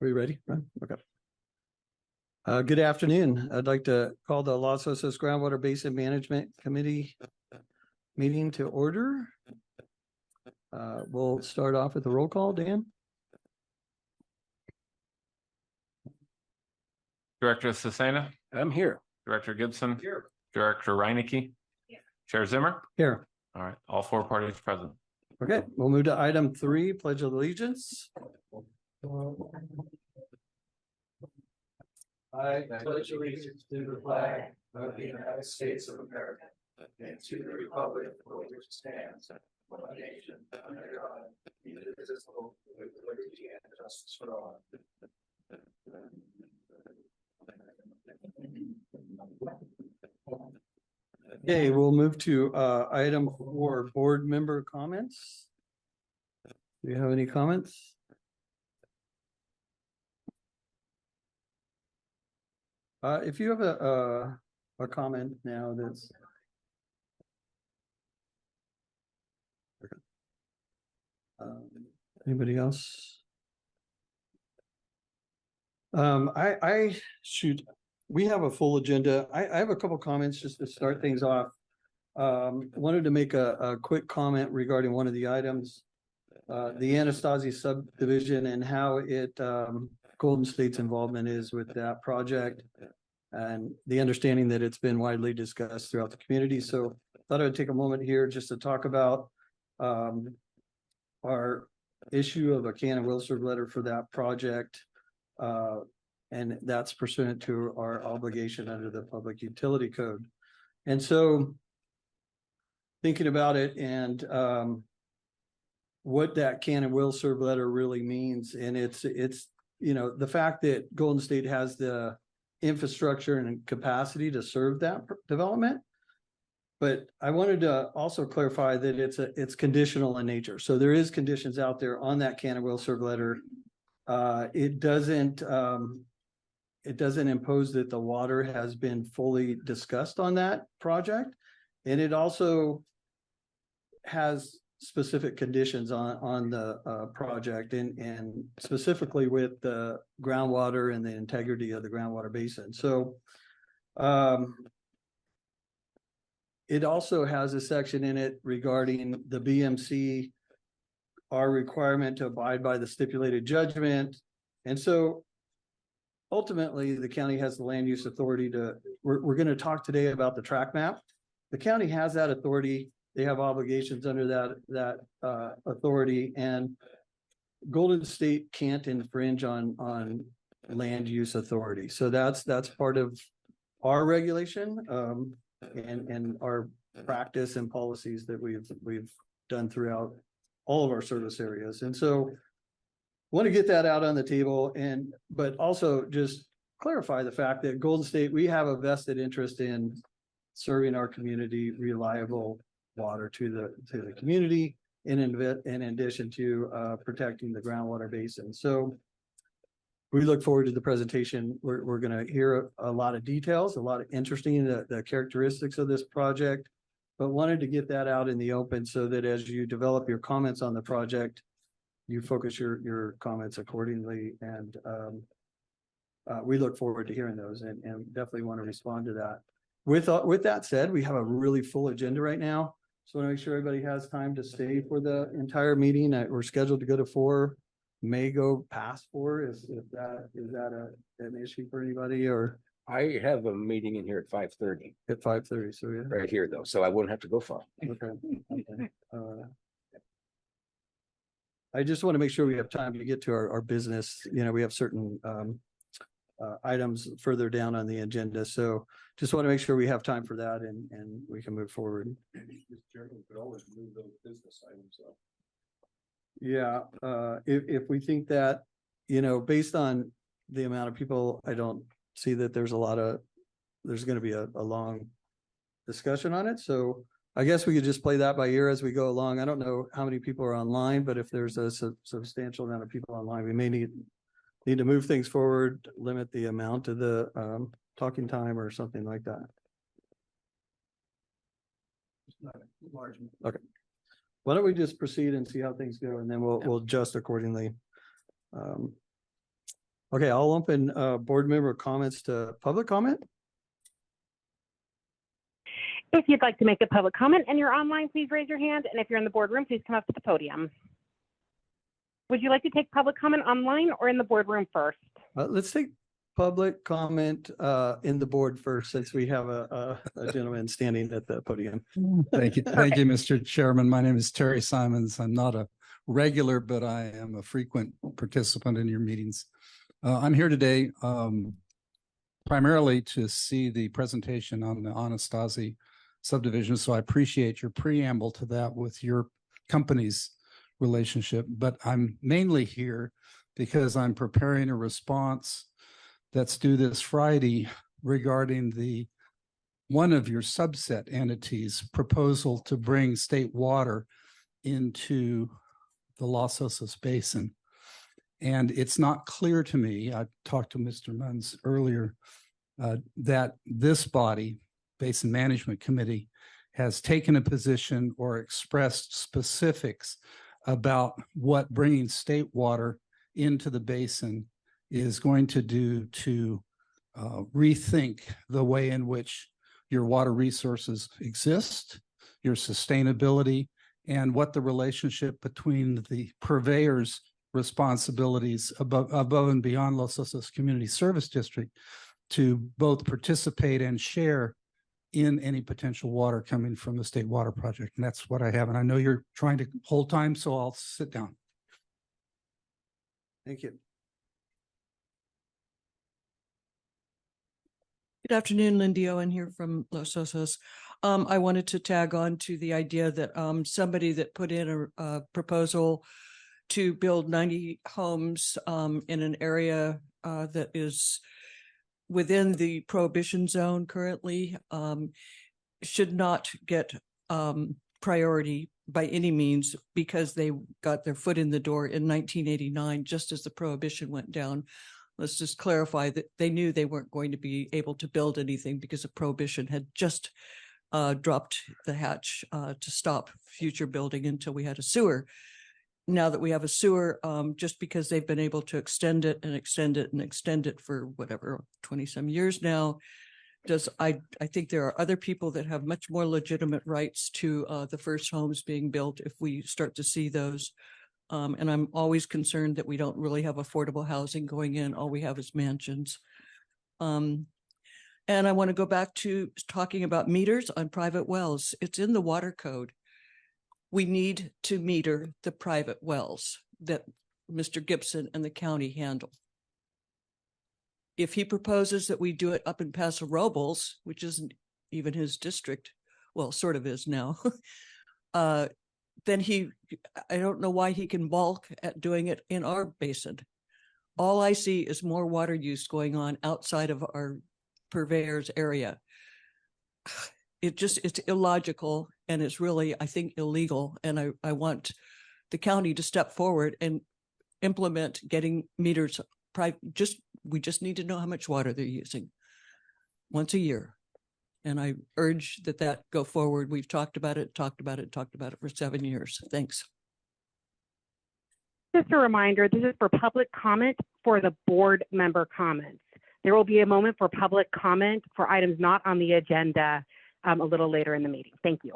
Are you ready? Okay. Good afternoon. I'd like to call the Los Osos Groundwater Basin Management Committee meeting to order. We'll start off with the roll call. Dan? Director Cesena? I'm here. Director Gibson? Here. Director Reinecke? Yeah. Chair Zimmer? Here. All right, all four parties present. Okay, we'll move to item 3, Pledge of Allegiance. I pledge allegiance to the flag of the United States of America and to the republic for which it stands, one nation, under God, indivisible, with liberty and justice for all. Okay, we'll move to item 4, board member comments. Do you have any comments? If you have a comment now, that's anybody else? I shoot. We have a full agenda. I have a couple comments just to start things off. Wanted to make a quick comment regarding one of the items, the Anastasia subdivision and how it Golden State's involvement is with that project, and the understanding that it's been widely discussed throughout the community. So I thought I'd take a moment here just to talk about our issue of a can and will serve letter for that project. And that's pursuant to our obligation under the Public Utility Code. And so thinking about it and what that can and will serve letter really means, and it's you know, the fact that Golden State has the infrastructure and capacity to serve that development. But I wanted to also clarify that it's conditional in nature. So there is conditions out there on that can and will serve letter. It doesn't impose that the water has been fully discussed on that project. And it also has specific conditions on the project and specifically with the groundwater and the integrity of the groundwater basin. So it also has a section in it regarding the BMC, our requirement to abide by the stipulated judgment. And so ultimately the county has the land use authority to, we're going to talk today about the track map. The county has that authority. They have obligations under that authority, and Golden State can't infringe on land use authority. So that's part of our regulation and our practice and policies that we've done throughout all of our service areas. And so want to get that out on the table, but also just clarify the fact that Golden State, we have a vested interest in serving our community reliable water to the community in addition to protecting the groundwater basin. So we look forward to the presentation. We're going to hear a lot of details, a lot of interesting the characteristics of this project, but wanted to get that out in the open so that as you develop your comments on the project, you focus your comments accordingly. And we look forward to hearing those and definitely want to respond to that. With that said, we have a really full agenda right now. So I want to make sure everybody has time to stay for the entire meeting. We're scheduled to go to 4, may go past 4. Is that an issue for anybody? Or I have a meeting in here at 5:30. At 5:30, so yeah. Right here though, so I wouldn't have to go far. Okay. I just want to make sure we have time to get to our business. You know, we have certain items further down on the agenda. So just want to make sure we have time for that and we can move forward. Mr. Chairman, we could always move those business items up. Yeah, if we think that, you know, based on the amount of people, I don't see that there's going to be a long discussion on it. So I guess we could just play that by ear as we go along. I don't know how many people are online, but if there's a substantial amount of people online, we may need to move things forward, limit the amount of the talking time or something like that. Okay. Why don't we just proceed and see how things go, and then we'll adjust accordingly. Okay, I'll open board member comments to public comment. If you'd like to make a public comment and you're online, please raise your hand. And if you're in the boardroom, please come up to the podium. Would you like to take public comment online or in the boardroom first? Let's take public comment in the board first, since we have a gentleman standing at the podium. Thank you. Thank you, Mr. Chairman. My name is Terry Simons. I'm not a regular, but I am a frequent participant in your meetings. I'm here today primarily to see the presentation on the Anastasia subdivision. So I appreciate your preamble to that with your company's relationship, but I'm mainly here because I'm preparing a response that's due this Friday regarding one of your subset entities' proposal to bring state water into the Los Osos Basin. And it's not clear to me, I talked to Mr. Munns earlier, that this body, Basin Management Committee, has taken a position or expressed specifics about what bringing state water into the basin is going to do to rethink the way in which your water resources exist, your sustainability, and what the relationship between the purveyor's responsibilities above and beyond Los Osos Community Service District to both participate and share in any potential water coming from the state water project. And that's what I have. And I know you're trying to hold time, so I'll sit down. Thank you. Good afternoon, Lindy Owen here from Los Osos. I wanted to tag on to the idea that somebody that put in a proposal to build 90 homes in an area that is within the prohibition zone currently should not get priority by any means, because they got their foot in the door in 1989, just as the prohibition went down. Let's just clarify that they knew they weren't going to be able to build anything because the prohibition had just dropped the hatch to stop future building until we had a sewer. Now that we have a sewer, just because they've been able to extend it and extend it and extend it for whatever, 20 some years now, I think there are other people that have much more legitimate rights to the first homes being built if we start to see those. And I'm always concerned that we don't really have affordable housing going in. All we have is mansions. And I want to go back to talking about meters on private wells. It's in the water code. We need to meter the private wells that Mr. Gibson and the county handle. If he proposes that we do it up in Paso Robles, which isn't even his district, well, sort of is now, then I don't know why he can balk at doing it in our basin. All I see is more water use going on outside of our purveyor's area. It's illogical, and it's really, I think, illegal. And I want the county to step forward and implement getting meters. We just need to know how much water they're using once a year. And I urge that go forward. We've talked about it for 7 years. Thanks. Just a reminder, this is for public comment for the board member comments. There will be a moment for public comment for items not on the agenda a little later in the meeting. Thank you.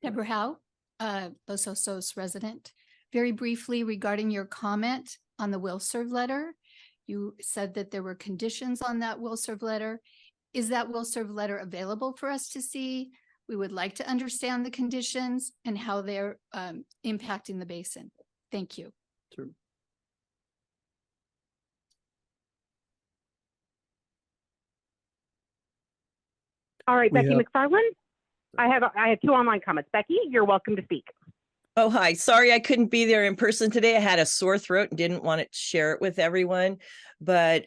Deborah Howe, Los Osos resident. Very briefly regarding your comment on the will serve letter, you said that there were conditions on that will serve letter. Is that will serve letter available for us to see? We would like to understand the conditions and how they're impacting the basin. Thank you. Sure. All right, We Becky have- McFarland. I have two online comments. Becky, you're welcome to speak. Oh, hi. Sorry I couldn't be there in person today. I had a sore throat and didn't want to share it with everyone. But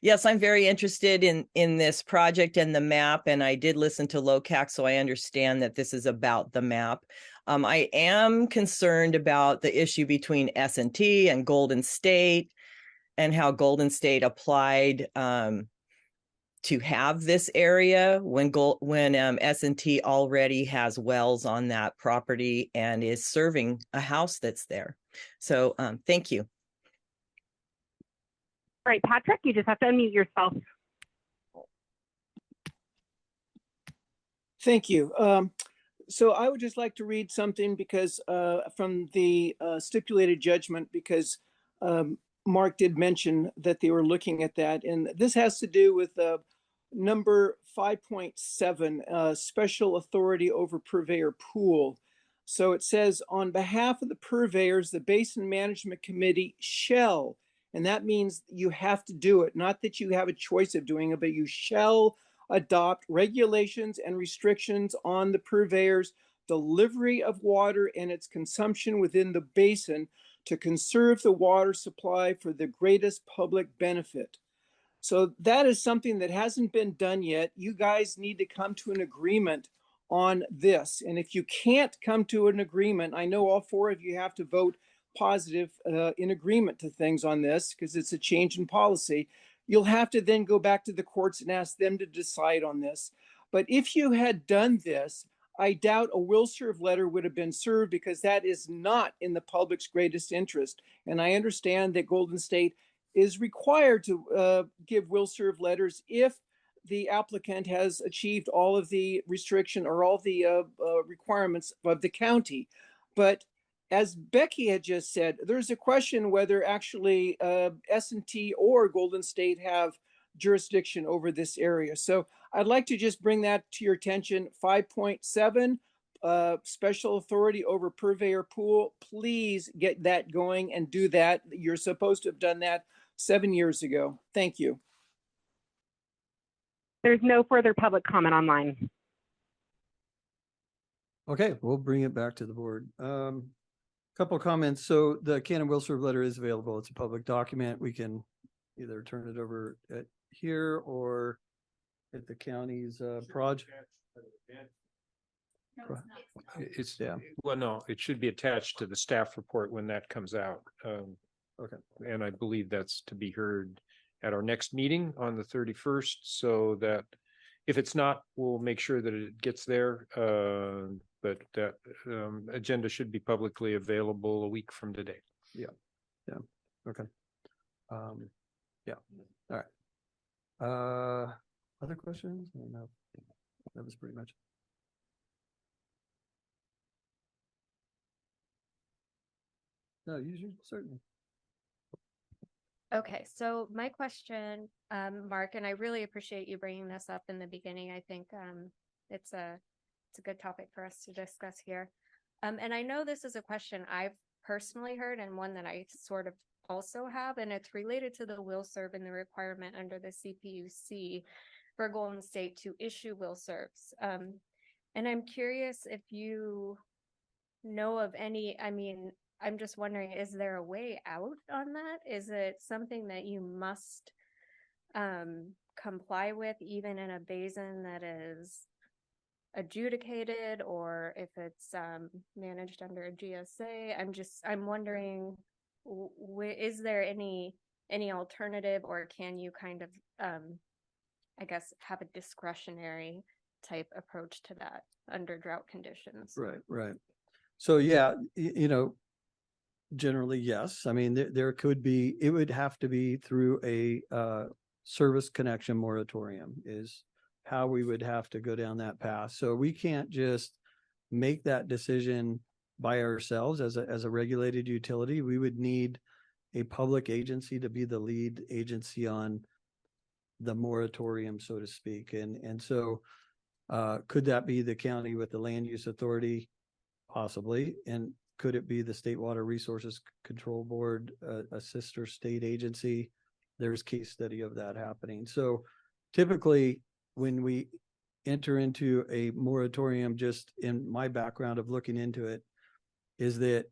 yes, I'm very interested in this project and the map. And I did listen to LOCAC, so I understand that this is about the map. I am concerned about the issue between S&T and Golden State and how Golden State applied to have this area when S&T already has wells on that property and is serving a house that's there. So thank you. All right, Patrick, you just have to unmute yourself. Thank you. So I would just like to read something because from the stipulated judgment, because Mark did mention that they were looking at that. And this has to do with number 5.7, special authority over purveyor pool. So it says, on behalf of the purveyors, the Basin Management Committee shall, and that means you have to do it, not that you have a choice of doing it, but you shall adopt regulations and restrictions on the purveyor's delivery of water and its consumption within the basin to conserve the water supply for the greatest public benefit. So that is something that hasn't been done yet. You guys need to come to an agreement on this. And if you can't come to an agreement, I know all four of you have to vote positive in agreement to things on this because it's a change in policy. You'll have to then go back to the courts and ask them to decide on this. But if you had done this, I doubt a will serve letter would have been served because that is not in the public's greatest interest. And I understand that Golden State is required to give will serve letters if the applicant has achieved all of the restriction or all the requirements of the county. But as Becky had just said, there's a question whether actually S&T or Golden State have jurisdiction over this area. So I'd like to just bring that to your attention. 5.7, special authority over purveyor pool. Please get that going and do that. You're supposed to have done that 7 years ago. Thank you. There's no further public comment online. Okay, we'll bring it back to the board. Couple of comments. So the Canon will serve letter is available. It's a public document. We can either turn it over at here or at the county's project. It's, Yeah. well, no, it should be attached to the staff report when that comes out. Okay. And I believe that's to be heard at our next meeting on the 31st, so that if it's not, we'll make sure that it gets there. But that agenda should be publicly available a week from today. Yeah. Okay. Yeah. All right. Other questions? No, that was pretty much. No, usually, certainly. Okay, so my question, Mark, and I really appreciate you bringing this up in the beginning. I think it's a good topic for us to discuss here. And I know this is a question I've personally heard and one that I sort of also have, and it's related to the will serve and the requirement under the CPUC for Golden State to issue will serves. And I'm curious if you know of any, I mean, I'm just wondering, is there a way out on that? Is it something that you must comply with even in a basin that is adjudicated, or if it's managed under a GSA? I'm wondering, is there any alternative, or can you kind of, I guess, have a discretionary type approach to that under drought conditions? Right. So yeah, generally, yes. I mean, there could be, it would have to be through a service connection moratorium is how we would have to go down that path. So we can't just make that decision by ourselves as a regulated utility. We would need a public agency to be the lead agency on the moratorium, so to speak. And so could that be the county with the land use authority? Possibly. And could it be the State Water Resources Control Board, a sister state agency? There's case study of that happening. So typically when we enter into a moratorium, just in my background of looking into it, is that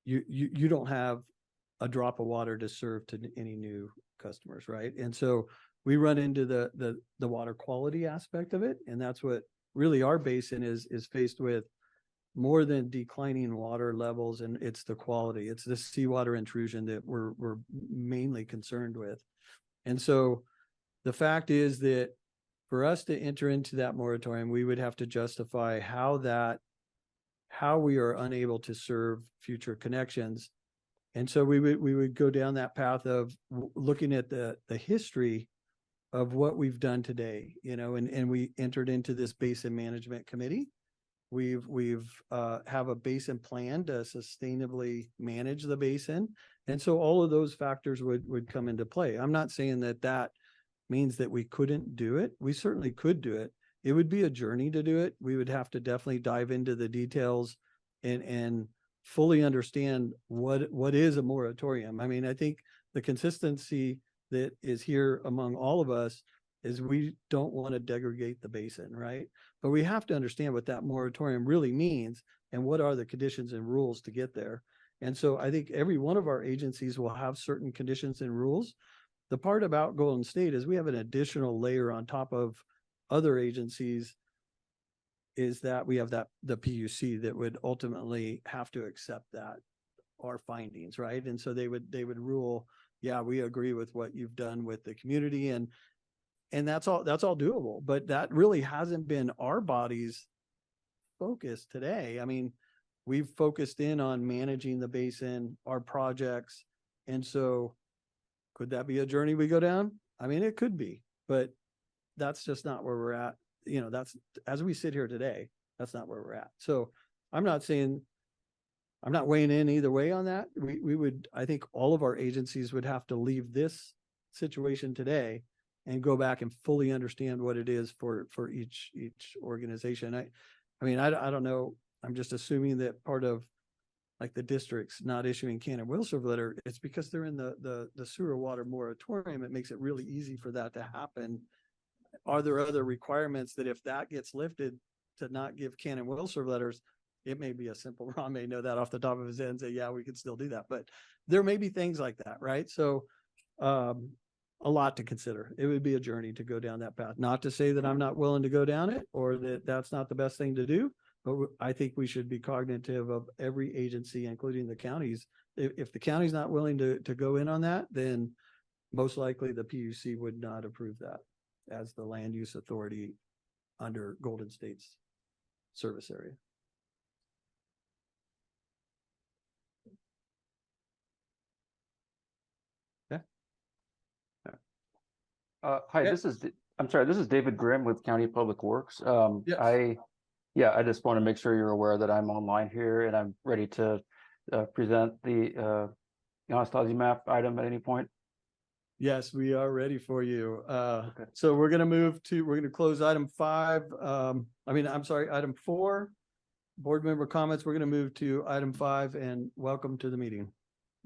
you don't have a drop of water to serve to any new customers, right? And so we run into the water quality aspect of it. And that's what really our basin is faced with, more than declining water levels, and it's the quality. It's the seawater intrusion that we're mainly concerned with. And so the fact is that for us to enter into that moratorium, we would have to justify how we are unable to serve future connections. And so we would go down that path of looking at the history of what we've done today, and we entered into this basin management committee. We've have a basin plan to sustainably manage the basin. And so all of those factors would come into play. I'm not saying that means that we couldn't do it. We certainly could do it. It would be a journey to do it. We would have to definitely dive into the details and fully understand what is a moratorium. I mean, I think the consistency that is here among all of us is we don't want to degrade the basin, right? But we have to understand what that moratorium really means and what are the conditions and rules to get there. And so I think every one of our agencies will have certain conditions and rules. The part about Golden State is we have an additional layer on top of other agencies, is that we have the PUC that would ultimately have to accept our findings, right? And so they would rule, yeah, we agree with what you've done with the community, and that's all doable. But that really hasn't been our body's focus today. I mean, we've focused in on managing the basin, our projects. And so could that be a journey we go down? I mean, it could be, but that's just not where we're at. That's, as we sit here today, that's not where we're at. So I'm not weighing in either way on that. I think all of our agencies would have to leave this situation today and go back and fully understand what it is for each organization. I mean, I don't know. I'm just assuming that part of like the districts not issuing can and will serve letter, it's because they're in the sewer water moratorium. It makes it really easy for that to happen. Are there other requirements that if that gets lifted to not give can and will serve letters, it may be a simple, Ron may know that off the top of his head and say, yeah, we could still do that. But there may be things like that, right? So a lot to consider. It would be a journey to go down that path. Not to say that I'm not willing to go down it or that that's not the best thing to do, but I think we should be cognitive of every agency, including the counties. If the county's not willing to go in on that, then most likely the PUC would not approve that as the land use authority under Golden State's service area. Hi, Yeah. this is David Grimm with County Public Works. Yes. I just want to make sure you're aware that I'm online here and I'm ready to present the Anastasia map item at any point. Yes, we are ready for you. Okay. So we're going to close item 5. Item 4, board member comments. We're going to move to item 5 and welcome to the meeting.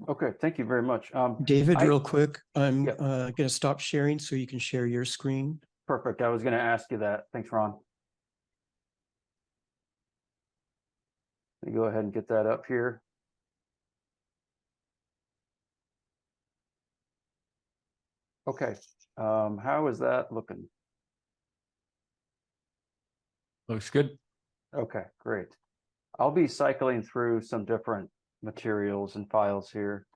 Okay, thank you very much. David, real quick, I'm Yep. going to stop sharing so you can share your screen. Perfect. I was going to ask you that. Thanks, Ron. Let me go ahead and get that up here. Okay, how is that looking? Looks good. Okay, great. I'll be cycling through some different materials and files here.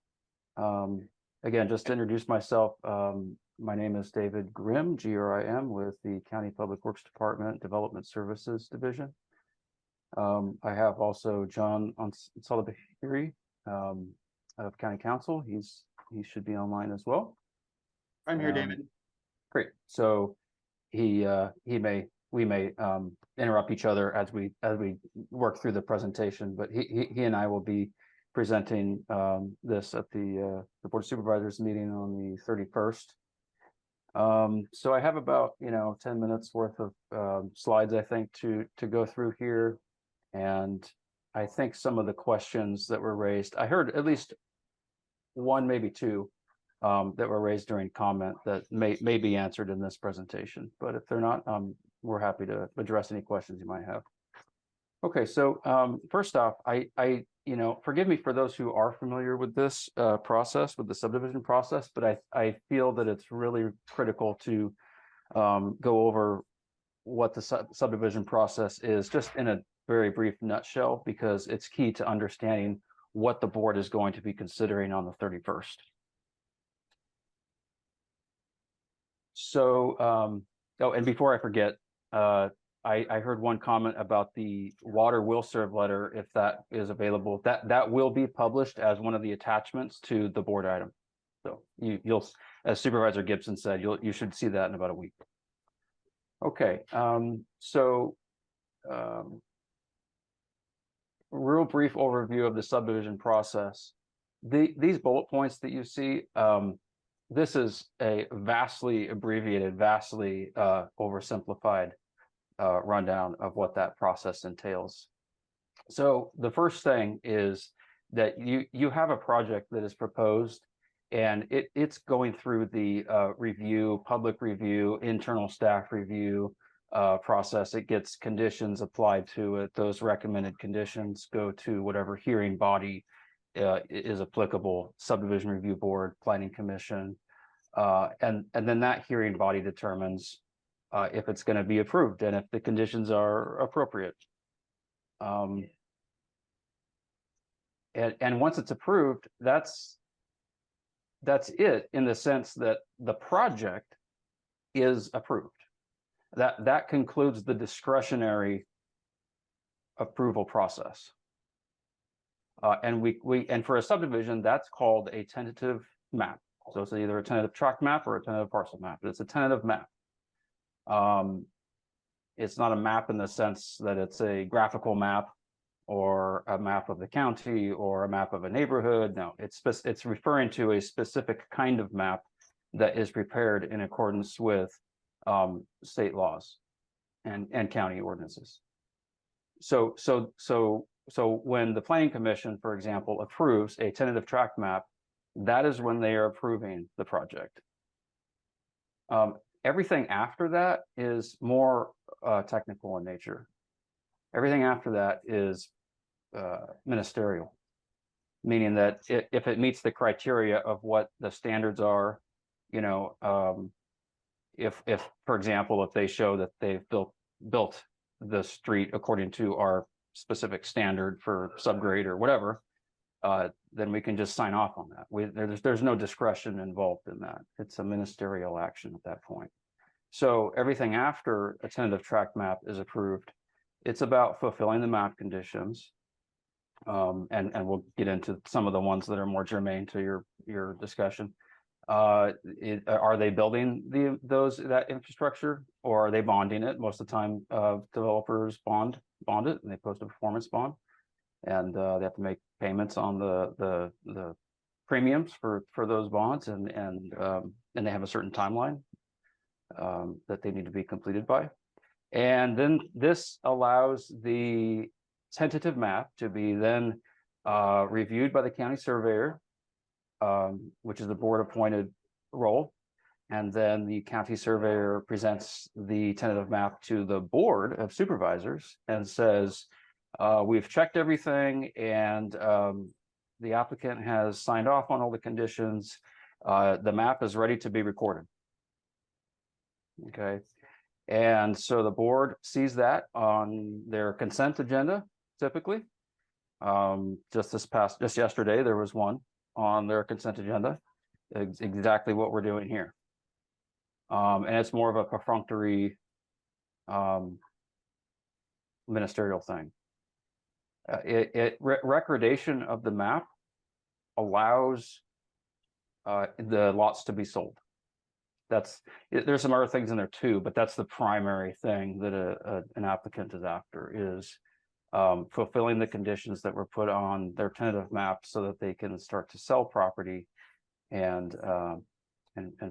Again, just to introduce myself, my name is David Grimm, G-R-I-M, with the County Public Works Department Development Services Division. I have also John Salabahiri of County Council. He should be online as well. I'm here, David. Great. So we may interrupt each other as we work through the presentation, but he and I will be presenting this at the Board of Supervisors meeting on the 31st. So I have about 10 minutes worth of slides, I think, to go through here. And I think some of the questions that were raised, I heard at least one, maybe two, that were raised during comment that may be answered in this presentation. But if they're not, we're happy to address any questions you might have. Okay, so first off, I forgive me for those who are familiar with this process, with the subdivision process, but I feel that it's really critical to go over what the subdivision process is, just in a very brief nutshell, because it's key to understanding what the board is going to be considering on the 31st. So Oh, and before I forget, I heard one comment about the water will serve letter, if that is available, that will be published as one of the attachments to the board item. So you'll, as Supervisor Gibson said, you should see that in about a week. Okay, real brief overview of the subdivision process. These bullet points that you see, this is a vastly abbreviated, vastly oversimplified rundown of what that process entails. So the first thing is that you have a project that is proposed, and it's going through the public review, internal staff review process. It gets conditions applied to it. Those recommended conditions go to whatever hearing body is applicable: subdivision review board, planning commission, and then that hearing body determines if it's going to be approved and if the conditions are appropriate. And once it's approved, that's it, in the sense that the project is approved. That concludes the discretionary approval process. And and for a subdivision, that's called a tentative map. So it's either a tentative tract map or a tentative parcel map, but it's a tentative map. It's not a map in the sense that it's a graphical map or a map of the county or a map of a neighborhood. No, it's referring to a specific kind of map that is prepared in accordance with state laws and county ordinances. So when the planning commission, for example, approves a tentative tract map, that is when they are approving the project. Everything after that is more technical in nature. Everything after that is ministerial, meaning that if it meets the criteria of what the standards are, if for example, if they show that they've built the street according to our specific standard for subgrade or whatever, then we can just sign off on that. There's no discretion involved in that. It's a ministerial action at that point. So everything after a tentative tract map is approved, it's about fulfilling the map conditions. And we'll get into some of the ones that are more germane to your discussion. Are they building that infrastructure, or are they bonding it? Most of the time, developers bond it, and they post a performance bond, and they have to make payments on the premiums for those bonds, and they have a certain timeline that they need to be completed by. And then this allows the tentative map to be then reviewed by the county surveyor, which is a board appointed role. And then the county surveyor presents the tentative map to the board of supervisors and says, we've checked everything, and the applicant has signed off on all the conditions. The map is ready to be recorded. Okay. And so the board sees that on their consent agenda, typically. Just yesterday, there was one on their consent agenda, exactly what we're doing here. And it's more of a perfunctory ministerial thing. Recordation of the map allows the lots to be sold. There's some other things in there too, but that's the primary thing that an applicant is after, is fulfilling the conditions that were put on their tentative map so that they can start to sell property and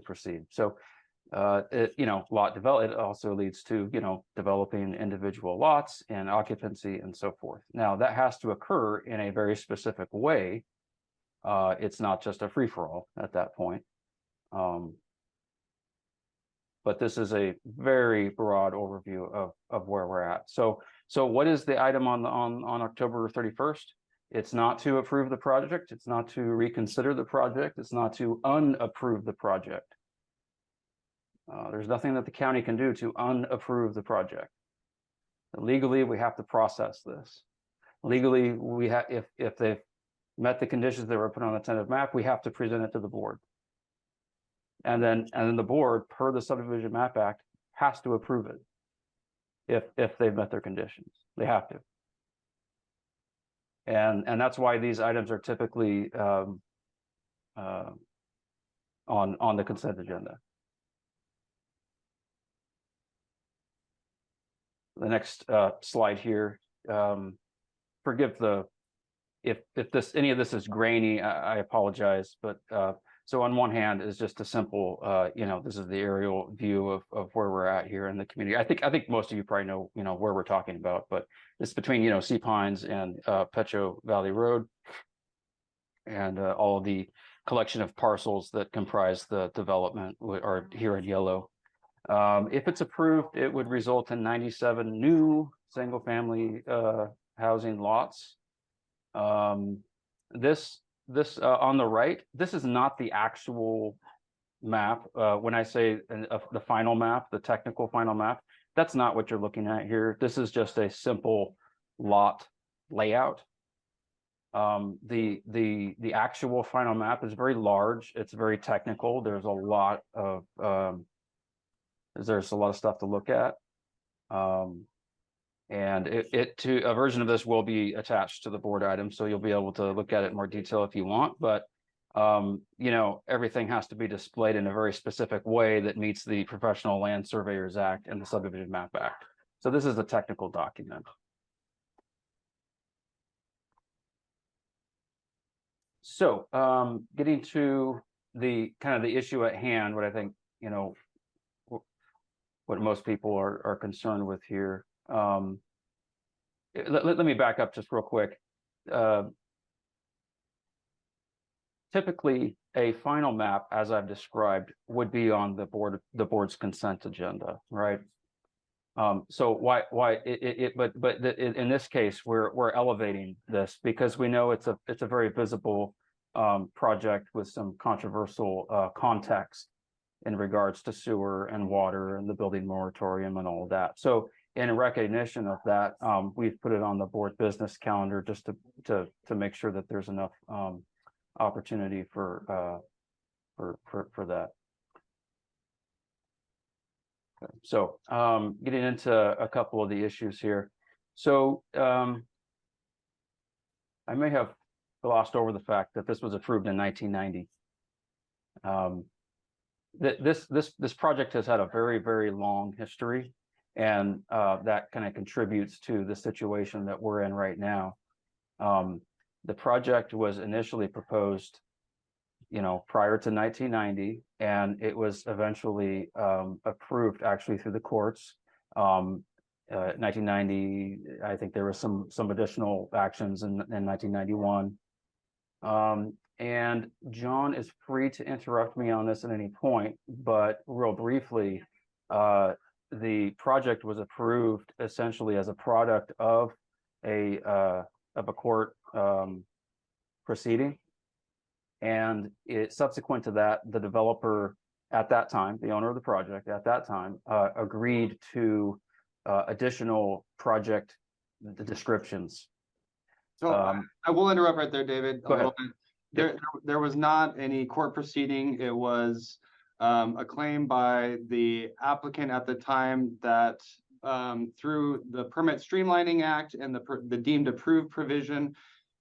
proceed. So lot develop, it also leads to developing individual lots and occupancy and so forth. Now that has to occur in a very specific way. It's not just a free-for-all at that point. But this is a very broad overview of where we're at. So what is the item on October 31st? It's not to approve the project. It's not to reconsider the project. It's not to unapprove the project. There's nothing that the county can do to unapprove the project. Legally, we have to process this. Legally, we have, if they've met the conditions that were put on the tentative map, we have to present it to the board. And then the board, per the Subdivision Map Act, has to approve it if they've met their conditions. They have to. And that's why these items are typically on the consent agenda. The next slide here, forgive the if any of this is grainy, I apologize, but so on one hand is just a simple this is the aerial view of where we're at here in the community. I think most of you probably know where we're talking about, but it's between Sea Pines and Petro Valley Road, and all of the collection of parcels that comprise the development are here in yellow. If it's approved, it would result in 97 new single-family housing lots. This on the right, this is not the actual map. When I say the final map, the technical final map, that's not what you're looking at here. This is just a simple lot layout. The actual final map is very large. It's very technical. There's a lot of stuff to look at. And a version of this will be attached to the board item, so you'll be able to look at it in more detail if you want. But everything has to be displayed in a very specific way that meets the Professional Land Surveyors Act and the Subdivision Map Act. So this is a technical document. So getting to the kind of the issue at hand, what I think what most people are concerned with here. Let me back up just real quick. Typically, a final map, as I've described, would be on the board's consent agenda, right? So why in this case we're elevating this because we know it's a very visible project with some controversial context in regards to sewer and water and the building moratorium and all of that. So in recognition of that, we've put it on the board business calendar just to make sure that there's enough opportunity for that. Okay. So getting into a couple of the issues here. So I may have glossed over the fact that this was approved in 1990. This project has had a very, very long history, and that kind of contributes to the situation that we're in right now. The project was initially proposed, prior to 1990, and it was eventually approved actually through the courts. 1990, I think there was some additional actions in 1991. And John is free to interrupt me on this at any point, but real briefly, the project was approved essentially as a product of a court proceeding, and subsequent to that, the developer at that time, the owner of the project at that time, agreed to additional project descriptions. So I will interrupt right there, David, Go ahead. There was not any court proceeding. It was a claim by the applicant at the time that through the Permit Streamlining Act and the deemed approved provision,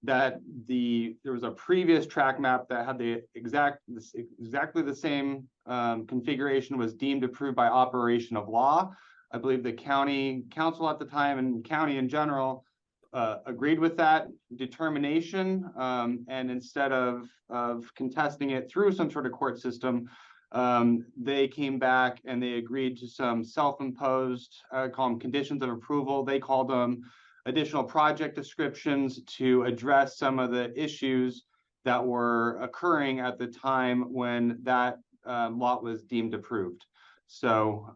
that there was a previous track map that had the exactly the same configuration, was deemed approved by operation of law. I believe the county council at the time and county in general agreed with that determination, and instead of contesting it through some sort of court system, they came back and they agreed to some self-imposed, call them conditions of approval. They called them additional project descriptions to address some of the issues that were occurring at the time when that lot was deemed approved. So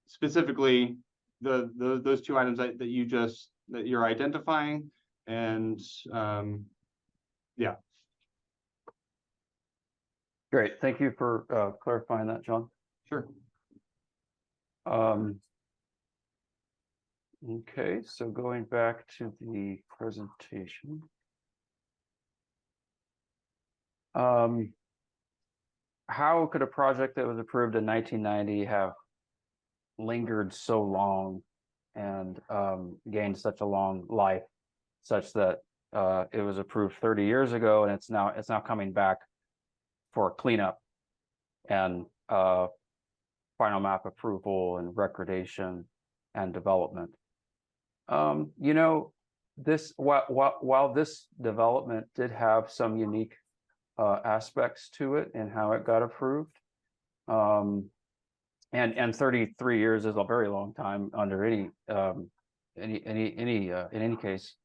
specifically, those two items that you're identifying, and yeah. Great, thank you for clarifying that, John. Sure. Okay, so going back to the presentation. How could a project that was approved in 1990 have lingered so long and gained such a long life, such that it was approved 30 years ago, and it's now coming back for cleanup and final map approval and recordation and development. You know, this while this development did have some unique aspects to it and how it got approved, and 33 years is a very long time under any in any case.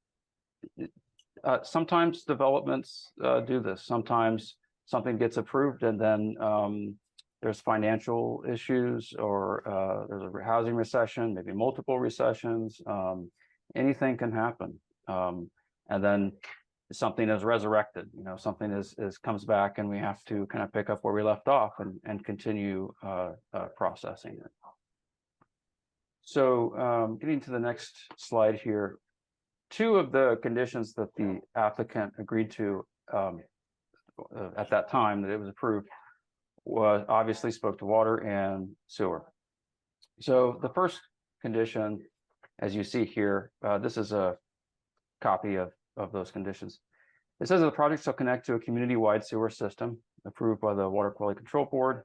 Sometimes developments do this. Sometimes something gets approved and then there's financial issues, or there's a housing recession, maybe multiple recessions. Anything can happen, and then something is resurrected. You know, something comes back, and we have to kind of pick up where we left off and continue processing it. So, getting to the next slide here, two of the conditions that the applicant agreed to at that time that it was approved was obviously spoke to water and sewer. So the first condition, as you see here, this is a copy of those conditions. It says that the project shall connect to a community-wide sewer system approved by the Water Quality Control Board,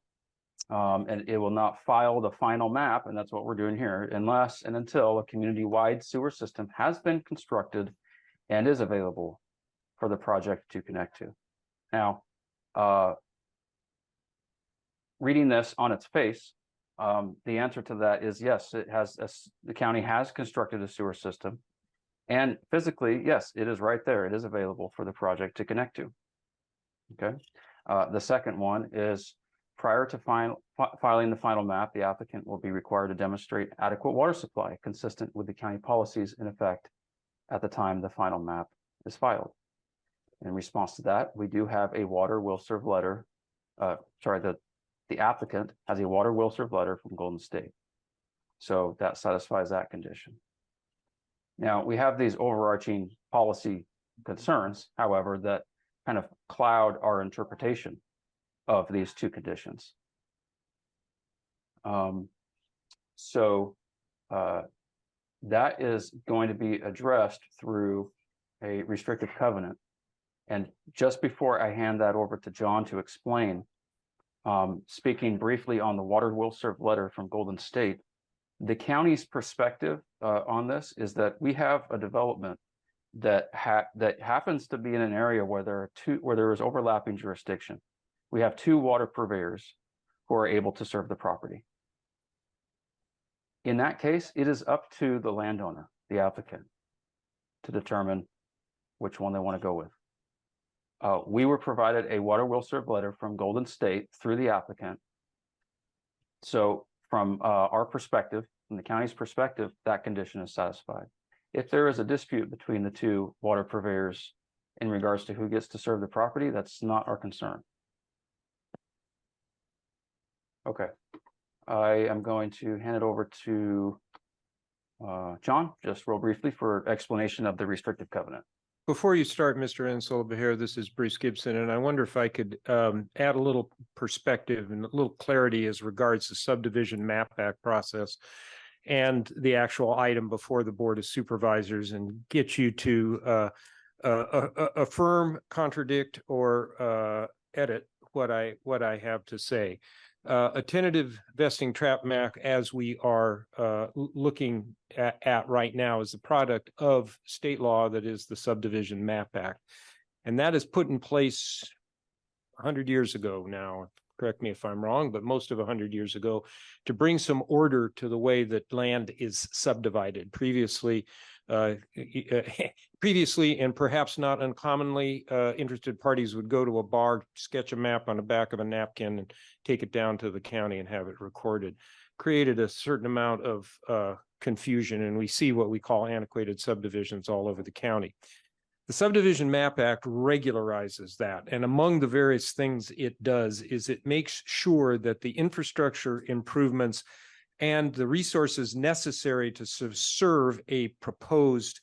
and it will not file the final map, and that's what we're doing here, unless and until a community-wide sewer system has been constructed and is available for the project to connect to. Now, reading this on its face, the answer to that is yes, the county has constructed a sewer system, and physically, yes, it is right there. It is available for the project to connect to. Okay. The second one is prior to filing the final map, the applicant will be required to demonstrate adequate water supply consistent with the county policies in effect at the time the final map is filed. In response to that, we do have a water will serve letter. The applicant has a water will serve letter from Golden State. So that satisfies that condition. Now, we have these overarching policy concerns, however, that kind of cloud our interpretation of these two conditions. That is going to be addressed through a restrictive covenant. And just before I hand that over to John to explain, speaking briefly on the water will serve letter from Golden State, the county's perspective on this is that we have a development that happens to be in an area where there is overlapping jurisdiction. We have two water purveyors who are able to serve the property. In that case, it is up to the landowner, the applicant, to determine which one they want to go with. We were provided a water will serve letter from Golden State through the applicant. So from our perspective, from the county's perspective, that condition is satisfied. If there is a dispute between the two water purveyors in regards to who gets to serve the property, that's not our concern. Okay, I am going to hand it over to John, just real briefly for explanation of the restrictive covenant. Before you start, Mr. Ensel-Beher, this is Bruce Gibson, and I wonder if I could add a little perspective and a little clarity as regards the subdivision map act process and the actual item before the Board of Supervisors, and get you to affirm, contradict, or edit what I have to say. A tentative vesting trap map, as we are looking at right now, is the product of state law that is the Subdivision Map Act. And that is put in place 100 years ago now. Correct me if I'm wrong, but most of 100 years ago, to bring some order to the way that land is subdivided. Previously, and perhaps not uncommonly, interested parties would go to a bar, sketch a map on the back of a napkin, and take it down to the county and have it recorded. Created a certain amount of confusion, and we see what we call antiquated subdivisions all over the county. The Subdivision Map Act regularizes that, and among the various things it does is it makes sure that the infrastructure improvements and the resources necessary to serve a proposed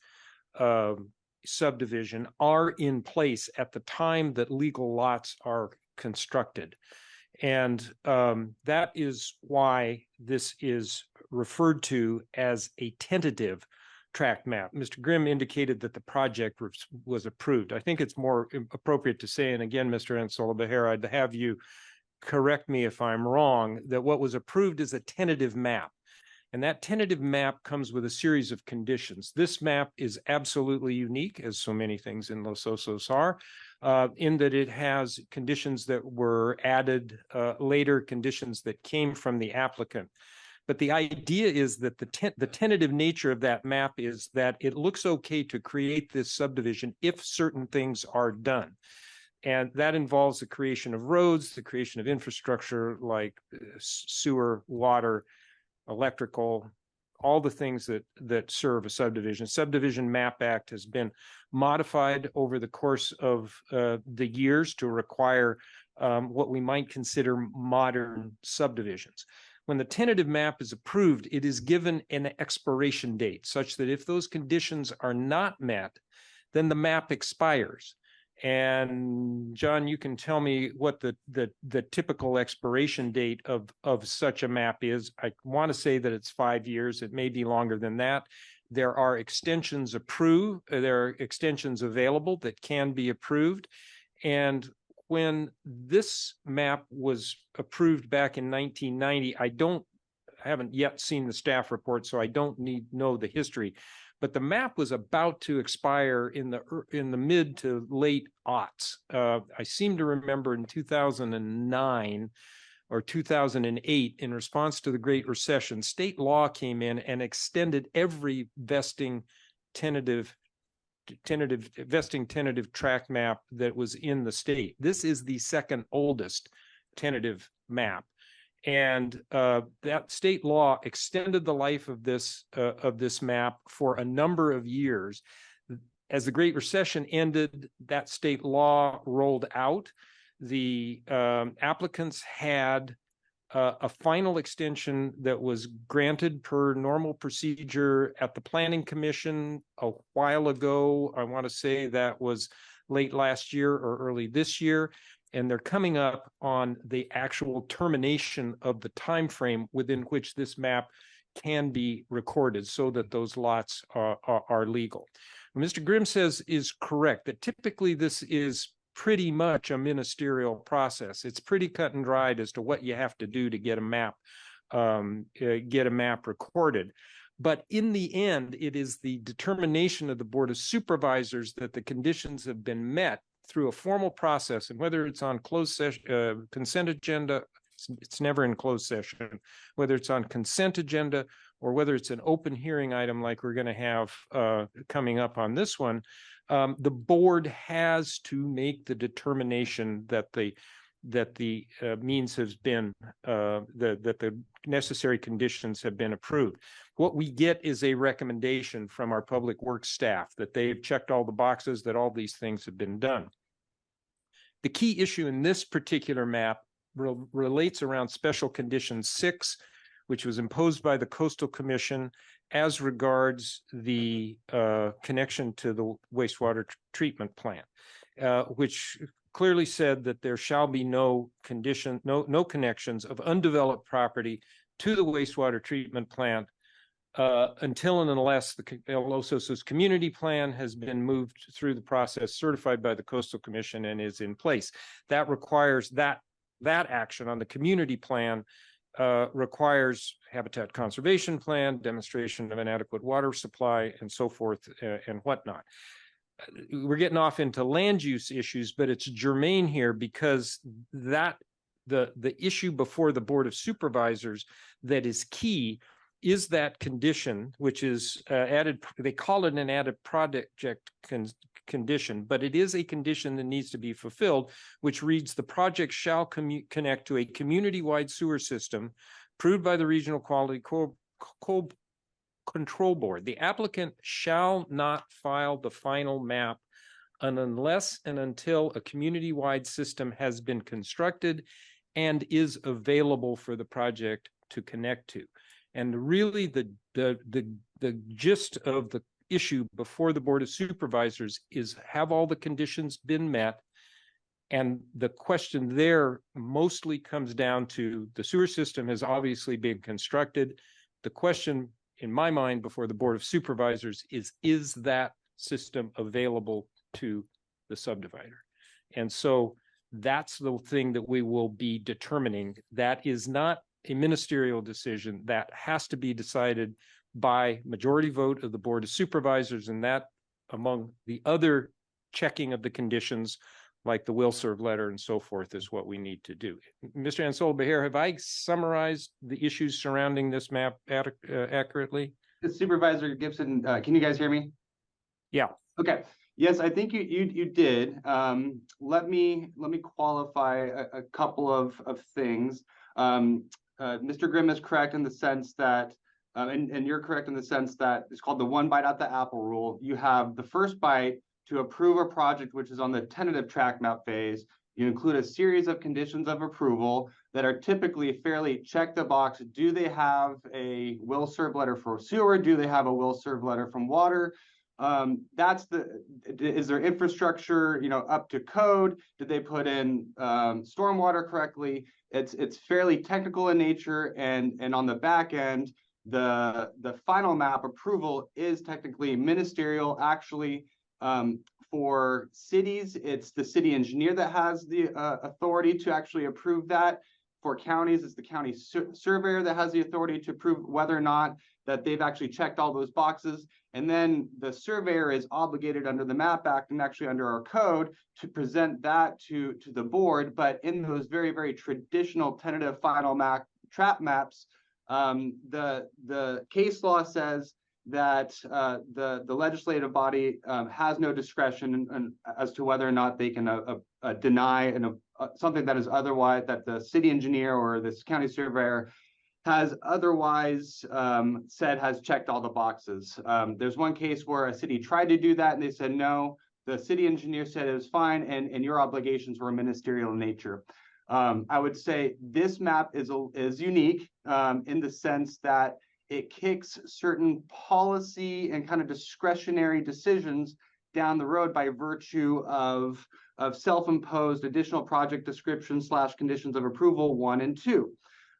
subdivision are in place at the time that legal lots are constructed. And that is why this is referred to as a tentative tract map. Mr. Grimm indicated that the project was approved. I think it's more appropriate to say, and again, Mr. Ansel-Behar, I'd have you correct me if I'm wrong, that what was approved is a tentative map. And that tentative map comes with a series of conditions. This map is absolutely unique, as so many things in Los Osos are, in that it has conditions that were added later, conditions that came from the applicant. But the idea is that the tentative nature of that map is that it looks okay to create this subdivision if certain things are done. And that involves the creation of roads, the creation of infrastructure like sewer, water, electrical, all the things that serve a subdivision. Subdivision Map Act has been modified over the course of the years to require what we might consider modern subdivisions. When the tentative map is approved, it is given an expiration date such that if those conditions are not met, then the map expires. And John, you can tell me what the typical expiration date of such a map is. I want to say that it's 5 years. It may be longer than that. There are extensions approved. There are extensions available that can be approved. And when this map was approved back in 1990, I haven't yet seen the staff report, so I don't know the history. But the map was about to expire in the mid to late aughts. I seem to remember in 2009 or 2008, in response to the Great Recession, state law came in and extended every tentative tract map that was in the state. This is the second oldest tentative map. And that state law extended the life of this map for a number of years. As the Great Recession ended, that state law rolled out. The applicants had a final extension that was granted per normal procedure at the Planning Commission a while ago. I want to say that was late last year or early this year. And they're coming up on the actual termination of the time frame within which this map can be recorded so that those lots are legal. What Mr. Grimm says is correct, that typically this is pretty much a ministerial process. It's pretty cut and dried as to what you have to do to get a map recorded. But in the end, it is the determination of the Board of Supervisors that the conditions have been met through a formal process, and whether it's on closed session, consent agenda, it's never in closed session, whether it's on consent agenda or whether it's an open hearing item like we're going to have coming up on this one, the board has to make the determination that the means has been, that the necessary conditions have been approved. What we get is a recommendation from our public works staff that they've checked all the boxes, that all these things have been done. The key issue in this particular map relates around Special Condition 6, which was imposed by the Coastal Commission as regards the connection to the wastewater treatment plant, which clearly said that there shall be no connections of undeveloped property to the wastewater treatment plant until and unless the Los Osos community plan has been moved through the process certified by the Coastal Commission and is in place. That requires that action on the community plan requires habitat conservation plan, demonstration of an adequate water supply, and so forth and whatnot. We're getting off into land use issues, but it's germane here because the issue before the Board of Supervisors that is key is that condition, which is added. They call it an added project condition, but it is a condition that needs to be fulfilled, which reads: the project shall connect to a community-wide sewer system approved by the Regional Quality Control Board. The applicant shall not file the final map unless and until a community-wide system has been constructed and is available for the project to connect to. And really the gist of the issue before the Board of Supervisors is, have all the conditions been met? And the question there mostly comes down to the sewer system has obviously been constructed. The question in my mind before the Board of Supervisors is that system available to the subdivider? And so that's the thing that we will be determining. That is not a ministerial decision. That has to be decided by majority vote of the Board of Supervisors, and that, among the other checking of the conditions like the will serve letter and so forth, is what we need to do. Mr. Ansel Beher, have I summarized the issues surrounding this map accurately? Supervisor Gibson, can you guys hear me? Yeah. Okay. Yes, I think you did. Let me qualify a couple of things. Mr. Grimm is correct in the sense that, and you're correct in the sense that it's called the one bite at the apple rule. You have the first bite to approve a project which is on the tentative track map phase. You include a series of conditions of approval that are typically fairly check the box. Do they have a will serve letter for sewer? Do they have a will serve letter from water? Is their infrastructure, up to code? Did they put in stormwater correctly? It's fairly technical in nature, and on the back end, the final map approval is technically ministerial. Actually, for cities, it's the city engineer that has the authority to actually approve that. For counties, it's the county surveyor that has the authority to prove whether or not that they've actually checked all those boxes. And then the surveyor is obligated under the MAP Act and actually under our code to present that to the board. But in those very, very traditional tentative final map trap maps, the case law says that the legislative body has no discretion as to whether or not they can deny something that is otherwise, that the city engineer or this county surveyor has otherwise said has checked all the boxes. There's one case where a city tried to do that and they said no. The city engineer said it was fine, and your obligations were ministerial in nature. I would say this map is unique in the sense that it kicks certain policy and kind of discretionary decisions down the road by virtue of self-imposed additional project descriptions / conditions of approval 1 and 2.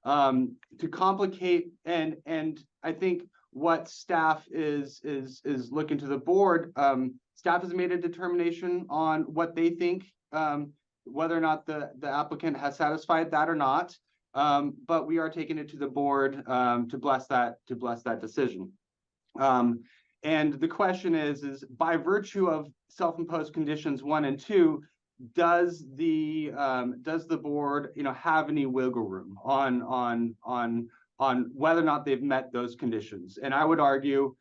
To complicate, and I think what staff is looking to the board, staff has made a determination on what they think, whether or not the applicant has satisfied that or not. But we are taking it to the board to bless that decision. And the question is by virtue of self-imposed conditions 1 and 2, does the board have any wiggle room on whether or not they've met those conditions? And I would argue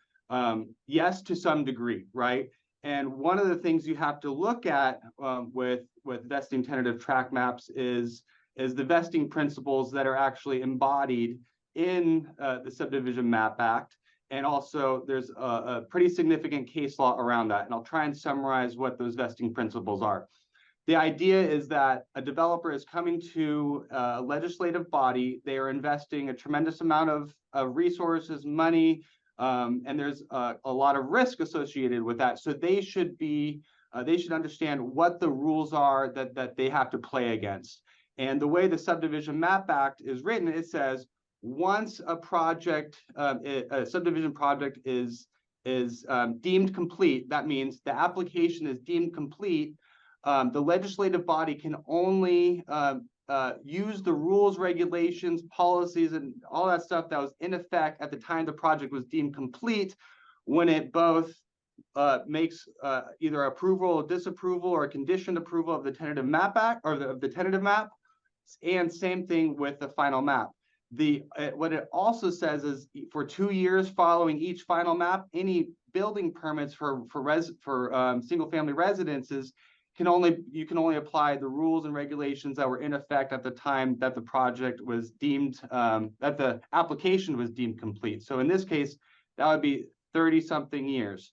yes, to some degree, right? And one of the things you have to look at with vesting tentative track maps is the vesting principles that are actually embodied in the Subdivision Map Act. And also there's a pretty significant case law around that. And I'll try and summarize what those vesting principles are. The idea is that a developer is coming to a legislative body. They are investing a tremendous amount of resources, money, and there's a lot of risk associated with that. So they should understand what the rules are that they have to play against. And the way the Subdivision Map Act is written, it says once a subdivision project is deemed complete, that means the application is deemed complete. The legislative body can only use the rules, regulations, policies, and all that stuff that was in effect at the time the project was deemed complete when it both makes either approval or disapproval or conditioned approval of the tentative map act or of the tentative map, and same thing with the final map. What it also says is for 2 years following each final map, any building permits for single family residences you can only apply the rules and regulations that were in effect at the time that the project was deemed that the application was deemed complete. So in this case, that would be 30-something years.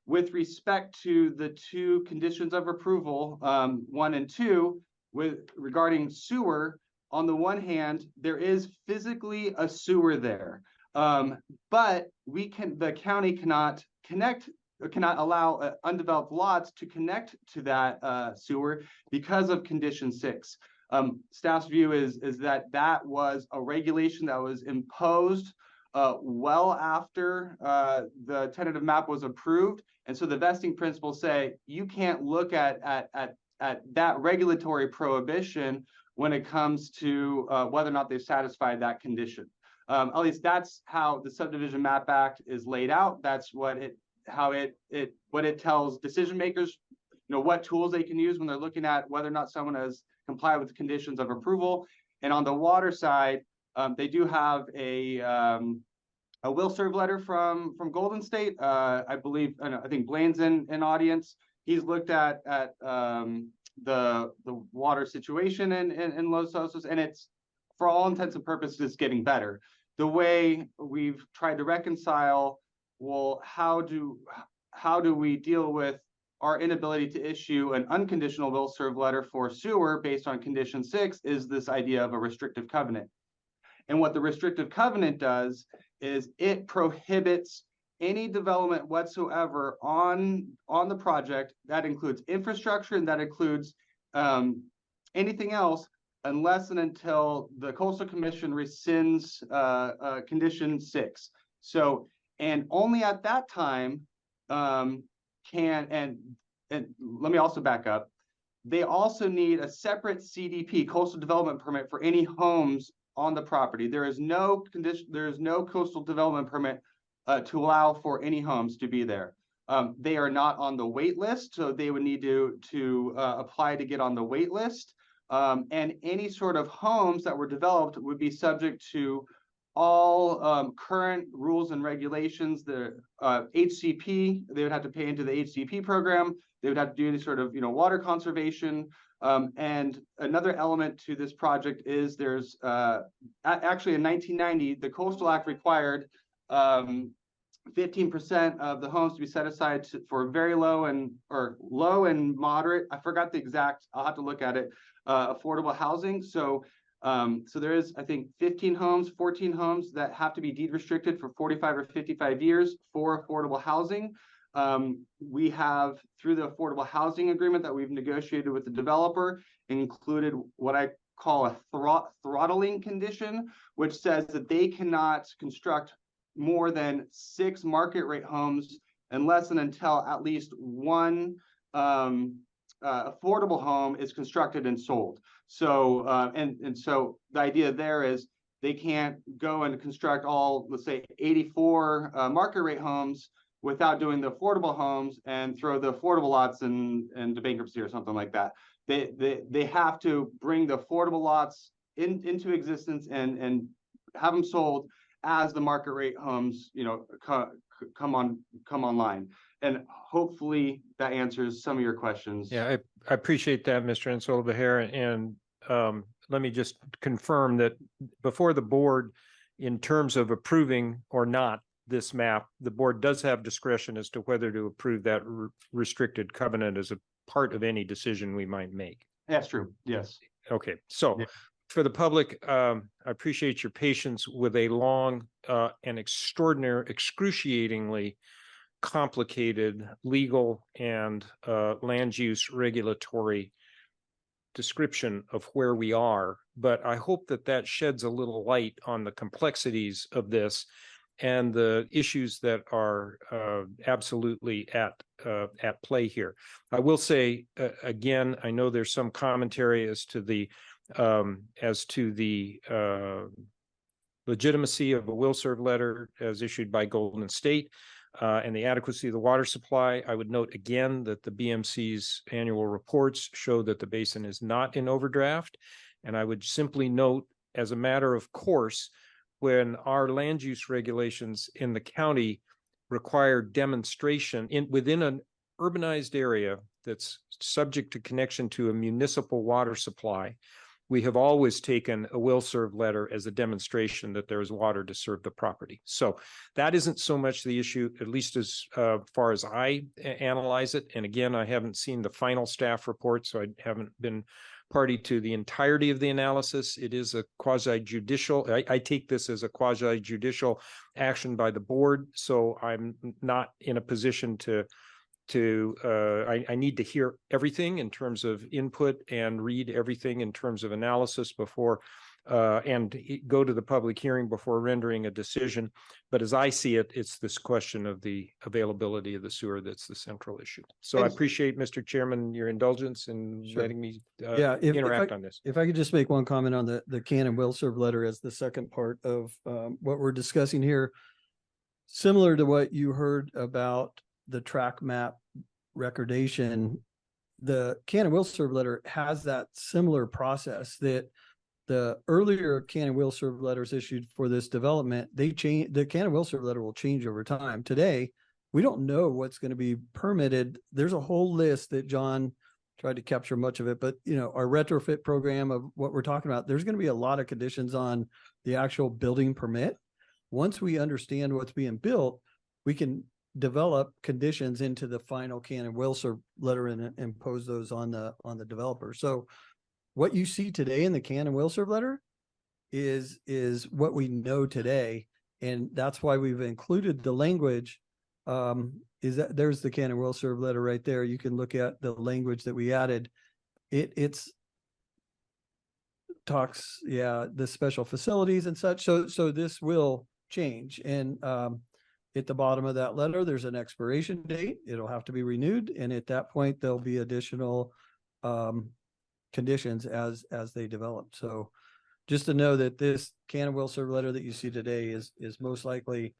With respect to the 2 conditions of approval, 1 and 2, regarding sewer, on the one hand, there is physically a sewer there, but the county cannot allow undeveloped lots to connect to that sewer because of condition 6. Staff's view is that that was a regulation that was imposed well after the tentative map was approved. And so the vesting principles say you can't look at that regulatory prohibition when it comes to whether or not they've satisfied that condition. At least that's how the Subdivision Map Act is laid out. That's what it tells decision makers, what tools they can use when they're looking at whether or not someone has complied with the conditions of approval. And on the water side, they do have a will serve letter from Golden State. I believe, I think Blaine's in audience. He's looked at the water situation in Los Osos, and it's, for all intents and purposes, getting better. The way we've tried to reconcile, well, how do we deal with our inability to issue an unconditional will serve letter for sewer based on condition 6 is this idea of a restrictive covenant. And what the restrictive covenant does is it prohibits any development whatsoever on the project. That includes infrastructure, and that includes anything else, unless and until the Coastal Commission rescinds condition 6. So, and only at that time and let me also back up. They also need a separate CDP, coastal development permit, for any homes on the property. There is no condition, there is no coastal development permit to allow for any homes to be there. They are not on the wait list, so they would need to apply to get on the wait list. And any sort of homes that were developed would be subject to all current rules and regulations. The HCP, they would have to pay into the HCP program. They would have to do any sort of water conservation. And another element to this project is there's actually in 1990, the Coastal Act required 15% of the homes to be set aside for very low and moderate. I forgot the exact, I'll have to look at it, affordable housing. So there is, I think, 14 homes that have to be deed restricted for 45 or 55 years for affordable housing. We have, through the affordable housing agreement that we've negotiated with the developer, included what I call a throttling condition, which says that they cannot construct more than 6 market rate homes unless and until at least one affordable home is constructed and sold. So and so the idea there is they can't go and construct all, let's say, 84 market rate homes without doing the affordable homes and throw the affordable lots into bankruptcy or something like that. They have to bring the affordable lots into existence and have them sold as the market rate homes come online. And hopefully that answers some of your questions. Yeah, I appreciate that, Mr. Ansola-Bejar. And let me just confirm that before the board, in terms of approving or not this map, the board does have discretion as to whether to approve that restricted covenant as a part of any decision we might make. That's true. Yes. Okay. So for the public, I appreciate your patience with a long and excruciatingly complicated legal and land use regulatory description of where we are. But I hope that sheds a little light on the complexities of this and the issues that are absolutely at play here. I will say again, I know there's some commentary as to the legitimacy of a will serve letter as issued by Golden State and the adequacy of the water supply. I would note again that the BMC's annual reports show that the basin is not in overdraft. And I would simply note, as a matter of course, when our land use regulations in the county require demonstration within an urbanized area that's subject to connection to a municipal water supply, we have always taken a will serve letter as a demonstration that there is water to serve the property. So that isn't so much the issue, at least as far as I analyze it. And again, I haven't seen the final staff report, so I haven't been party to the entirety of the analysis. It is a quasi-judicial, I take this as a quasi-judicial action by the board, so I'm not in a position to I need to hear everything in terms of input and read everything in terms of analysis before and go to the public hearing before rendering a decision. But as I see it, it's this question of the availability of the sewer that's the central issue. So I appreciate, Mr. Chairman, your indulgence in Sure. letting me Yeah, interact on this. If I could just make one comment on the can and will serve letter as the second part of what we're discussing here. Similar to what you heard about the track map recordation, the can and will serve letter has that similar process that the earlier can and will serve letters issued for this development, they change, the can and will serve letter will change over time. Today, we don't know what's going to be permitted. There's a whole list that John tried to capture much of it, but you know, our retrofit program of what we're talking about, there's going to be a lot of conditions on the actual building permit. Once we understand what's being built, we can develop conditions into the final can and will serve letter and impose those on the developer. So what you see today in the can and will serve letter is what we know today. And that's why we've included the language. Is that there's the can and will serve letter right there. You can look at the language that we added. It's talks, yeah, the special facilities and such. So this will change. And at the bottom of that letter, there's an expiration date. It'll have to be renewed. And at that point, there'll be additional conditions as they develop. So just to know that this can and will serve letter that you see today is most likely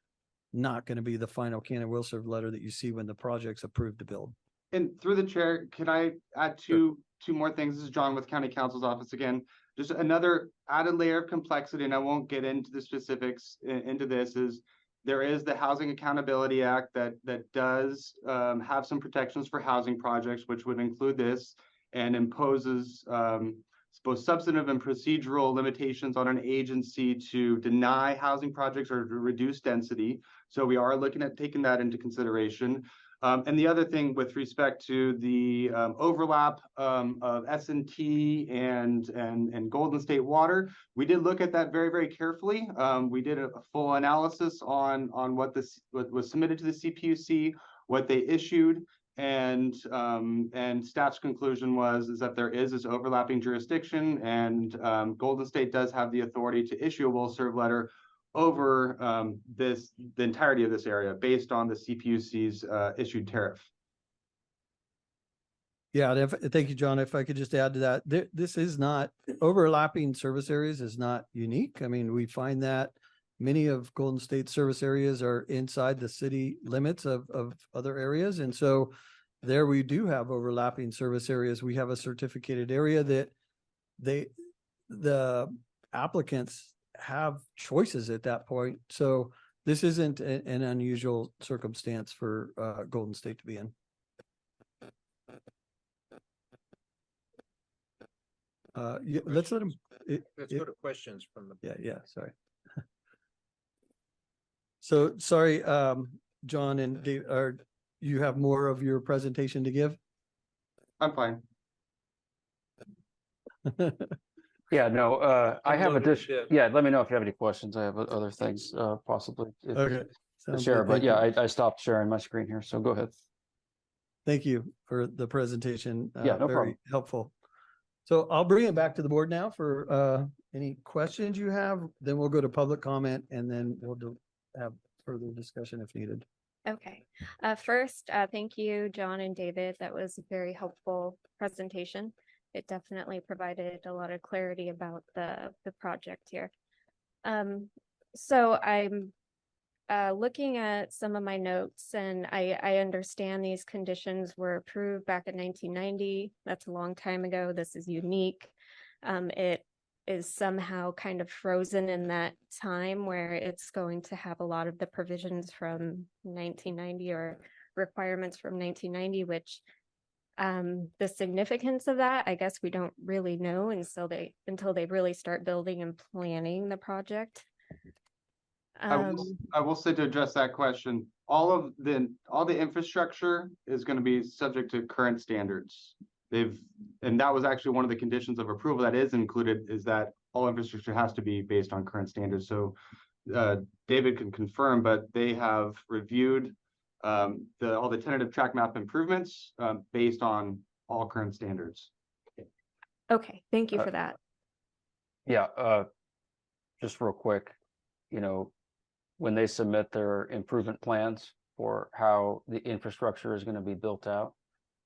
not going to be the final can and will serve letter that you see when the project's approved to build. And through the chair, can I add two more things? This is John with County Counsel's office again. Just another added layer of complexity, and I won't get into the specifics into this, is there is the Housing Accountability Act that does have some protections for housing projects, which would include this, and imposes both substantive and procedural limitations on an agency to deny housing projects or to reduce density. So we are looking at taking that into consideration. And the other thing with respect to the overlap of S&T and Golden State Water, we did look at that very, very carefully. We did a full analysis on what was submitted to the CPUC, what they issued, and staff's conclusion is that there is this overlapping jurisdiction, and Golden State does have the authority to issue a will serve letter over the entirety of this area based on the CPUC's issued tariff. Yeah, thank you, John. If I could just add to that, this is not overlapping service areas is not unique. I mean, we find that many of Golden State's service areas are inside the city limits of other areas. And so there we do have overlapping service areas. We have a certificated area that the applicants have choices at that point. So this isn't an unusual circumstance for Golden State to be in. Yeah, let's let him. Let's go to questions from the. Yeah, sorry. So sorry, John and Dave, you have more of your presentation to give? I'm fine. Yeah, no, I have Unloaded additional, shit. yeah, let me know if you have any questions. I have other things, possibly. Okay. To Sounds share, good. but Thank yeah, you. I stopped sharing my screen here, so go ahead. Thank you for the presentation. Yeah, no very problem. helpful. So I'll bring it back to the board now for any questions you have. Then we'll go to public comment, and then we'll have further discussion if needed. Okay. First, thank you, John and David. That was a very helpful presentation. It definitely provided a lot of clarity about the project here. So I'm looking at some of my notes, and I understand these conditions were approved back in 1990. That's a long time ago. This is unique. It is somehow kind of frozen in that time where it's going to have a lot of the provisions from 1990 or requirements from 1990, which the significance of that, I guess we don't really know until they really start building and planning the project. I will say, to address that question, all the infrastructure is going to be subject to current standards. And that was actually one of the conditions of approval that is included, is that all infrastructure has to be based on current standards. So David can confirm, but they have reviewed all the tentative track map improvements, based on all current standards. Okay, thank you for that. Yeah, just real quick, when they submit their improvement plans for how the infrastructure is going to be built out,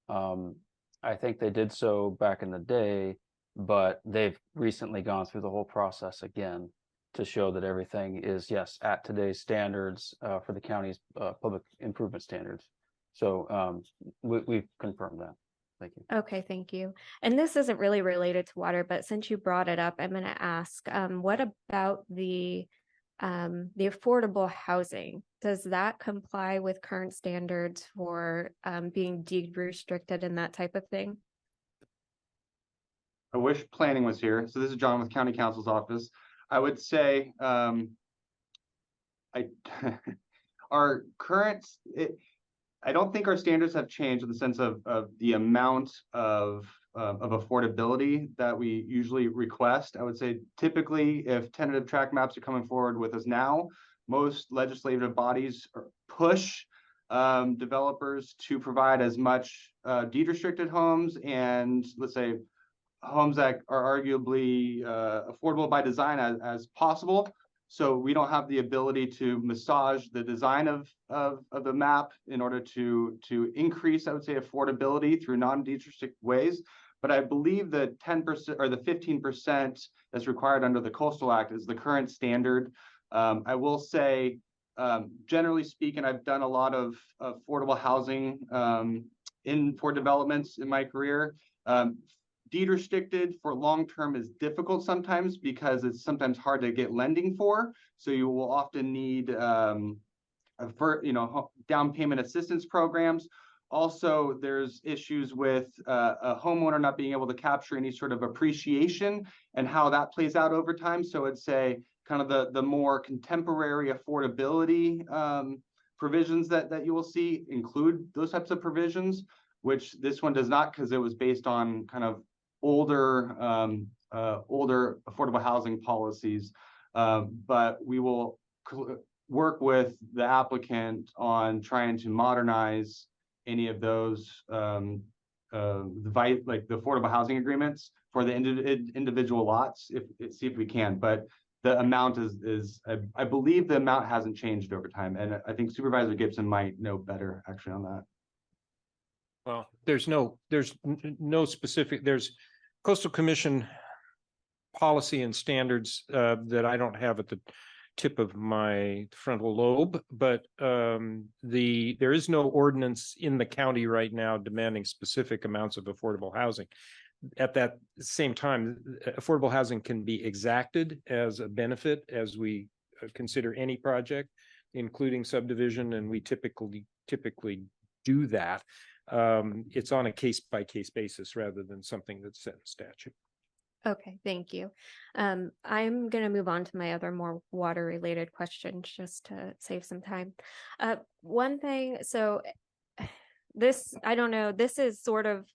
I think they did so back in the day, but they've recently gone through the whole process again to show that everything is, yes, at today's standards for the county's public improvement standards. So we've confirmed that. Thank you. Okay, thank you. And this isn't really related to water, but since you brought it up, I'm going to ask, what about the affordable housing? Does that comply with current standards for being deed restricted and that type of thing? I wish planning was here. So this is John with County Council's office. I would say, our current, I don't think our standards have changed in the sense of the amount of affordability that we usually request. I would say typically if tentative track maps are coming forward with us now, most legislative bodies push developers to provide as much deed restricted homes and, let's say, homes that are arguably affordable by design as possible. So we don't have the ability to massage the design of the map in order to increase, I would say, affordability through non-deed restricted ways. But I believe the 10% or the 15% that's required under the Coastal Act is the current standard. I will say, generally speaking, I've done a lot of affordable housing for developments in my career. Deed restricted for long-term is difficult sometimes because it's sometimes hard to get lending for. So you will often need down payment assistance programs. Also, there's issues with a homeowner not being able to capture any sort of appreciation and how that plays out over time. So I'd say kind of the more contemporary affordability provisions that you will see include those types of provisions, which this one does not, because it was based on kind of older affordable housing policies. But we will work with the applicant on trying to modernize any of those like the affordable housing agreements for the individual lots, see if we can. But the amount is I believe the amount hasn't changed over time, and I think Supervisor Gibson might know better actually on that. Well, there's no specific, there's Coastal Commission policy and standards that I don't have at the tip of my frontal lobe, but there is no ordinance in the county right now demanding specific amounts of affordable housing. At that same time, affordable housing can be exacted as a benefit as we consider any project, including subdivision, and we typically do that. It's on a case-by-case basis rather than something that's set in statute. Okay, thank you. I'm going to move on to my other more water-related questions just to save some time. One thing, so this, I don't know, this is sort of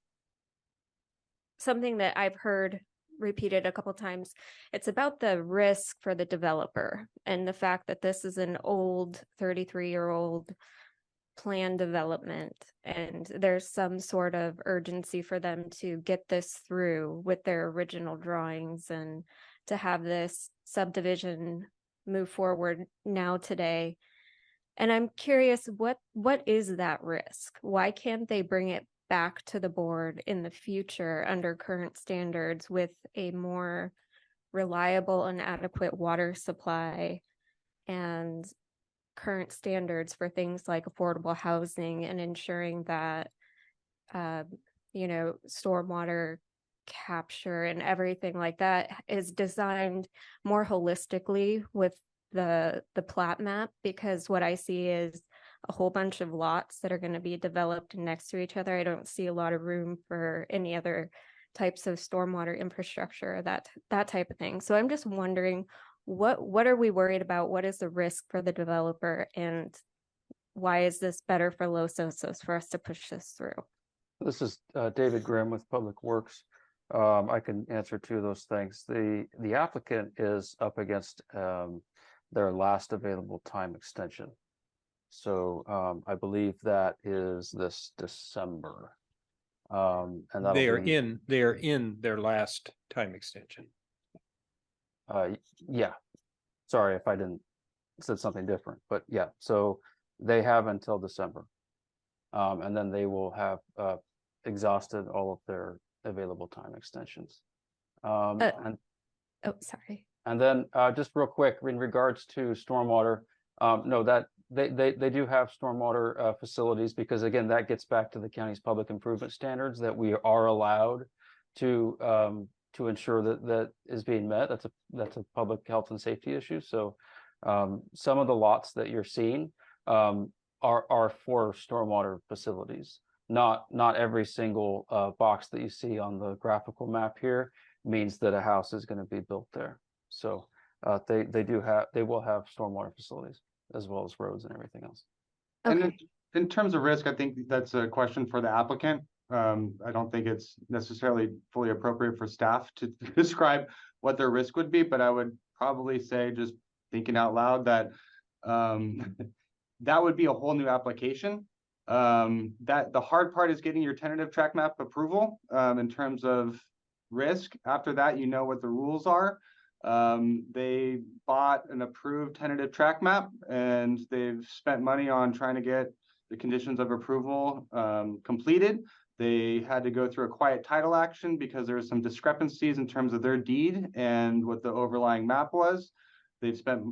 something that I've heard repeated a couple times. It's about the risk for the developer and the fact that this is an old 33-year-old plan development, and there's some sort of urgency for them to get this through with their original drawings and to have this subdivision move forward now today. And I'm curious, what is that risk? Why can't they bring it back to the board in the future under current standards with a more reliable and adequate water supply and current standards for things like affordable housing and ensuring that stormwater capture and everything like that is designed more holistically with the plat map? Because what I see is a whole bunch of lots that are going to be developed next to each other. I don't see a lot of room for any other types of stormwater infrastructure, that type of thing. So I'm just wondering, what are we worried about? What is the risk for the developer, and why is this better for Los Osos for us to push this through? This is David Grimm with Public Works. I can answer two of those things. The applicant is up against their last available time extension. I believe that is this December. And that'll They are be, in their last time extension. yeah. Sorry if I didn't said something different, but yeah, so they have until December. And then they will have exhausted all of their available time extensions. And Oh, sorry. And then just real quick, in regards to stormwater, no, that they do have stormwater facilities, because again, that gets back to the county's public improvement standards that we are allowed to ensure that is being met. That's a public health and safety issue. So some of the lots that you're seeing are for stormwater facilities. Not every single box that you see on the graphical map here means that a house is going to be built there. So they will have stormwater facilities as well as roads and everything else. And Okay. in terms of risk, I think that's a question for the applicant. I don't think it's necessarily fully appropriate for staff to describe what their risk would be, but I would probably say, just thinking out loud, that that would be a whole new application. That the hard part is getting your tentative track map approval in terms of risk. After that, you know what the rules are. They bought an approved tentative track map, and they've spent money on trying to get the conditions of approval completed. They had to go through a quiet title action because there were some discrepancies in terms of their deed and what the overlying map was. They've spent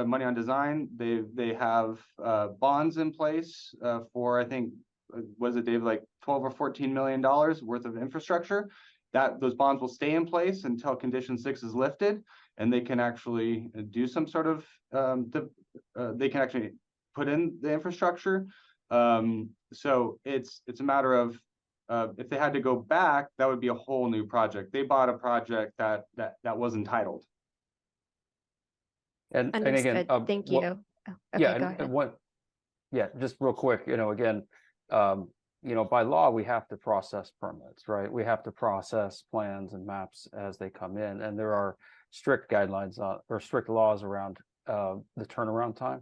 money on design. They have bonds in place for, I think, was it, Dave, like 12 or $14 million worth of infrastructure. That those bonds will stay in place until Condition 6 is lifted, and they can actually do some sort of they can actually put in the infrastructure. So it's a matter of if they had to go back, that would be a whole new project. They bought a project that was entitled. And Understood. again, Thank you. Oh, okay, yeah, go ahead. Yeah, just real quick, again, by law, we have to process permits, right? We have to process plans and maps as they come in, and there are strict guidelines or strict laws around the turnaround time.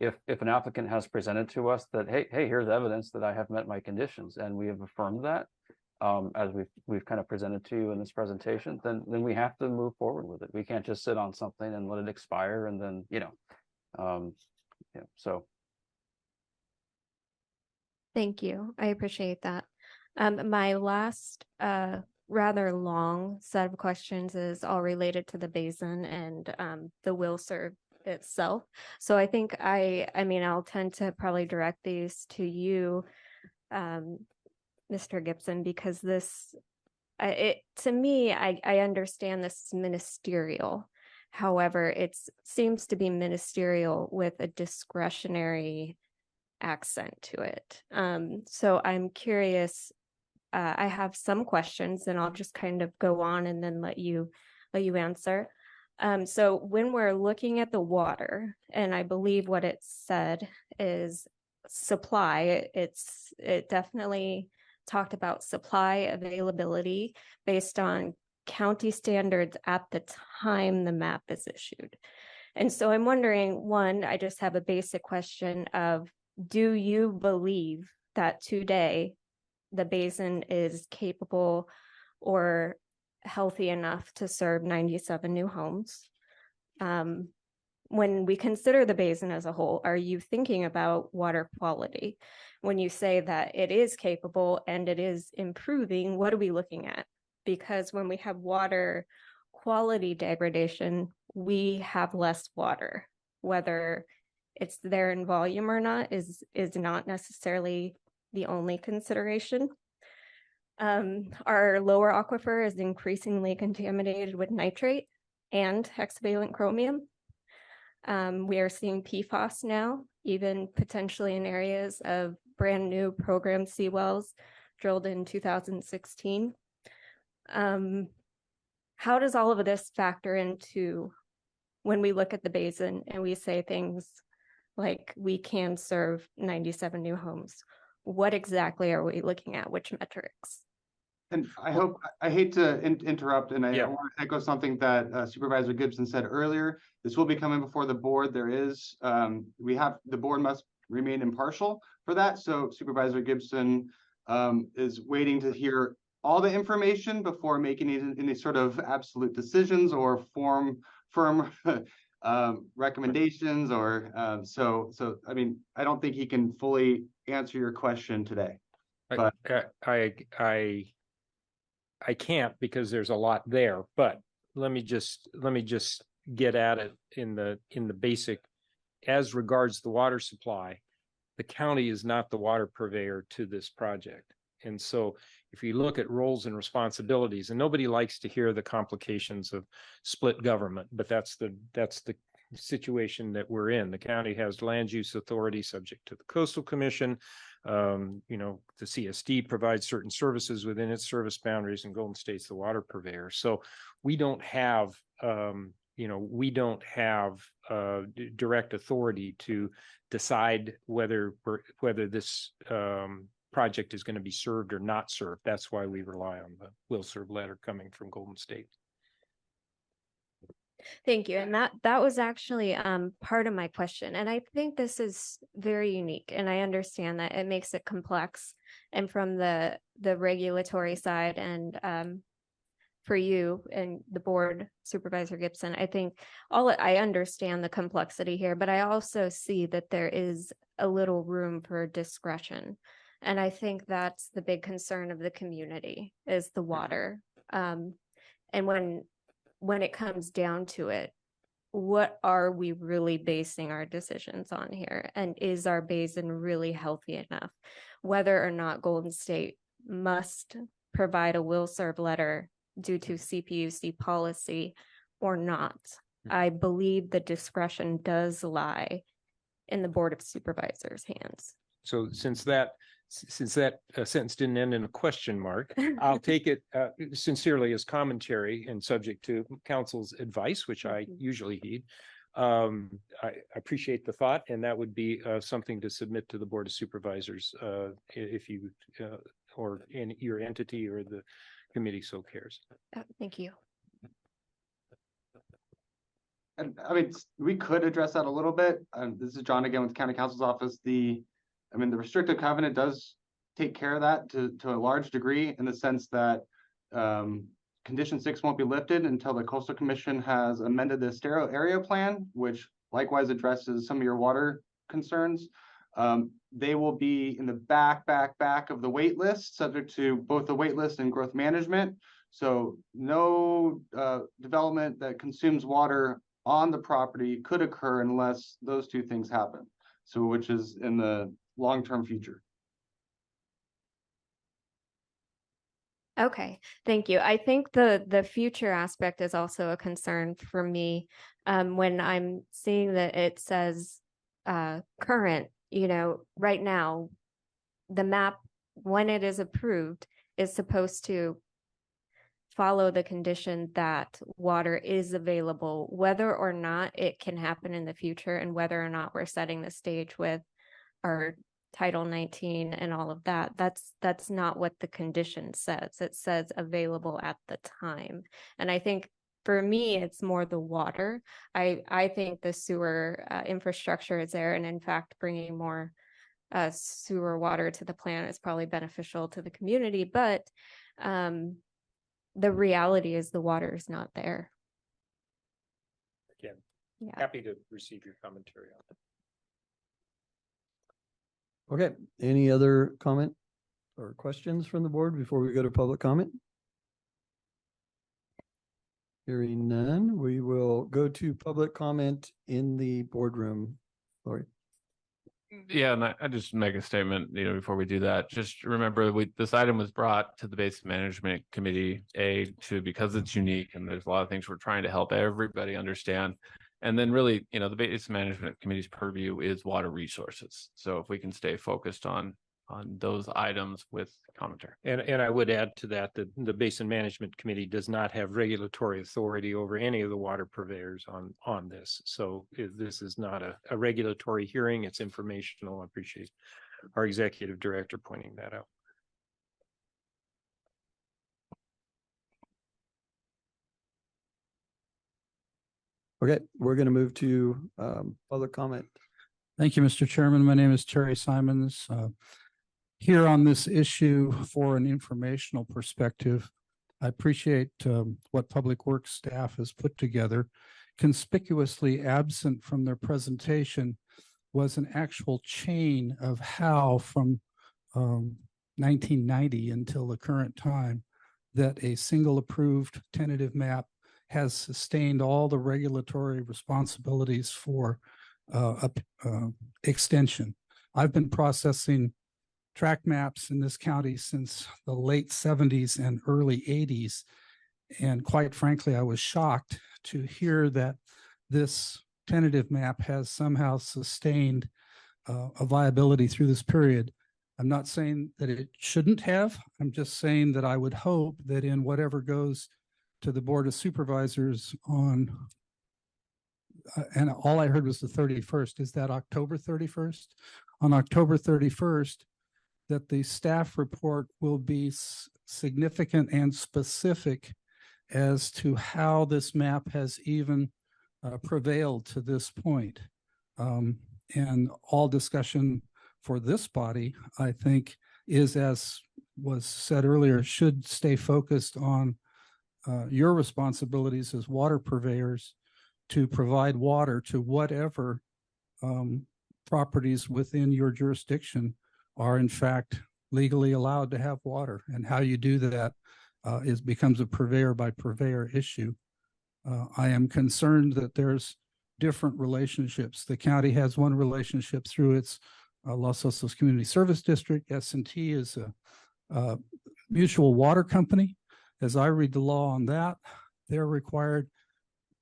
If an applicant has presented to us that, hey, here's evidence that I have met my conditions, and we have affirmed that, as we've kind of presented to you in this presentation, then we have to move forward with it. We can't just sit on something and let it expire, and then so. Thank you. I appreciate that. My last rather long set of questions is all related to the basin and the will serve itself. So I think I'll tend to probably direct these to you, Mr. Gibson, because to me, I understand this is ministerial. However, it seems to be ministerial with a discretionary accent to it. So I'm curious. I have some questions, and I'll just kind of go on and then let you answer. So when we're looking at the water, and I believe what it said is supply, it definitely talked about supply availability based on county standards at the time the map is issued. And so I'm wondering, one, I just have a basic question of, do you believe that today the basin is capable or healthy enough to serve 97 new homes? When we consider the basin as a whole, are you thinking about water quality? When you say that it is capable and it is improving, what are we looking at? Because when we have water quality degradation, we have less water. Whether it's there in volume or not is not necessarily the only consideration. Our lower aquifer is increasingly contaminated with nitrate and hexavalent chromium. We are seeing PFAS now, even potentially in areas of brand new programmed seawells drilled in 2016. How does all of this factor into when we look at the basin and we say things like we can serve 97 new homes? What exactly are we looking at? Which metrics? And I hate to interrupt, and I want to echo something that Supervisor Gibson said earlier. This will be coming before the board. There is, the board must remain impartial for that. So Supervisor Gibson is waiting to hear all the information before making any sort of absolute decisions or firm recommendations so I mean, I don't think he can fully answer your question today. But I can't because there's a lot there, but let me just get at it in the basic. As regards the water supply, the county is not the water purveyor to this project. And so if you look at roles and responsibilities, and nobody likes to hear the complications of split government, but that's the situation that we're in. The county has land use authority subject to the Coastal Commission. You know, the CSD provides certain services within its service boundaries, and Golden State's the water purveyor. So we don't have direct authority to decide whether this project is going to be served or not served. That's why we rely on the will serve letter coming from Golden State. Thank you. And that was actually part of my question. And I think this is very unique, and I understand that it makes it complex. And from the regulatory side, and for you and the board, Supervisor Gibson, I think I understand the complexity here, but I also see that there is a little room for discretion. And I think that's the big concern of the community, is the water. And when it comes down to it, what are we really basing our decisions on here? And is our basin really healthy enough? Whether or not Golden State must provide a will serve letter due to CPUC policy or not, I believe the discretion does lie in the Board of Supervisors' hands. So since that sentence didn't end in a question mark, I'll take it sincerely as commentary and subject to council's advice, which I usually heed. I appreciate the thought, and that would be something to submit to the Board of Supervisors if you or in your entity or the committee so cares. Thank you. And I mean, we could address that a little bit. This is John again with the County Council's office. The restrictive covenant does take care of that to a large degree, in the sense that condition 6 won't be lifted until the Coastal Commission has amended the stereo area plan, which likewise addresses some of your water concerns. They will be in the back of the wait list, subject to both the wait list and growth management. So no development that consumes water on the property could occur unless those two things happen. So which is in the long-term future. Okay, thank you. I think the future aspect is also a concern for me. When I'm seeing that it says current, right now, the map, when it is approved, is supposed to follow the condition that water is available, whether or not it can happen in the future, and whether or not we're setting the stage with our Title 19 and all of that. That's not what the condition says. It says available at the time. And I think for me, it's more the water. I think the sewer infrastructure is there. And in fact, bringing more sewer water to the plant is probably beneficial to the community. But the reality is the water is not there. Again, yeah. Happy to receive your commentary on that. Okay, any other comment or questions from the board before we go to public comment? Hearing none, we will go to public comment in the boardroom. Lori. Yeah, and I just make a statement, before we do that. Just remember, this item was brought to the Basin Management Committee, because it's unique and there's a lot of things we're trying to help everybody understand. And then really, the Basin Management Committee's purview is water resources. So if we can stay focused on those items with commentary. And I would add to that the Basin Management Committee does not have regulatory authority over any of the water purveyors on this. So this is not a regulatory hearing, it's informational. I appreciate our executive director pointing that out. Okay, we're going to move to public comment. Thank you, Mr. Chairman. My name is Terry Simons. Here on this issue for an informational perspective, I appreciate what Public Works staff has put together. Conspicuously absent from their presentation was an actual chain of how from 1990 until the current time that a single approved tentative map has sustained all the regulatory responsibilities for extension. I've been processing track maps in this county since the late 70s and early 80s. And quite frankly, I was shocked to hear that this tentative map has somehow sustained a viability through this period. I'm not saying that it shouldn't have. I'm just saying that I would hope that in whatever goes to the Board of Supervisors on, and all I heard was the 31st, is that October 31st? On October 31st, that the staff report will be significant and specific as to how this map has even prevailed to this point. And all discussion for this body, I think, is, as was said earlier, should stay focused on your responsibilities as water purveyors to provide water to whatever properties within your jurisdiction are in fact legally allowed to have water, and how you do that becomes a purveyor by purveyor issue. I am concerned that there's different relationships. The county has one relationship through its Los Osos Community Service District. S&T is a mutual water company. As I read the law on that, they're required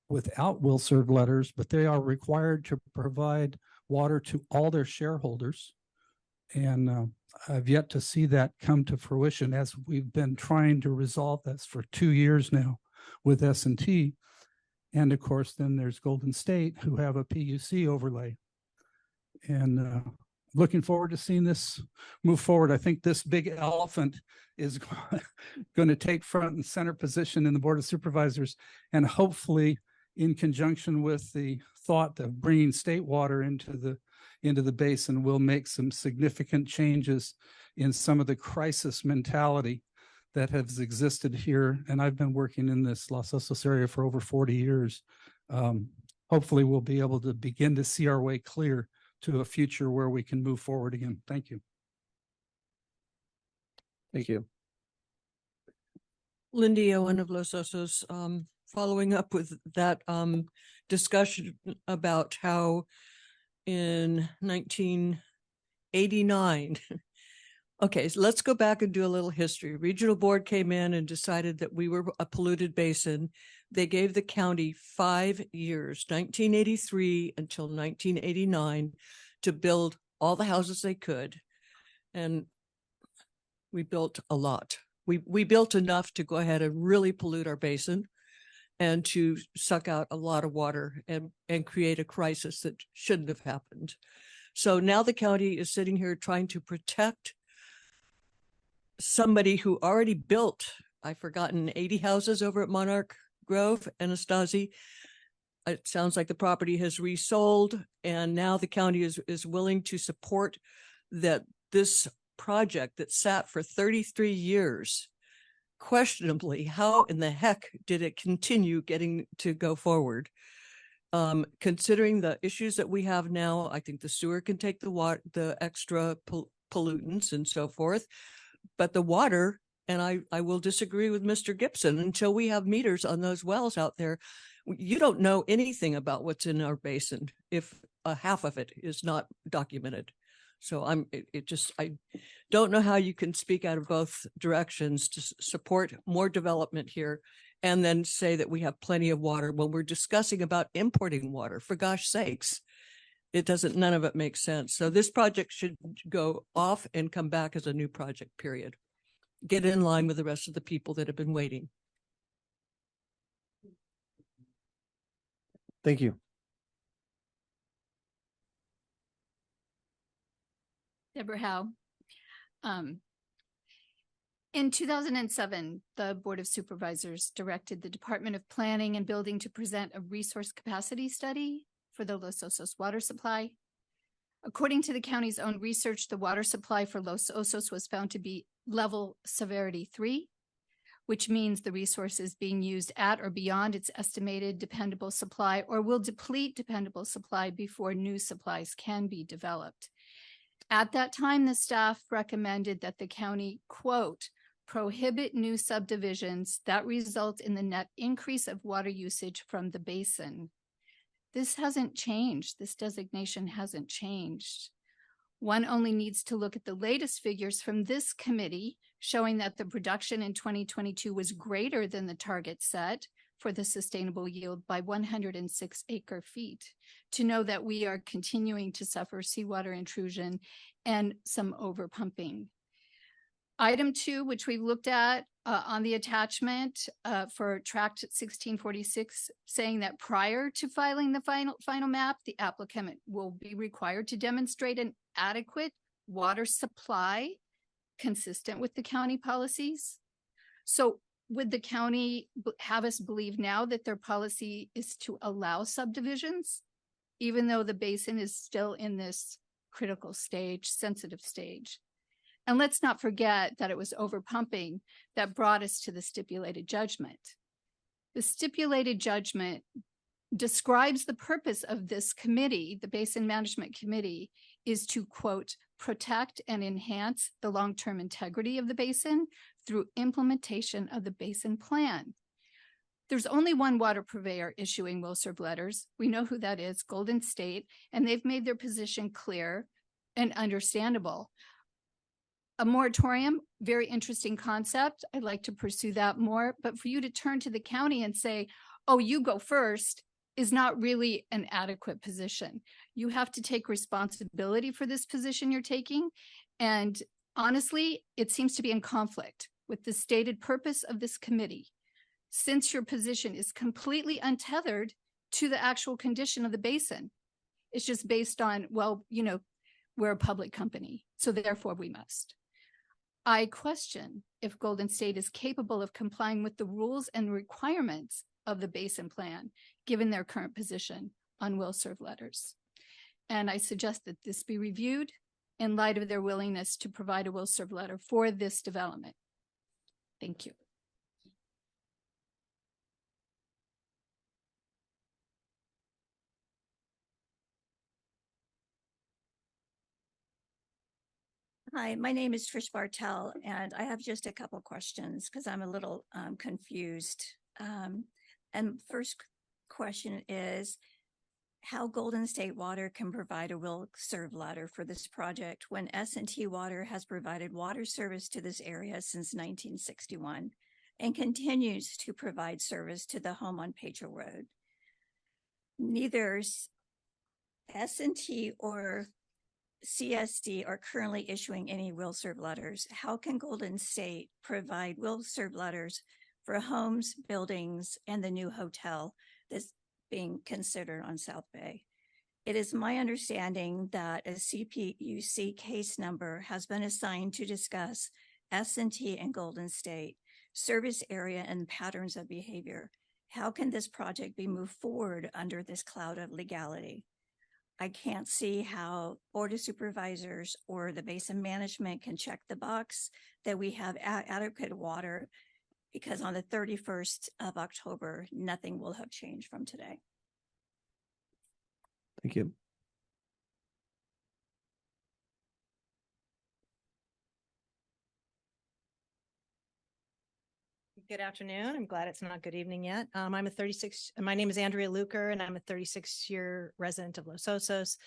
without will serve letters, but they are required to provide water to all their shareholders. And I've yet to see that come to fruition, as we've been trying to resolve this for 2 years now with S&T. And of course, then there's Golden State, who have a PUC overlay. And looking forward to seeing this move forward. I think this big elephant is going to take front and center position in the Board of Supervisors, and hopefully in conjunction with the thought of bringing state water into the basin will make some significant changes in some of the crisis mentality that has existed here. And I've been working in this Los Osos area for over 40 years. Hopefully we'll be able to begin to see our way clear to a future where we can move forward again. Thank you. Thank you. Lindy Owen of Los Osos, following up with that discussion about how in 1989, okay, so let's go back and do a little history. Regional Board came in and decided that we were a polluted basin. They gave the county 5 years, 1983 until 1989, to build all the houses they could. And we built a lot. We built enough to go ahead and really pollute our basin and to suck out a lot of water and create a crisis that shouldn't have happened. So now the county is sitting here trying to protect somebody who already built, I've forgotten, 80 houses over at Monarch Grove, Anastasi. It sounds like the property has resold, and now the county is willing to support that this project that sat for 33 years. Questionably, how in the heck did it continue getting to go forward? Considering the issues that we have now, I think the sewer can take the water, the extra pollutants and so forth, but the water, and I will disagree with Mr. Gibson, until we have meters on those wells out there, you don't know anything about what's in our basin if half of it is not documented. So I don't know how you can speak out of both directions to support more development here and then say that we have plenty of water when we're discussing about importing water. For gosh sakes, none of it makes sense. So this project should go off and come back as a new project, period. Get in line with the rest of the people that have been waiting. Thank you. Deborah Howe. In 2007, the Board of Supervisors directed the Department of Planning and Building to present a resource capacity study for the Los Osos water supply. According to the county's own research, the water supply for Los Osos was found to be level severity 3, which means the resource is being used at or beyond its estimated dependable supply or will deplete dependable supply before new supplies can be developed. At that time, the staff recommended that the county, quote, prohibit new subdivisions that result in the net increase of water usage from the basin. This hasn't changed. This designation hasn't changed. One only needs to look at the latest figures from this committee showing that the production in 2022 was greater than the target set for the sustainable yield by 106 acre feet to know that we are continuing to suffer seawater intrusion and some overpumping. Item 2, which we looked at on the attachment for tract 1646, saying that prior to filing the final map, the applicant will be required to demonstrate an adequate water supply consistent with the county policies. So would the county have us believe now that their policy is to allow subdivisions, even though the basin is still in this critical stage, sensitive stage? And let's not forget that it was overpumping that brought us to the stipulated judgment. The stipulated judgment describes the purpose of this committee, the Basin Management Committee, is to, quote, protect and enhance the long-term integrity of the basin through implementation of the basin plan. There's only one water purveyor issuing will serve letters. We know who that is, Golden State, and they've made their position clear and understandable. A moratorium, very interesting concept. I'd like to pursue that more, but for you to turn to the county and say, oh, you go first, is not really an adequate position. You have to take responsibility for this position you're taking. And honestly, it seems to be in conflict with the stated purpose of this committee, since your position is completely untethered to the actual condition of the basin. It's just based on, well, you know, we're a public company, so therefore we must. I question if Golden State is capable of complying with the rules and requirements of the basin plan, given their current position on will serve letters. And I suggest that this be reviewed in light of their willingness to provide a will serve letter for this development. Thank you. Hi, my name is Trish Bartel, and I have just a couple questions because I'm a little confused. And first question is how Golden State Water can provide a will serve letter for this project when S&T Water has provided water service to this area since 1961 and continues to provide service to the home on Patriot Road. Neither S&T or CSD are currently issuing any will serve letters. How can Golden State provide will serve letters for homes, buildings, and the new hotel that's being considered on South Bay? It is my understanding that a CPUC case number has been assigned to discuss S&T and Golden State service area and patterns of behavior. How can this project be moved forward under this cloud of legality? I can't see how Board of Supervisors or the Basin Management can check the box that we have adequate water, because on the 31st of October, nothing will have changed from today. Thank you. Good afternoon. I'm glad it's not good evening yet. My name is Andrea Luker, and I'm a 36-year resident of Los Osos.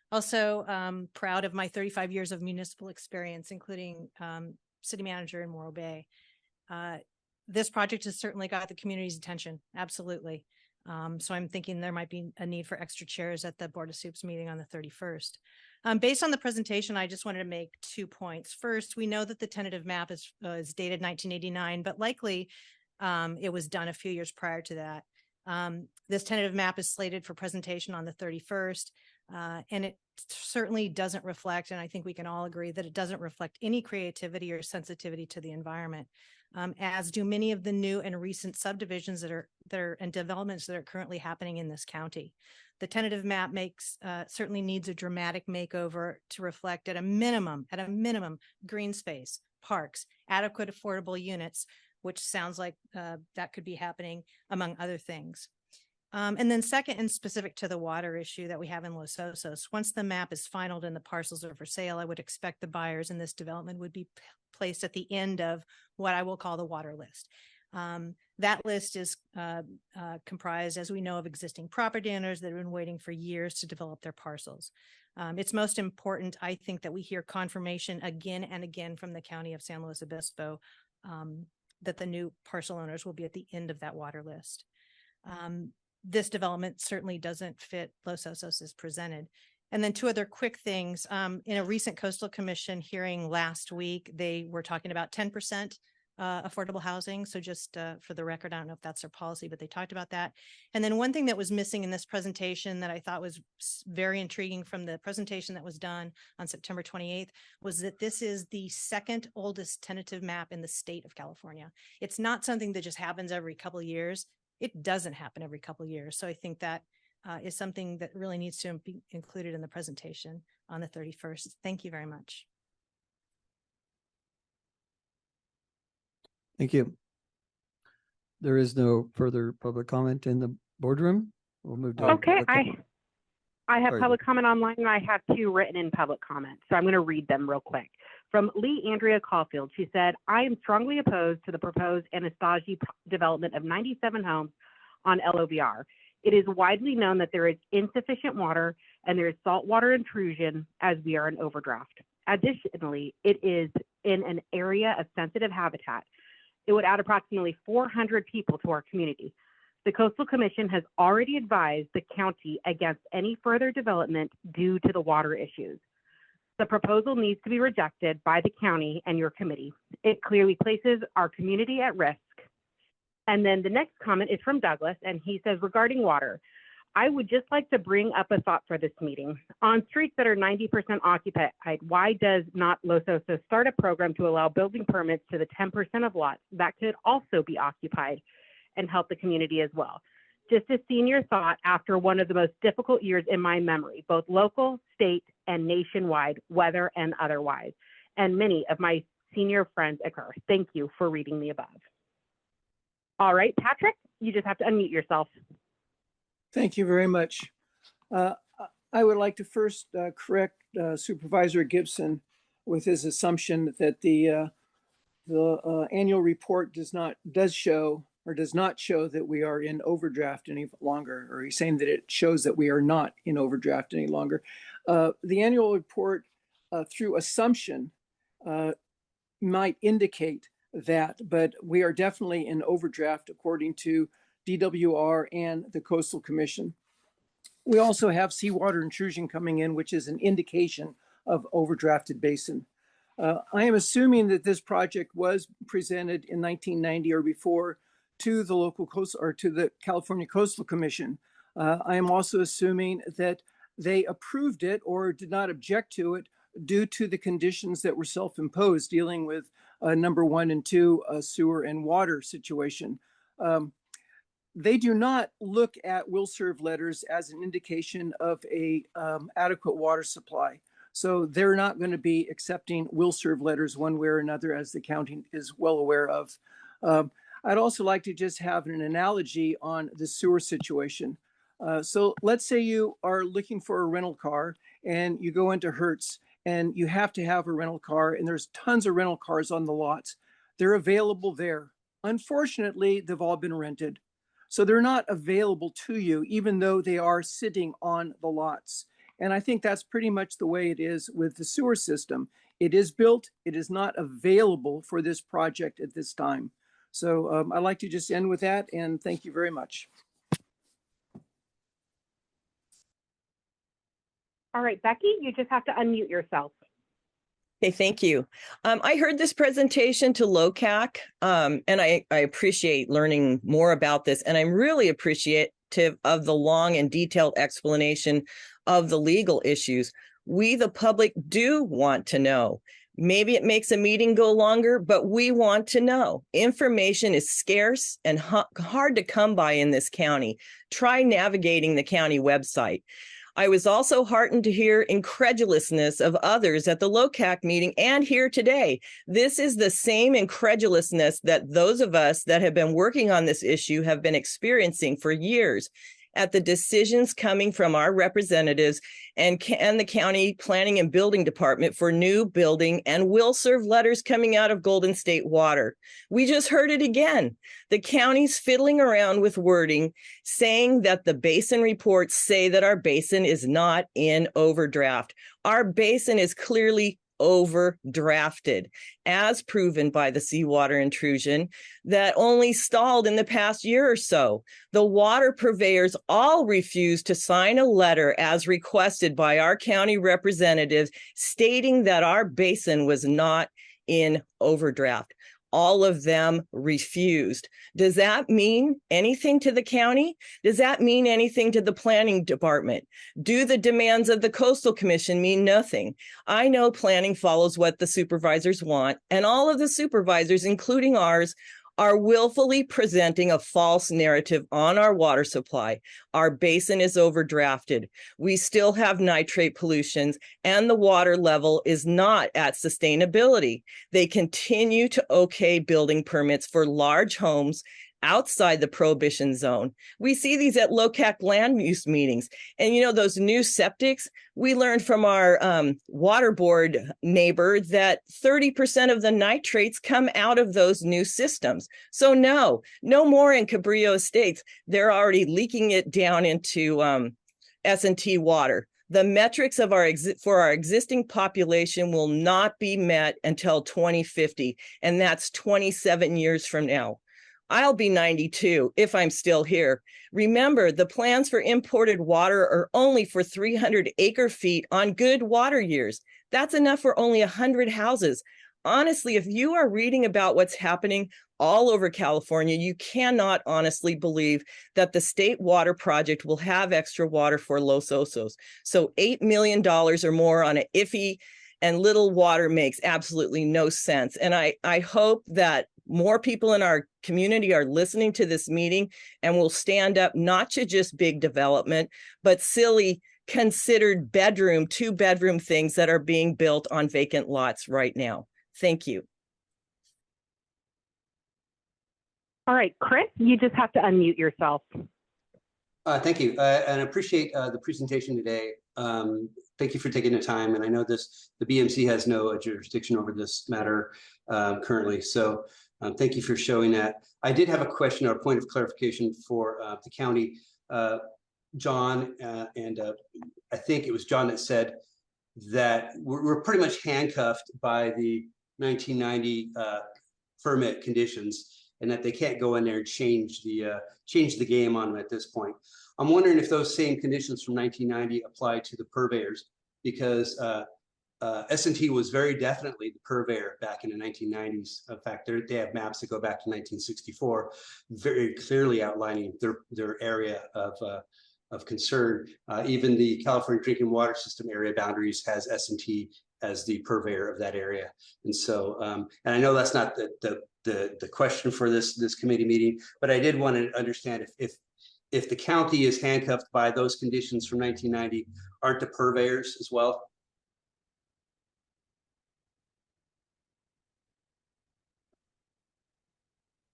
Also proud of my 35 years of municipal experience, including city manager in Morro Bay. This project has certainly got the community's attention. Absolutely. So I'm thinking there might be a need for extra chairs at the Board of Soups meeting on the 31st. Based on the presentation, I just wanted to make 2 points. First, we know that the tentative map is dated 1989, but likely it was done a few years prior to that. This tentative map is slated for presentation on the 31st, and it certainly doesn't reflect, and I think we can all agree that it doesn't reflect any creativity or sensitivity to the environment. as do many of the new and recent subdivisions that are and developments that are currently happening in this county. The tentative map certainly needs a dramatic makeover to reflect at a minimum, green space, parks, adequate affordable units, which sounds like that could be happening among other things. And then second, and specific to the water issue that we have in Los Osos, once the map is finalized and the parcels are for sale, I would expect the buyers in this development would be placed at the end of what I will call the water list. That list is comprised, as we know, of existing property owners that have been waiting for years to develop their parcels. It's most important, I think, that we hear confirmation again and again from the County of San Luis Obispo that the new parcel owners will be at the end of that water list. This development certainly doesn't fit Los Osos as presented. And then two other quick things. In a recent Coastal Commission hearing last week, they were talking about 10% affordable housing. So just for the record, I don't know if that's their policy, but they talked about that. And then one thing that was missing in this presentation that I thought was very intriguing from the presentation that was done on September 28th was that this is the second oldest tentative map in the state of California. It's not something that just happens every couple of years. It doesn't happen every couple of years. So I think that is something that really needs to be included in the presentation on the 31st. Thank you very much. Thank you. There is no further public comment in the boardroom. We'll move to. Okay, I have Sorry. public comment online and I have two written in public comments. So I'm going to read them real quick. From Lee Andrea Caulfield, she said, I am strongly opposed to the proposed Anastasia development of 97 homes on LOVR. It is widely known that there is insufficient water and there is saltwater intrusion as we are in overdraft. Additionally, it is in an area of sensitive habitat. It would add approximately 400 people to our community. The Coastal Commission has already advised the county against any further development due to the water issues. The proposal needs to be rejected by the county and your committee. It clearly places our community at risk. And then the next comment is from Douglas, and he says, regarding water, I would just like to bring up a thought for this meeting. On streets that are 90% occupied, why does not Los Osos start a program to allow building permits to the 10% of lots that could also be occupied and help the community as well? Just a senior thought after one of the most difficult years in my memory, both local, state, and nationwide, weather and otherwise. And many of my senior friends occur. Thank you for reading the above. All right, Patrick, you just have to unmute yourself. Thank you very much. I would like to first correct Supervisor Gibson with his assumption that the annual report does not show that we are in overdraft any longer, or he's saying that it shows that we are not in overdraft any longer. The annual report, through assumption, might indicate that, but we are definitely in overdraft according to DWR and the Coastal Commission. We also have seawater intrusion coming in, which is an indication of overdrafted basin. I am assuming that this project was presented in 1990 or before to the local coast or to the California Coastal Commission. I am also assuming that they approved it or did not object to it due to the conditions that were self-imposed dealing with number 1 and 2 sewer and water situation. They do not look at will serve letters as an indication of a adequate water supply. So they're not going to be accepting will serve letters one way or another, as the county is well aware of. I'd also like to just have an analogy on the sewer situation. So let's say you are looking for a rental car and you go into Hertz and you have to have a rental car, and there's tons of rental cars on the lots. They're available there. Unfortunately, they've all been rented. So they're not available to you, even though they are sitting on the lots. And I think that's pretty much the way it is with the sewer system. It is built, it is not available for this project at this time. So I'd like to just end with that, and thank you very much. All right, Becky, you just have to unmute yourself. Okay, thank you. I heard this presentation to LOCAC, and I appreciate learning more about this. And I'm really appreciative of the long and detailed explanation of the legal issues. We, the public, do want to know. Maybe it makes a meeting go longer, but we want to know. Information is scarce and hard to come by in this county. Try navigating the county website. I was also heartened to hear incredulousness of others at the LOCAC meeting and here today. This is the same incredulousness that those of us that have been working on this issue have been experiencing for years at the decisions coming from our representatives and the county planning and building department for new building and will serve letters coming out of Golden State Water. We just heard it again. The county's fiddling around with wording, saying that the basin reports say that our basin is not in overdraft. Our basin is clearly overdrafted, as proven by the seawater intrusion that only stalled in the past year or so. The water purveyors all refused to sign a letter as requested by our county representatives stating that our basin was not in overdraft. All of them refused. Does that mean anything to the county? Does that mean anything to the planning department? Do the demands of the Coastal Commission mean nothing? I know planning follows what the supervisors want, and all of the supervisors, including ours, are willfully presenting a false narrative on our water supply. Our basin is overdrafted. We still have nitrate pollutions, and the water level is not at sustainability. They continue to okay building permits for large homes outside the prohibition zone. We see these at LOCAC land use meetings. And you know, those new septics, we learned from our water board neighbor that 30% of the nitrates come out of those new systems. So no more in Cabrillo Estates. They're already leaking it down into S&T water. The metrics of for our existing population will not be met until 2050, and that's 27 years from now. I'll be 92 if I'm still here. Remember, the plans for imported water are only for 300 acre feet on good water years. That's enough for only 100 houses. Honestly, if you are reading about what's happening all over California, you cannot honestly believe that the state water project will have extra water for Los Osos. So $8 million or more on an iffy and little water makes absolutely no sense. And I hope that more people in our community are listening to this meeting and will stand up not to just big development, but silly considered bedroom, 2-bedroom things that are being built on vacant lots right now. Thank you. All right, Chris, you just have to unmute yourself. Thank you, and I appreciate the presentation today. Thank you for taking the time, and I know the BMC has no jurisdiction over this matter currently, so thank you for showing that. I did have a question or a point of clarification for the county. John, and I think it was John that said that we're pretty much handcuffed by the 1990 permit conditions, and that they can't go in there and change the game on them at this point. I'm wondering if those same conditions from 1990 apply to the purveyors, because S&T was very definitely the purveyor back in the 1990s. In fact, they have maps that go back to 1964, very clearly outlining their area of concern. Even the California Drinking Water System area boundaries has S&T as the purveyor of that area. And so, and I know that's not the question for this committee meeting, but I did want to understand if the county is handcuffed by those conditions from 1990, aren't the purveyors as well?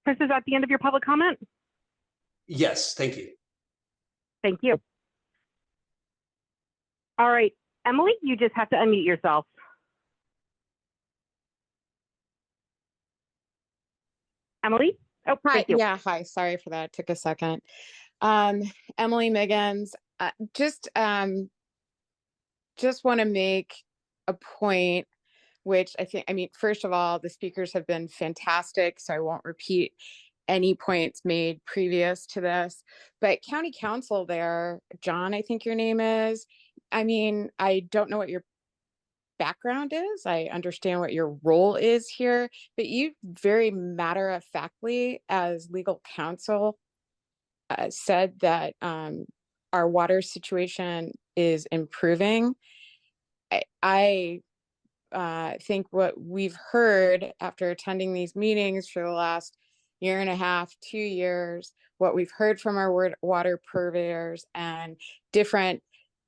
Chris, is that the end of your public comment? Yes, thank you. Thank you. All right, Emily, you just have to unmute yourself. Emily? Oh, hi. thank you. Yeah, hi. Sorry for that. It took a second. Emily Miggins, just want to make a point, which I mean, first of all, the speakers have been fantastic, so I won't repeat any points made previous to this. But County Council there, John, I think your name is, I mean, I don't know what your background is. I understand what your role is here, but you very matter-of-factly, as legal counsel, said that our water situation is improving. I think what we've heard after attending these meetings for the last year and a half, 2 years, what we've heard from our water purveyors and different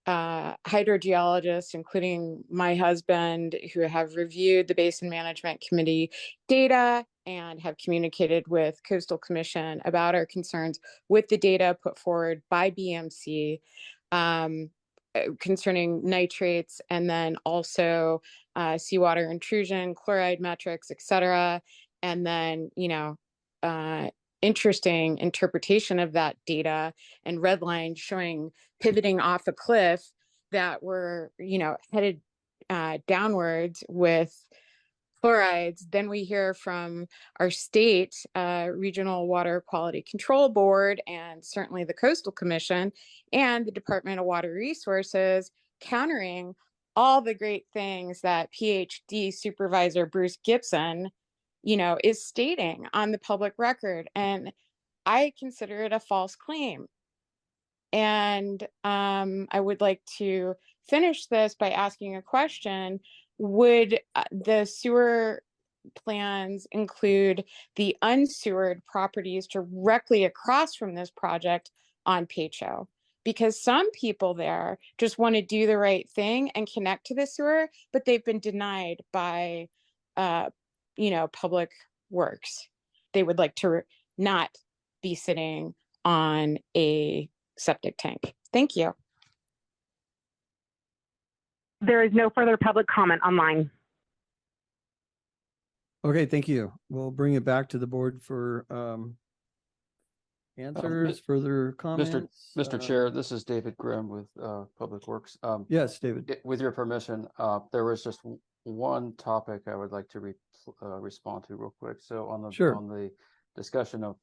hydrogeologists, including my husband, who have reviewed the Basin Management Committee data and have communicated with Coastal Commission about our concerns with the data put forward by BMC concerning nitrates, and then also seawater intrusion, chloride metrics, et cetera. And then, interesting interpretation of that data and red line showing pivoting off a cliff that were, headed downwards with chlorides. Then we hear from our state regional water quality control board, and certainly the Coastal Commission and the Department of Water Resources countering all the great things that PhD supervisor Bruce Gibson, is stating on the public record. And I consider it a false claim. And I would like to finish this by asking a question. Would the sewer plans include the unsewered properties directly across from this project on Pacho? Because some people there just want to do the right thing and connect to the sewer, but they've been denied by, Public Works. They would like to not be sitting on a septic tank. Thank you. There is no further public comment online. Okay, thank you. We'll bring it back to the board for answers, further comments. Mr. Chair, this is David Grimm with Public Works. Yes, David. With your permission, there was just one topic I would like to respond to real quick. So on the discussion of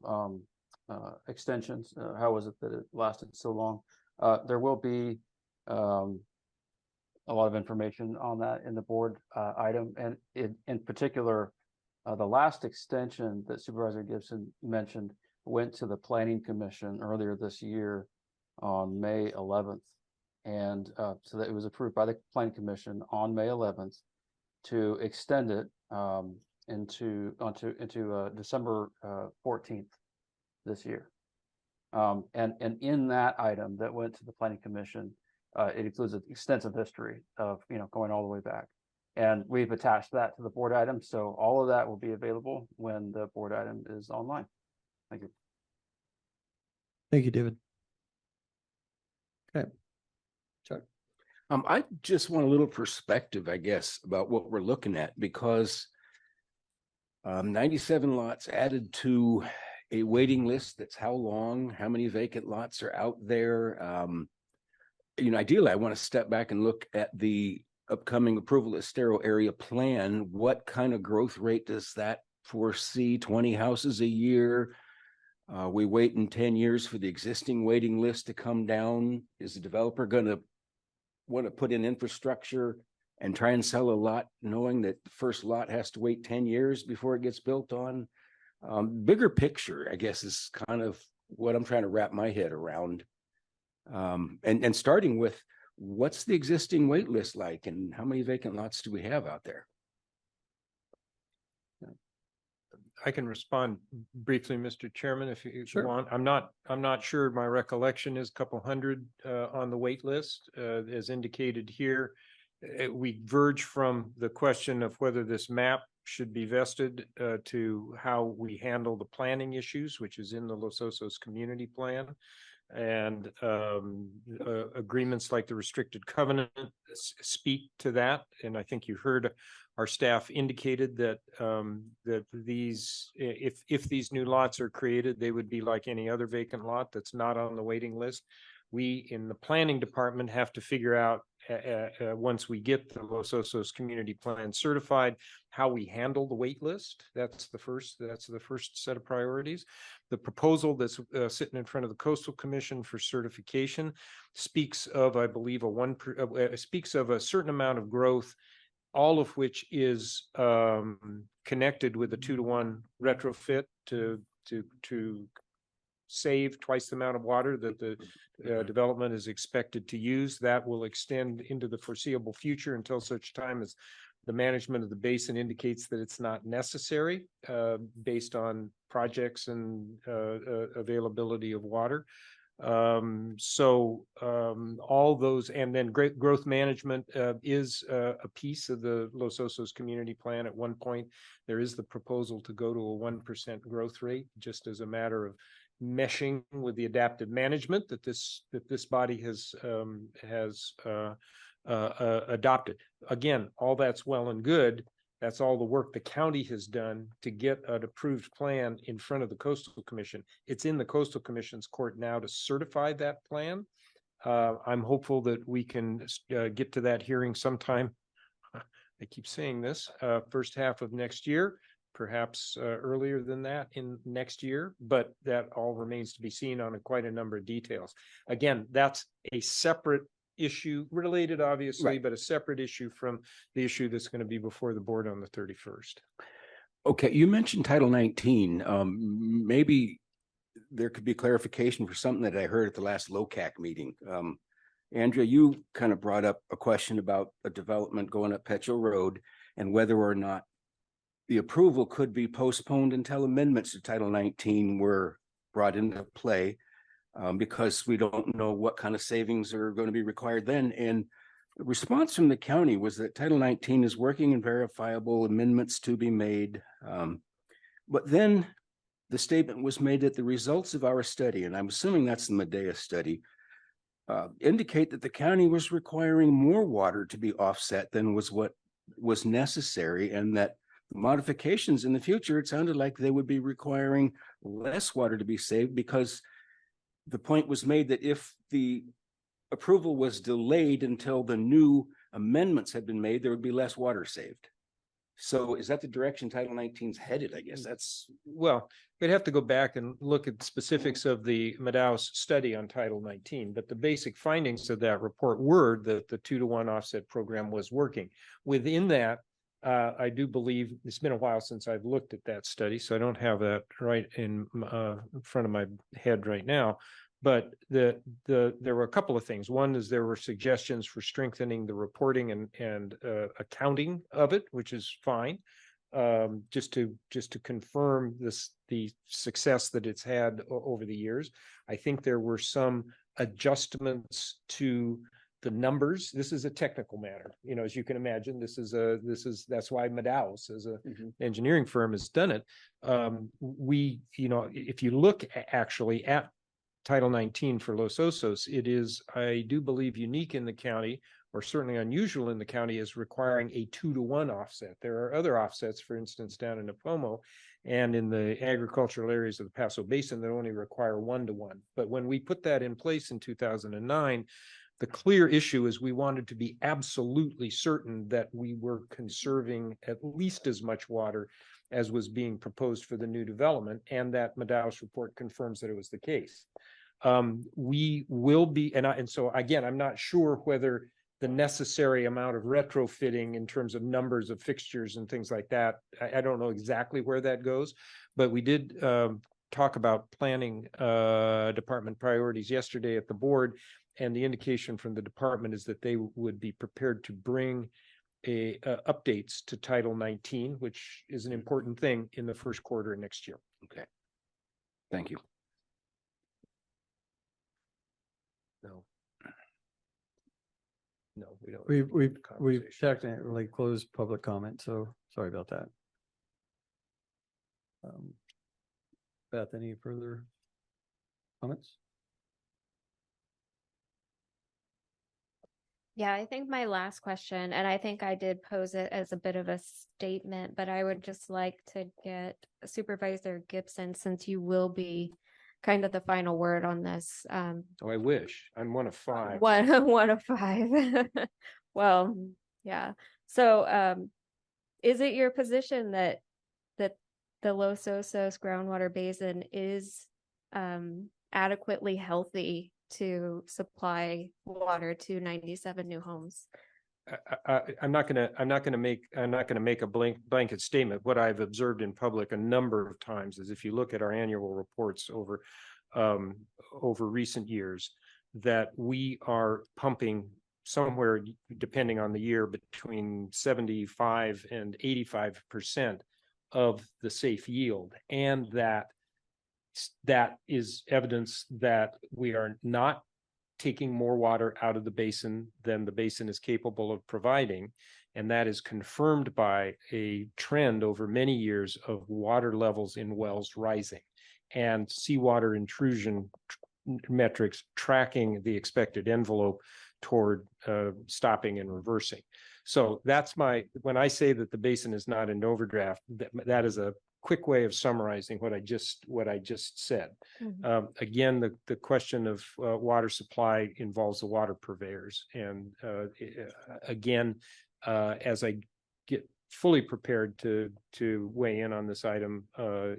extensions, how was it that it lasted so long? There will be a lot of information on that in the board item, and in particular, the last extension that Supervisor Gibson mentioned went to the Planning Commission earlier this year on May 11th, and so that it was approved by the Planning Commission on May 11th to extend it into December 14th this year. And in that item that went to the Planning Commission, it includes an extensive history of going all the way back, and we've attached that to the board item. So all of that will be available when the board item is online. Thank you. Thank you, David. Okay, Chuck. I just want a little perspective, I guess, about what we're looking at, because 97 lots added to a waiting list. That's how long, how many vacant lots are out there. Ideally, I want to step back and look at the upcoming approval Estero area plan. What kind of growth rate does that foresee? 20 houses a year? We wait in 10 years for the existing waiting list to come down. Is the developer going to want to put in infrastructure and try and sell a lot, knowing that the first lot has to wait 10 years before it gets built on? Bigger picture, I guess, is kind of what I'm trying to wrap my head around. And starting with, what's the existing wait list like, and how many vacant lots do we have out there? I can respond briefly, Mr. Chairman, if you Sure. want. I'm not sure. My recollection is a couple hundred on the wait list, as indicated here. We verge from the question of whether this map should be vested to how we handle the planning issues, which is in the Los Osos community plan. And agreements like the restricted covenant speak to that. And I think you heard our staff indicated that that these, if these new lots are created, they would be like any other vacant lot that's not on the waiting list. We in the planning department have to figure out once we get the Los Osos community plan certified, how we handle the wait list. That's the first set of priorities. The proposal that's sitting in front of the Coastal Commission for certification speaks of, I believe, speaks of a certain amount of growth, all of which is connected with a 2-to-1 retrofit to save twice the amount of water that the development is expected to use. That will extend into the foreseeable future until such time as The management of the basin indicates that it's not necessary based on projects and availability of water. All those, and then great growth management is a piece of the Los Osos community plan. At one point, there is the proposal to go to a 1% growth rate, just as a matter of meshing with the adaptive management that this body has adopted. Again, all that's well and good. That's all the work the county has done to get an approved plan in front of the Coastal Commission. It's in the Coastal Commission's court now to certify that plan. I'm hopeful that we can get to that hearing sometime. I keep saying this, first half of next year, perhaps earlier than that in next year, but that all remains to be seen on quite a number of details. Again, that's a separate issue, related obviously, Right. but a separate issue from the issue that's going to be before the board on the 31st. Okay, you mentioned Title 19. Maybe there could be clarification for something that I heard at the last LOCAC meeting. Andrea, you kind of brought up a question about a development going up Petro Road and whether or not the approval could be postponed until amendments to Title 19 were brought into play. Because we don't know what kind of savings are going to be required then. And the response from the county was that Title 19 is working and verifiable amendments to be made. But then the statement was made that the results of our study, and I'm assuming that's the Medea study, indicate that the county was requiring more water to be offset than was what was necessary, and that modifications in the future, it sounded like they would be requiring less water to be saved, because the point was made that if the approval was delayed until the new amendments had been made, there would be less water saved. So is that the direction Title 19's headed? I guess that's... Well, we'd have to go back and look at specifics of the Madaus study on Title 19, but the basic findings of that report were that the 2-to-1 offset program was working. Within that, I do believe, it's been a while since I've looked at that study, so I don't have that right in front of my head right now. But there were a couple of things. One is there were suggestions for strengthening the reporting and accounting of it, which is fine. Just to confirm the success that it's had over the years. I think there were some adjustments to the numbers. This is a technical matter, as you can imagine. That's why Madaus, as a engineering firm, has done it. If you look actually at Title 19 for Los Osos, it is, I do believe, unique in the county, or certainly unusual in the county, as requiring a 2-to-1 offset. There are other offsets, for instance, down in Napomo and in the agricultural areas of the Paso Basin that only require 1-to-1. But when we put that in place in 2009, the clear issue is we wanted to be absolutely certain that we were conserving at least as much water as was being proposed for the new development, and that Madaus report confirms that it was the case. We will be, and so again, I'm not sure whether the necessary amount of retrofitting in terms of numbers of fixtures and things like that, I don't know exactly where that goes, but we did talk about planning department priorities yesterday at the board. And the indication from the department is that they would be prepared to bring updates to Title 19, which is an important thing, in the first quarter of next year. Okay. Thank you. No, we don't. We've technically closed public comment, so sorry about that. Beth, any further comments? Yeah, I think my last question, and I think I did pose it as a bit of a statement, but I would just like to get Supervisor Gibson, since you will be kind of the final word on this. Oh, I wish. I'm one of 5. One of 5. Well, yeah. So is it your position that the Los Osos groundwater basin is adequately healthy to supply water to 97 new homes? I'm not going to make a blanket statement. What I've observed in public a number of times is, if you look at our annual reports over recent years, that we are pumping somewhere, depending on the year, between 75 and 85% of the safe yield. And that is evidence that we are not taking more water out of the basin than the basin is capable of providing. And that is confirmed by a trend over many years of water levels in wells rising and seawater intrusion metrics tracking the expected envelope toward stopping and reversing. So that's when I say that the basin is not in overdraft, that is a quick way of summarizing what I just said. Again, the question of water supply involves the water purveyors. And again, as I get fully prepared to weigh in on this item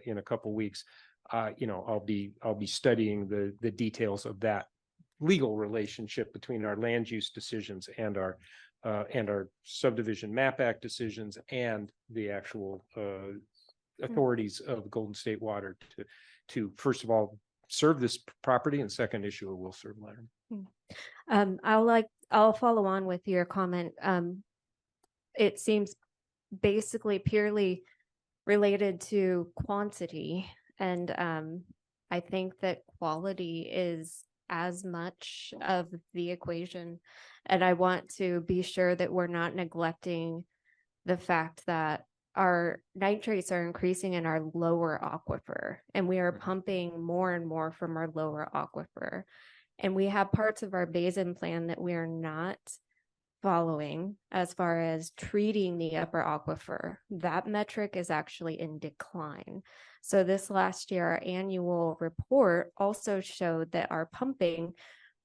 in a couple weeks, I'll be studying the details of that legal relationship between our land use decisions and our subdivision map act decisions and the actual authorities of Golden State Water to first of all serve this property, and second, issue a will serve letter. I'll follow on with your comment. It seems basically purely related to quantity, and I think that quality is as much of the equation, and I want to be sure that we're not neglecting the fact that our nitrates are increasing in our lower aquifer, and we are pumping more and more from our lower aquifer. And we have parts of our basin plan that we are not following as far as treating the upper aquifer. That metric is actually in decline. So this last year, our annual report also showed that our pumping,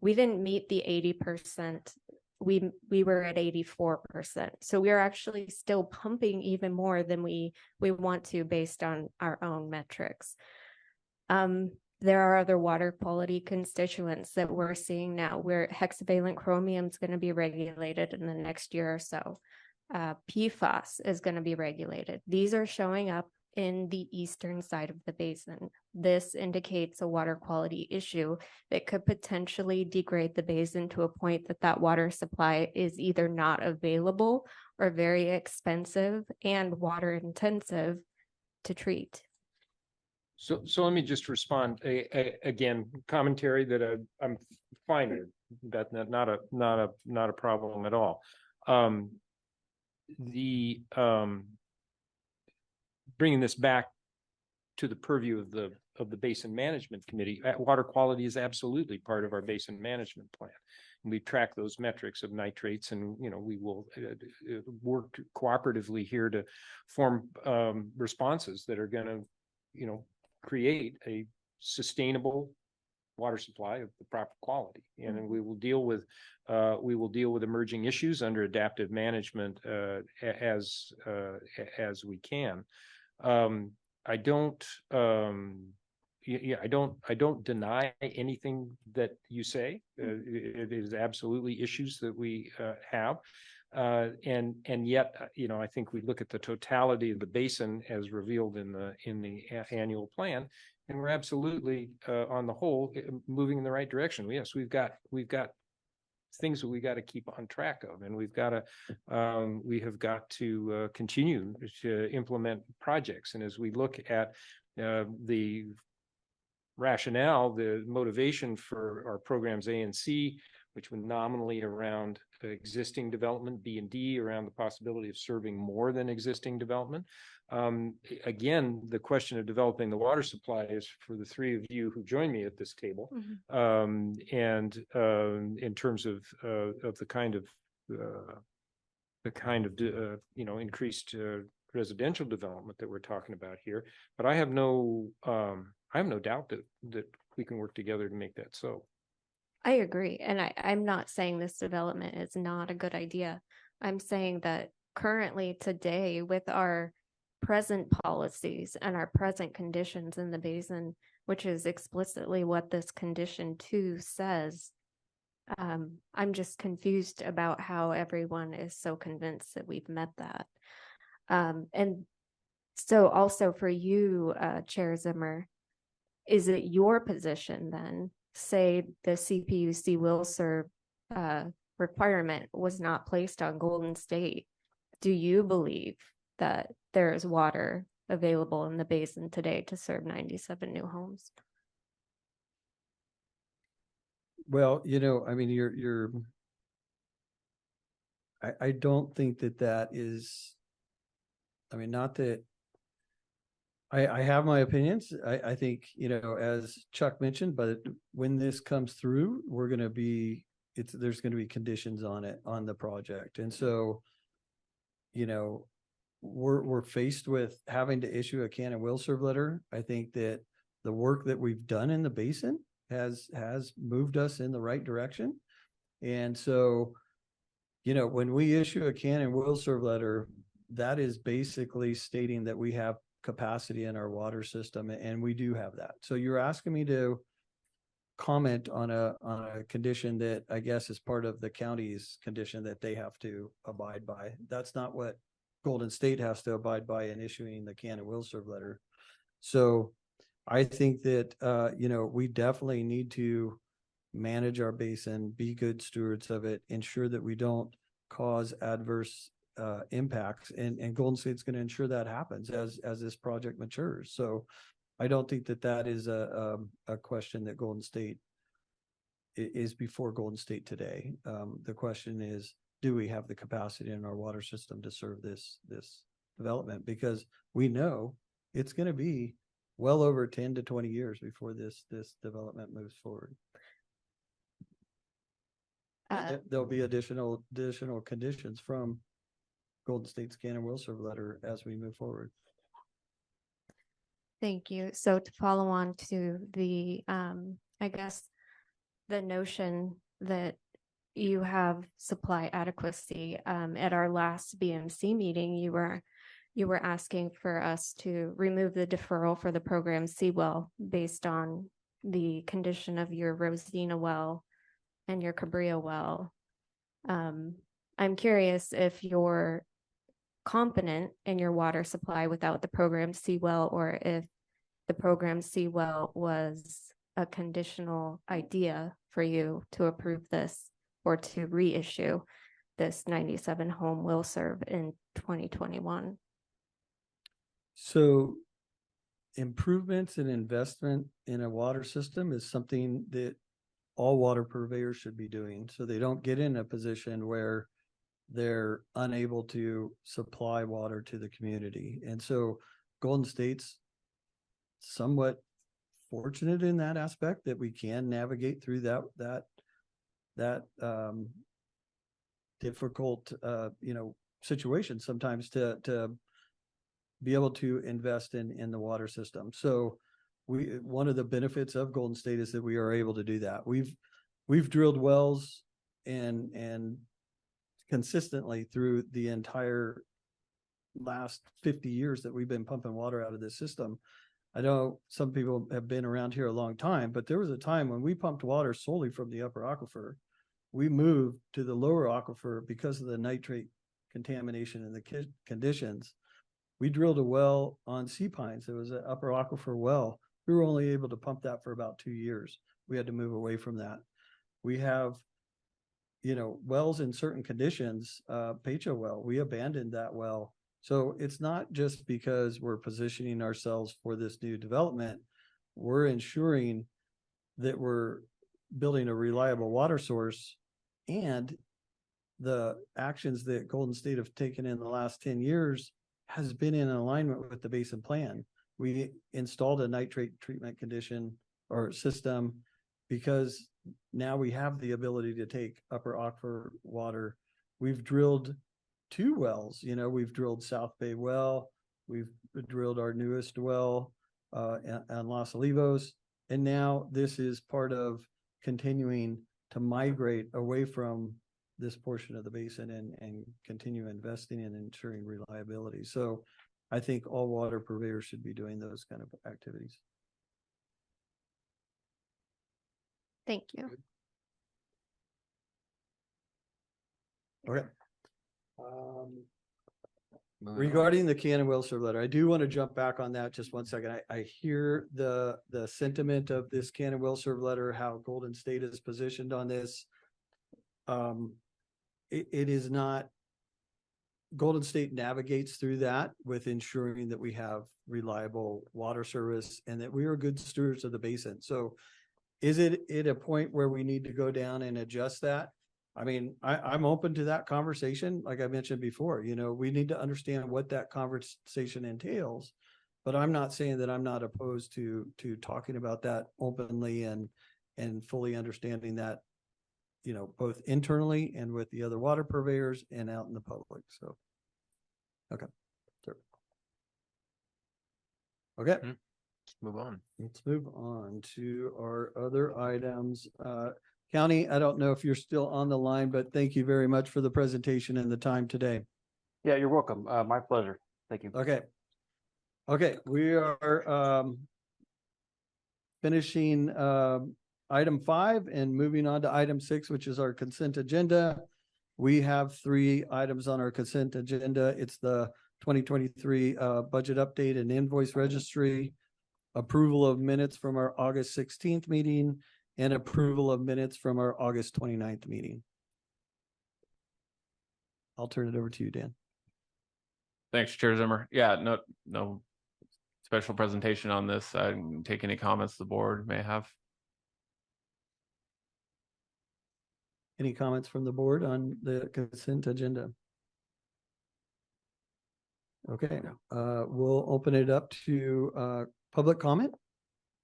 we didn't meet the 80%. We were at 84%. So we are actually still pumping even more than we want to based on our own metrics. There are other water quality constituents that we're seeing now where hexavalent chromium is going to be regulated in the next year or so. PFAS is going to be regulated. These are showing up in the eastern side of the basin. This indicates a water quality issue that could potentially degrade the basin to a point that water supply is either not available or very expensive and water intensive to treat. So let me just respond again. Commentary that I'm fine with. That's not a problem at all. Bringing this back to the purview of the Basin Management Committee, water quality is absolutely part of our basin management plan. And we track those metrics of nitrates, and we will work cooperatively here to form responses that are going to create a sustainable water supply of the proper quality, and we will deal with emerging issues under adaptive management as we can. I don't deny anything that you say. It is absolutely issues that we have. And yet, I think we look at the totality of the basin as revealed in the annual plan, and we're absolutely on the whole moving in the right direction. Yes, we've got things that we got to keep on track of, and we have got to continue to implement projects. And as we look at the rationale, the motivation for our programs A and C, which were nominally around existing development, B and D around the possibility of serving more than existing development. Again, the question of developing the water supply is for the three of you who join me at this table. And in terms of the kind of increased residential development that we're talking about here, but I have no doubt that we can work together to make that so. I agree. And I'm not saying this development is not a good idea. I'm saying that currently today, with our present policies and our present conditions in the basin, which is explicitly what this condition 2 says, I'm just confused about how everyone is so convinced that we've met that. And so also for you, Chair Zimmer, is it your position then, say the CPUC will serve requirement was not placed on Golden State, do you believe that there is water available in the basin today to serve 97 new homes? Well, I mean, I don't think that is, I mean, not that I have my opinions. I think, as Chuck mentioned, but when this comes through, there's going to be conditions on it, on the project. And so, we're faced with having to issue a can and will serve letter. I think that the work that we've done in the basin has moved us in the right direction. And so, when we issue a can and will serve letter, that is basically stating that we have capacity in our water system, and we do have that. So you're asking me to comment on a condition that I guess is part of the county's condition that they have to abide by. That's not what Golden State has to abide by in issuing the can and will serve letter. So I think that we definitely need to manage our basin, be good stewards of it, ensure that we don't cause adverse impacts, and Golden State's going to ensure that happens as this project matures. So I don't think that is a question that Golden State is before Golden State today. The question is, do we have the capacity in our water system to serve this development? Because we know it's going to be well over 10 to 20 years before this development moves forward. There'll be additional conditions from Golden State's can and will serve letter as we move forward. Thank you. So to follow on to the, I guess, the notion that you have supply adequacy, at our last BMC meeting, you were asking for us to remove the deferral for the program Seawell based on the condition of your Rosina well and your Cabrillo well. I'm curious if you're confident in your water supply without the program Seawell, or if the program Seawell was a conditional idea for you to approve this or to reissue this 97 home will serve in 2021. So improvements and investment in a water system is something that all water purveyors should be doing, so they don't get in a position where they're unable to supply water to the community. And so Golden State's somewhat fortunate in that aspect that we can navigate through that difficult situation sometimes to be able to invest in the water system. So one of the benefits of Golden State is that we are able to do that. We've drilled wells and consistently through the entire last 50 years that we've been pumping water out of this system. I know some people have been around here a long time, but there was a time when we pumped water solely from the upper aquifer. We moved to the lower aquifer because of the nitrate contamination and the conditions. We drilled a well on Sea Pines. It was an upper aquifer well. We were only able to pump that for about 2 years. We had to move away from that. We have, wells in certain conditions, Pecho well, we abandoned that well. So it's not just because we're positioning ourselves for this new development, we're ensuring that we're building a reliable water source, and the actions that Golden State have taken in the last 10 years has been in alignment with the basin plan. We installed a nitrate treatment condition or system because now we have the ability to take upper aquifer water. We've drilled 2 wells. We've drilled South Bay well. We've drilled our newest well on Los Olivos. And now this is part of continuing to migrate away from this portion of the basin and continue investing in ensuring reliability. So I think all water purveyors should be doing those kind of activities. Thank you. Okay. Regarding the can and will serve letter, I do want to jump back on that just 1 second. I hear the sentiment of this can and will serve letter, how Golden State is positioned on this. it is not, Golden State navigates through that with ensuring that we have reliable water service and that we are good stewards of the basin. So is it at a point where we need to go down and adjust that? I mean, I'm open to that conversation. Like I mentioned before, we need to understand what that conversation entails. But I'm not saying that I'm not opposed to talking about that openly and fully understanding that, both internally and with the other water purveyors and out in the public. So, okay. Sure. Okay. Let's move on. Let's move on to our other items. County, I don't know if you're still on the line, but thank you very much for the presentation and the time today. Yeah, you're welcome. My pleasure. Thank you. Okay. Okay, we are finishing item 5 and moving on to item 6, which is our consent agenda. We have 3 items on our consent agenda. It's the 2023 budget update and invoice registry, approval of minutes from our August 16th meeting, and approval of minutes from our August 29th meeting. I'll turn it over to you, Dan. Thanks, Chair Zimmer. Yeah, no special presentation on this. I can take any comments the board may have. Any comments from the board on the consent agenda? Okay, we'll open it up to public comment.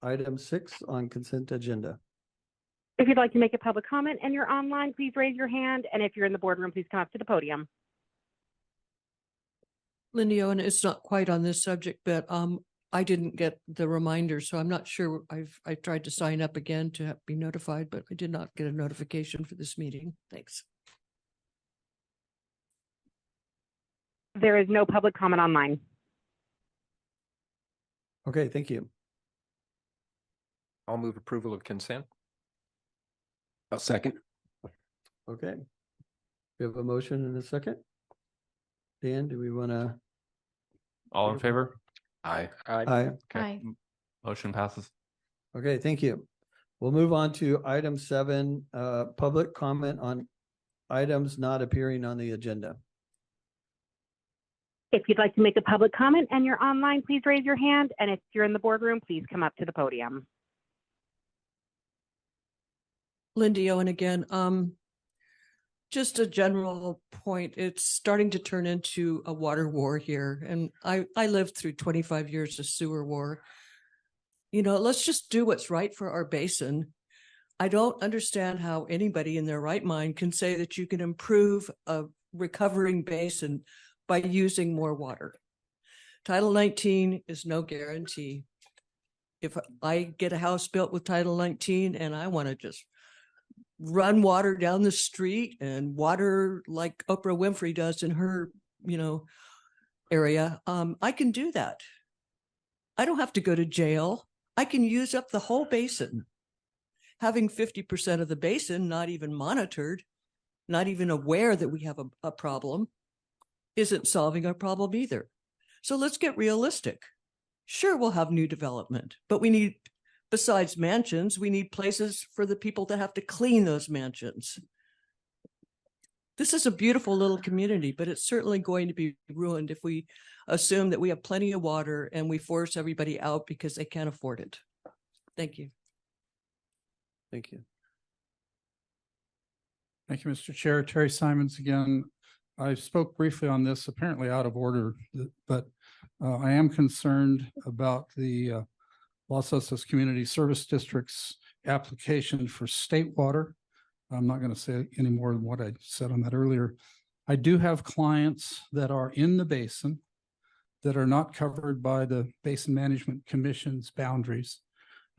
Item 6 on consent agenda. If you'd like to make a public comment and you're online, please raise your hand. And if you're in the boardroom, please come up to the podium. Lindy Owen, it's not quite on this subject, but I didn't get the reminder, so I'm not sure. I tried to sign up again to be notified, but I did not get a notification for this meeting. Thanks. There is no public comment online. Okay, thank you. I'll move approval of consent. I'll second. Okay. We have a motion and a second. Dan, do we want to? All in favor? Aye. Aye. Okay. Motion passes. Okay, thank you. We'll move on to item 7, public comment on items not appearing on the agenda. If you'd like to make a public comment and you're online, please raise your hand. And if you're in the boardroom, please come up to the podium. Lindy Owen again. Just a general point. It's starting to turn into a water war here. And I lived through 25 years of sewer war. Let's just do what's right for our basin. I don't understand how anybody in their right mind can say that you can improve a recovering basin by using more water. Title 19 is no guarantee. If I get a house built with Title 19 and I want to just run water down the street and water like Oprah Winfrey does in her, area, I can do that. I don't have to go to jail. I can use up the whole basin. Having 50% of the basin not even monitored, not even aware that we have a problem, isn't solving our problem either. So let's get realistic. Sure, we'll have new development, but we need, besides mansions, we need places for the people to have to clean those mansions. This is a beautiful little community, but it's certainly going to be ruined if we assume that we have plenty of water and we force everybody out because they can't afford it. Thank you. Thank you. Thank you, Mr. Chair. Terry Simons again. I spoke briefly on this, apparently out of order, but I am concerned about the Los Osos Community Service District's application for state water. I'm not going to say any more than what I said on that earlier. I do have clients that are in the basin that are not covered by the Basin Management Commission's boundaries,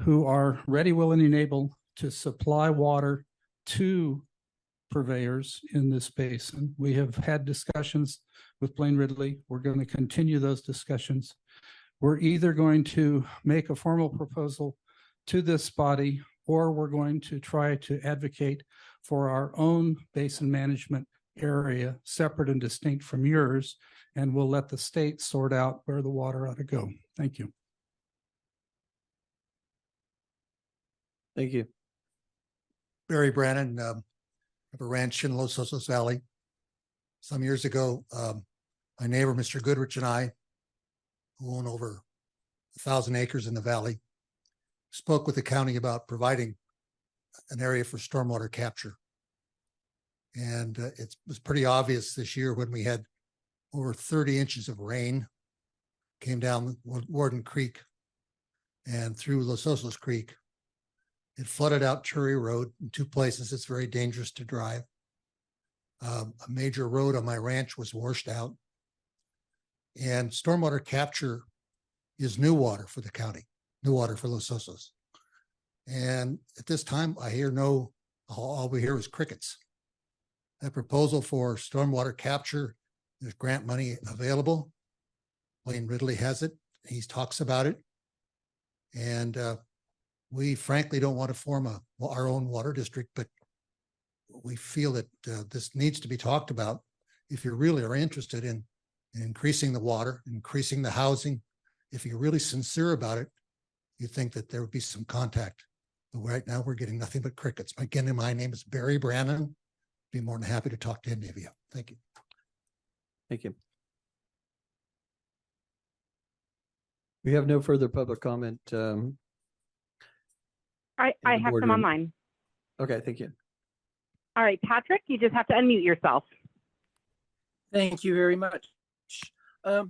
who are ready, willing, and able to supply water to purveyors in this basin. We have had discussions with Blaine Ridley. We're going to continue those discussions. We're either going to make a formal proposal to this body, or we're going to try to advocate for our own basin management area, separate and distinct from yours, and we'll let the state sort out where the water ought to go. Thank you. Thank you. Barry Brannon, I have a ranch in Los Osos Valley. Some years ago, my neighbor, Mr. Goodrich, and I, who own over 1,000 acres in the valley, spoke with the county about providing an area for stormwater capture. And it was pretty obvious this year when we had over 30 inches of rain came down Warden Creek and through Los Osos Creek. It flooded out Cherry Road in two places. It's very dangerous to drive. A major road on my ranch was washed out. And stormwater capture is new water for the county, new water for Los Osos. And at this time, I hear all we hear is crickets. That proposal for stormwater capture, there's grant money available. Wayne Ridley has it. He talks about it. And we frankly don't want to form our own water district, but we feel that this needs to be talked about if you really are interested in increasing the water, increasing the housing. If you're really sincere about it, you think that there would be some contact. But right now we're getting nothing but crickets. Again, my name is Barry Brannon. Be more than happy to talk to any of you. Thank you. Thank you. We have no further public comment. I have some online. Okay, thank you. All right, Patrick, you just have to unmute yourself. Thank you very much. I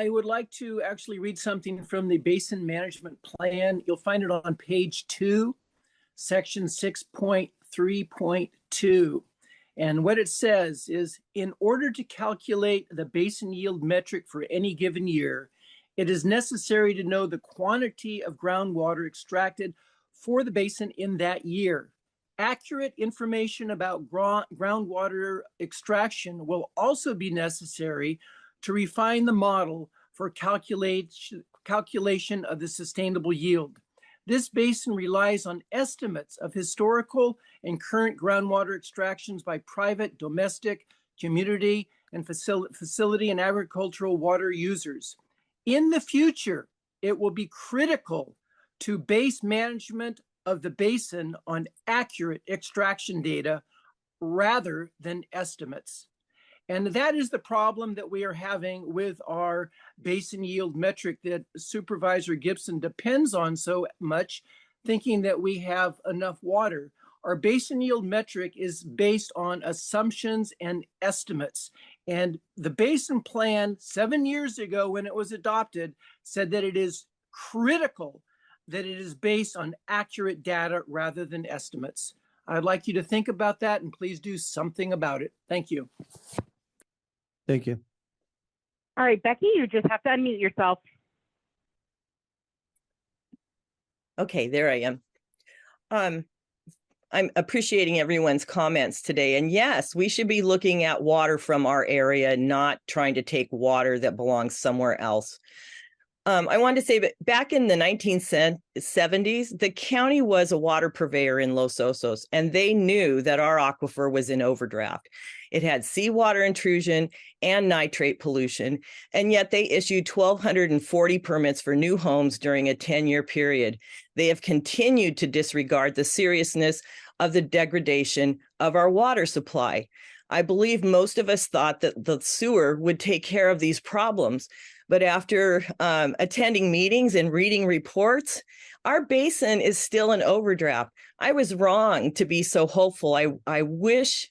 would like to actually read something from the Basin Management Plan. You'll find it on page 2, section 6.3.2. And what it says is, in order to calculate the basin yield metric for any given year, it is necessary to know the quantity of groundwater extracted for the basin in that year. Accurate information about groundwater extraction will also be necessary to refine the model for calculation of the sustainable yield. This basin relies on estimates of historical and current groundwater extractions by private, domestic, community, and facility and agricultural water users. In the future, it will be critical to base management of the basin on accurate extraction data rather than estimates. And that is the problem that we are having with our basin yield metric that Supervisor Gibson depends on so much, thinking that we have enough water. Our basin yield metric is based on assumptions and estimates. And the basin plan 7 years ago when it was adopted said that it is critical that it is based on accurate data rather than estimates. I'd like you to think about that and please do something about it. Thank you. Thank you. All right, Becky, you just have to unmute yourself. Okay, there I am. I'm appreciating everyone's comments today. And yes, we should be looking at water from our area, not trying to take water that belongs somewhere else. I wanted to say that back in the 1970s, the county was a water purveyor in Los Osos, and they knew that our aquifer was in overdraft. It had seawater intrusion and nitrate pollution, and yet they issued 1,240 permits for new homes during a 10-year period. They have continued to disregard the seriousness of the degradation of our water supply. I believe most of us thought that the sewer would take care of these problems. But after attending meetings and reading reports, our basin is still in overdraft. I was wrong to be so hopeful. I wish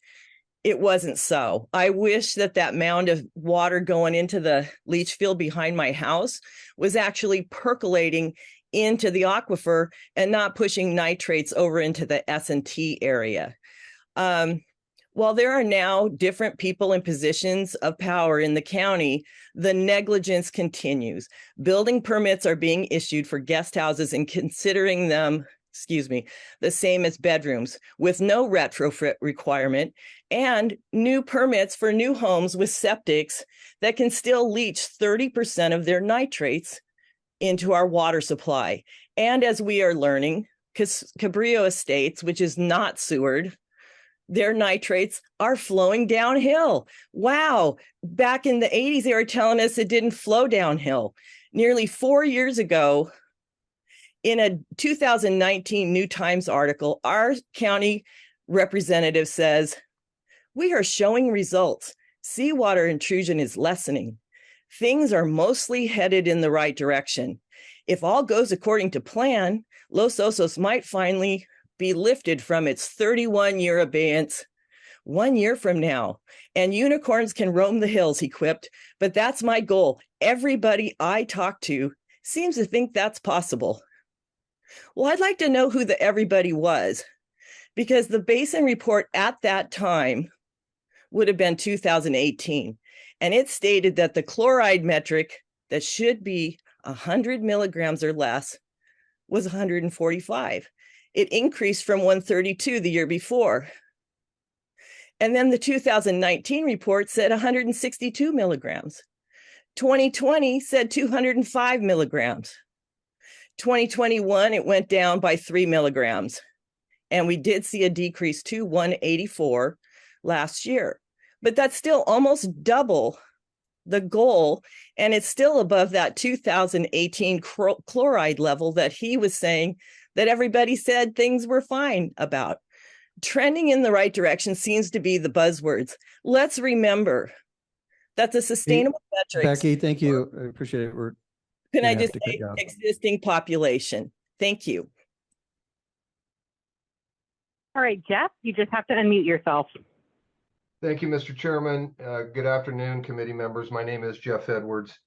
it wasn't so. I wish that mound of water going into the leach field behind my house was actually percolating into the aquifer and not pushing nitrates over into the S&T area. While there are now different people in positions of power in the county, the negligence continues. Building permits are being issued for guest houses and considering them, the same as bedrooms with no retrofit requirement, and new permits for new homes with septics that can still leach 30% of their nitrates into our water supply. And as we are learning, Cabrillo Estates, which is not sewered, their nitrates are flowing downhill. Wow. Back in the 80s, they were telling us it didn't flow downhill. Nearly 4 years ago, in a 2019 New Times article, our county representative says, We are showing results. Seawater intrusion is lessening. Things are mostly headed in the right direction. If all goes according to plan, Los Osos might finally be lifted from its 31-year abeyance 1 year from now, and unicorns can roam the hills, he quipped. But that's my goal. Everybody I talk to seems to think that's possible. Well, I'd like to know who the everybody was, because the basin report at that time would have been 2018. And it stated that the chloride metric that should be 100 milligrams or less was 145. It increased from 132 the year before. And then the 2019 report said 162 milligrams. 2020 said 205 milligrams. 2021, it went down by 3 milligrams. And we did see a decrease to 184 last year. But that's still almost double the goal. And it's still above that 2018 chloride level that he was saying that everybody said things were fine about. Trending in the right direction seems to be the buzzwords. Let's remember that the sustainable metrics. Becky, thank you. I appreciate it. Can I just say existing population? Thank you. All right, Jeff, you just have to unmute yourself. Thank you, Mr. Chairman. Good afternoon, committee members. My name is Jeff Edwards.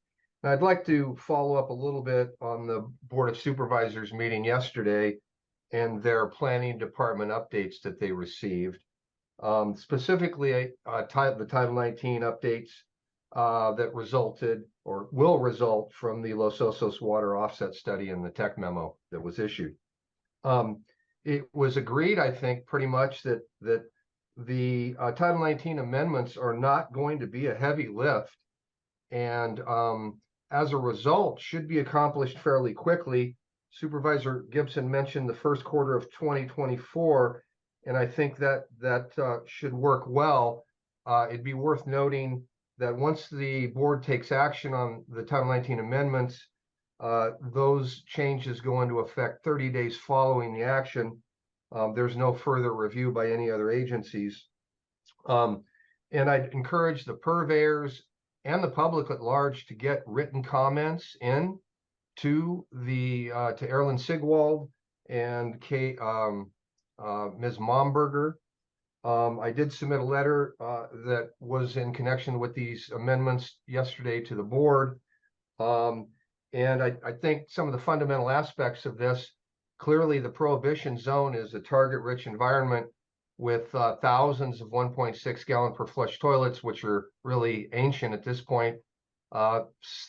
And I'd like to follow up a little bit on the Board of Supervisors meeting yesterday and their planning department updates that they received. Specifically, the Title 19 updates that resulted or will result from the Los Osos water offset study and the tech memo that was issued. It was agreed, I think, pretty much that the Title 19 amendments are not going to be a heavy lift, and as a result, should be accomplished fairly quickly. Supervisor Gibson mentioned the first quarter of 2024, and I think that should work well. It'd be worth noting that once the board takes action on the Title 19 amendments, those changes go into effect 30 days following the action. There's no further review by any other agencies. And I'd encourage the purveyors and the public at large to get written comments in to Erilyn Sigwald and Ms. Momberger. I did submit a letter that was in connection with these amendments yesterday to the board. And I think some of the fundamental aspects of this, clearly the prohibition zone is a target-rich environment with thousands of 1.6 gallon per flush toilets, which are really ancient at this point.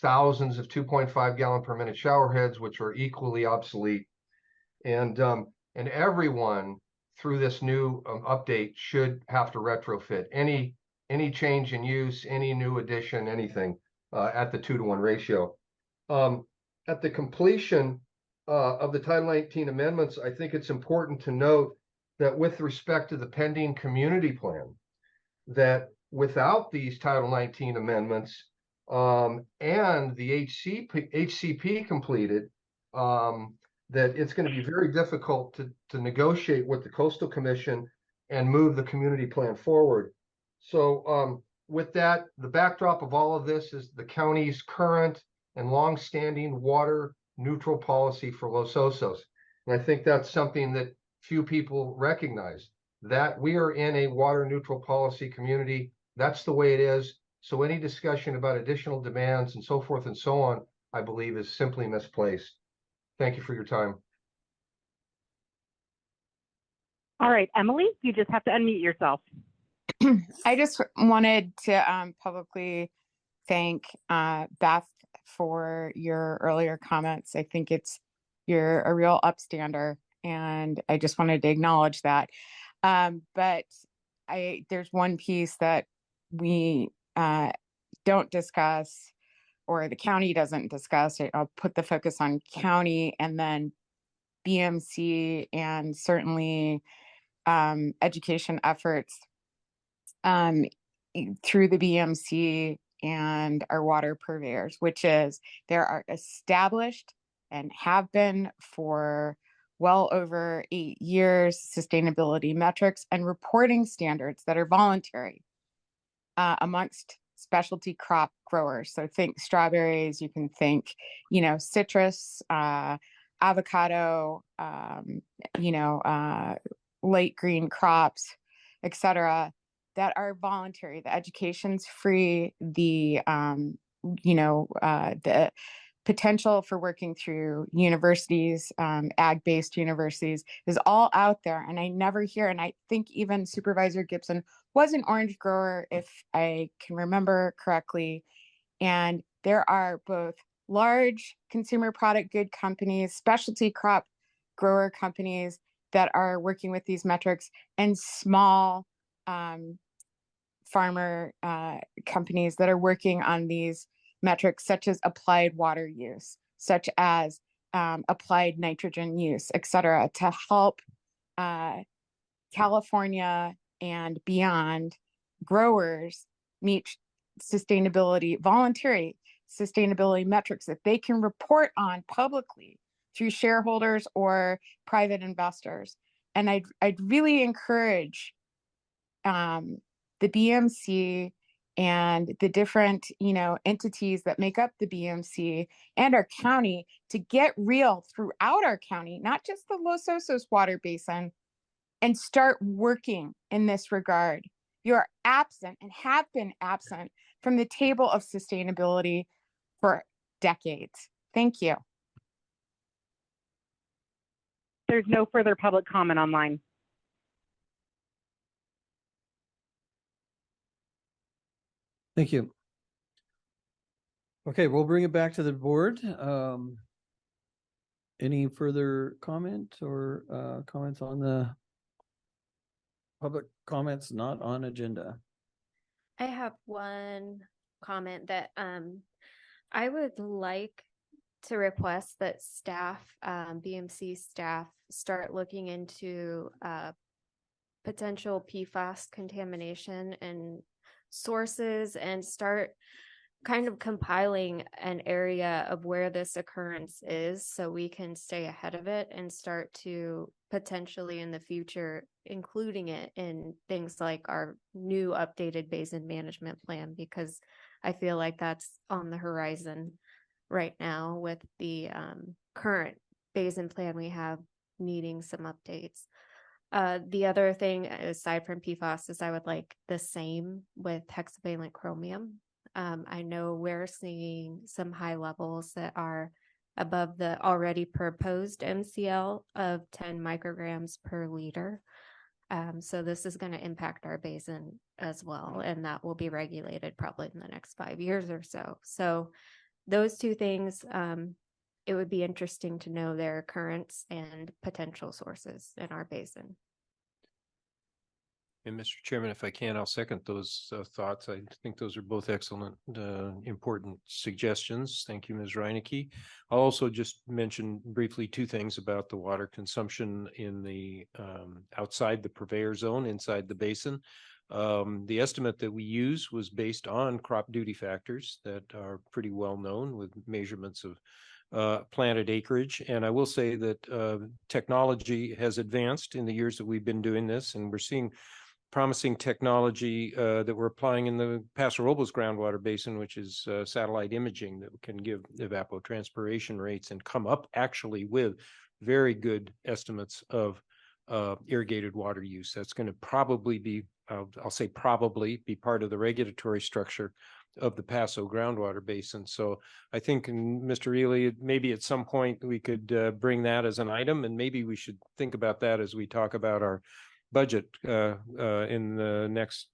Thousands of 2.5 gallon per minute shower heads, which are equally obsolete. And everyone through this new update should have to retrofit any change in use, any new addition, anything at the 2-to-1 ratio. At the completion of the Title 19 amendments, I think it's important to note that with respect to the pending community plan, that without these Title 19 amendments and the HCP completed, that it's going to be very difficult to negotiate with the Coastal Commission and move the community plan forward. So with that, the backdrop of all of this is the county's current and longstanding water neutral policy for Los Osos. And I think that's something that few people recognize, that we are in a water neutral policy community. That's the way it is. So any discussion about additional demands and so forth and so on, I believe, is simply misplaced. Thank you for your time. All right, Emily, you just have to unmute yourself. I just wanted to publicly thank Beth for your earlier comments. I think you're a real upstander, and I just wanted to acknowledge that. But there's one piece that we don't discuss, or the county doesn't discuss. I'll put the focus on county and then BMC, and certainly education efforts through the BMC and our water purveyors, which is there are established and have been for well over 8 years, sustainability metrics and reporting standards that are voluntary amongst specialty crop growers. So think strawberries, you can think, citrus, avocado, late green crops, etc., that are voluntary. The education's free. The potential for working through universities, ag-based universities, is all out there. And I never hear, and I think even Supervisor Gibson was an orange grower, if I can remember correctly. And there are both large consumer product good companies, specialty crop grower companies that are working with these metrics, and small farmer companies that are working on these metrics, such as applied water use, such as applied nitrogen use, et cetera, to help California and beyond growers meet voluntary sustainability metrics that they can report on publicly through shareholders or private investors. And I'd really encourage the BMC and the different, entities that make up the BMC and our county to get real throughout our county, not just the Los Osos water basin, and start working in this regard. You're absent and have been absent from the table of sustainability for decades. Thank you. There's no further public comment online. Thank you. Okay, we'll bring it back to the board. Any further comment or comments on the public comments not on agenda? I have one comment that I would like to request that staff, BMC staff, start looking into potential PFAS contamination and sources, and start kind of compiling an area of where this occurrence is, so we can stay ahead of it and start to potentially in the future including it in things like our new updated basin management plan, because I feel like that's on the horizon right now with the current basin plan we have needing some updates. The other thing, aside from PFAS, is I would like the same with hexavalent chromium. I know we're seeing some high levels that are above the already proposed MCL of 10 micrograms per liter. So this is going to impact our basin as well, and that will be regulated probably in the next 5 years or so. So those two things, it would be interesting to know their occurrence and potential sources in our basin. And Mr. Chairman, if I can, I'll second those thoughts. I think those are both excellent, important suggestions. Thank you, Ms. Reinecke. I'll also just mention briefly two things about the water consumption in the outside the purveyor zone, inside the basin. The estimate that we use was based on crop duty factors that are pretty well known, with measurements of planted acreage. And I will say that technology has advanced in the years that we've been doing this, and we're seeing promising technology that we're applying in the Paso Robles groundwater basin, which is satellite imaging that can give evapotranspiration rates and come up actually with very good estimates of irrigated water use. That's going to probably be, I'll say probably be part of the regulatory structure of the Paso groundwater basin. So I think, Mr. Ely, maybe at some point we could bring that as an item, and maybe we should think about that as we talk about our budget in the next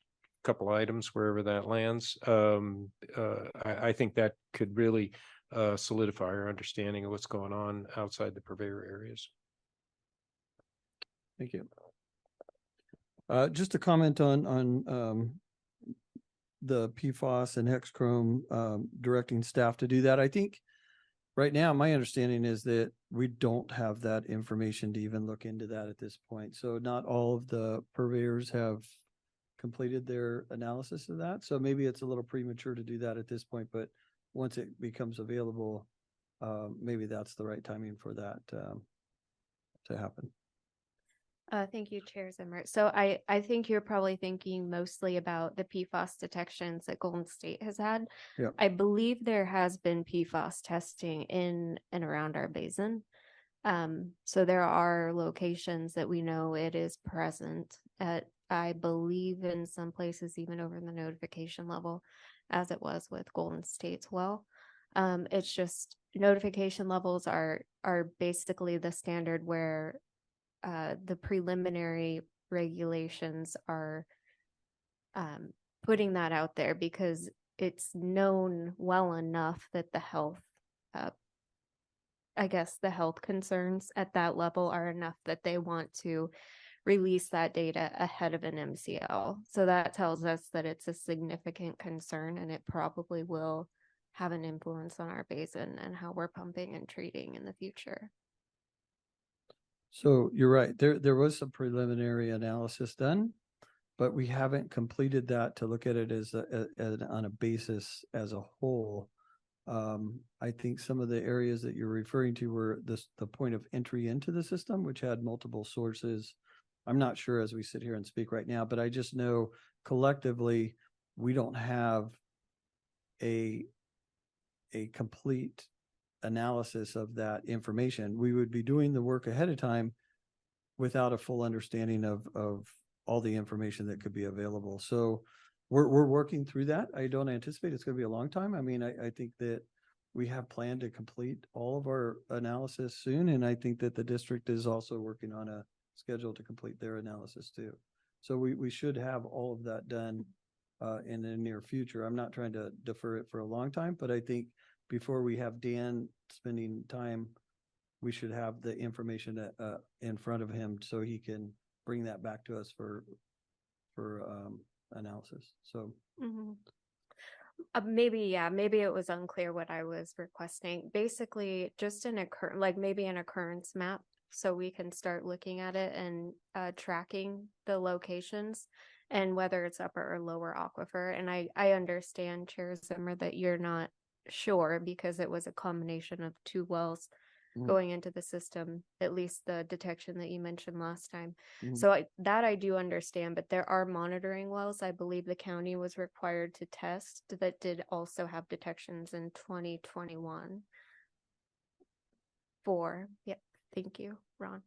couple items, wherever that lands. I think that could really solidify our understanding of what's going on outside the purveyor areas. Thank you. Just a comment on the PFAS and hexchrome, directing staff to do that. I think right now, my understanding is that we don't have that information to even look into that at this point. So not all of the purveyors have completed their analysis of that. So maybe it's a little premature to do that at this point, but once it becomes available, maybe that's the right timing for that. to happen. Thank you, Chair Zimmer. So I think you're probably thinking mostly about the PFAS detections that Golden State has had. Yeah. I believe there has been PFAS testing in and around our basin. So there are locations that we know it is present at, I believe in some places even over the notification level, as it was with Golden State's well. It's just notification levels are basically the standard where the preliminary regulations are putting that out there because it's known well enough that the health, I guess the health concerns at that level are enough that they want to release that data ahead of an MCL. So that tells us that it's a significant concern and it probably will have an influence on our basin and how we're pumping and treating in the future. So you're right. There was some preliminary analysis done, but we haven't completed that to look at it as on a basis as a whole. I think some of the areas that you're referring to were the point of entry into the system, which had multiple sources. I'm not sure as we sit here and speak right now, but I just know collectively we don't have a complete analysis of that information. We would be doing the work ahead of time without a full understanding of all the information that could be available. So we're working through that. I don't anticipate it's going to be a long time. I mean, I think that we have planned to complete all of our analysis soon. And I think that the district is also working on a schedule to complete their analysis too. So we should have all of that done in the near future. I'm not trying to defer it for a long time, but I think before we have Dan spending time, we should have the information in front of him so he can bring that back to us for analysis. So maybe it was unclear what I was requesting. Basically, just maybe an occurrence map so we can start looking at it and tracking the locations and whether it's upper or lower aquifer. And I understand, Chair Zimmer, that you're not sure because it was a combination of two wells going into the system, at least the detection that you mentioned last time. So I do understand, but there are monitoring wells. I believe the county was required to test that did also have detections in 2021. Yep. Thank you, Ron.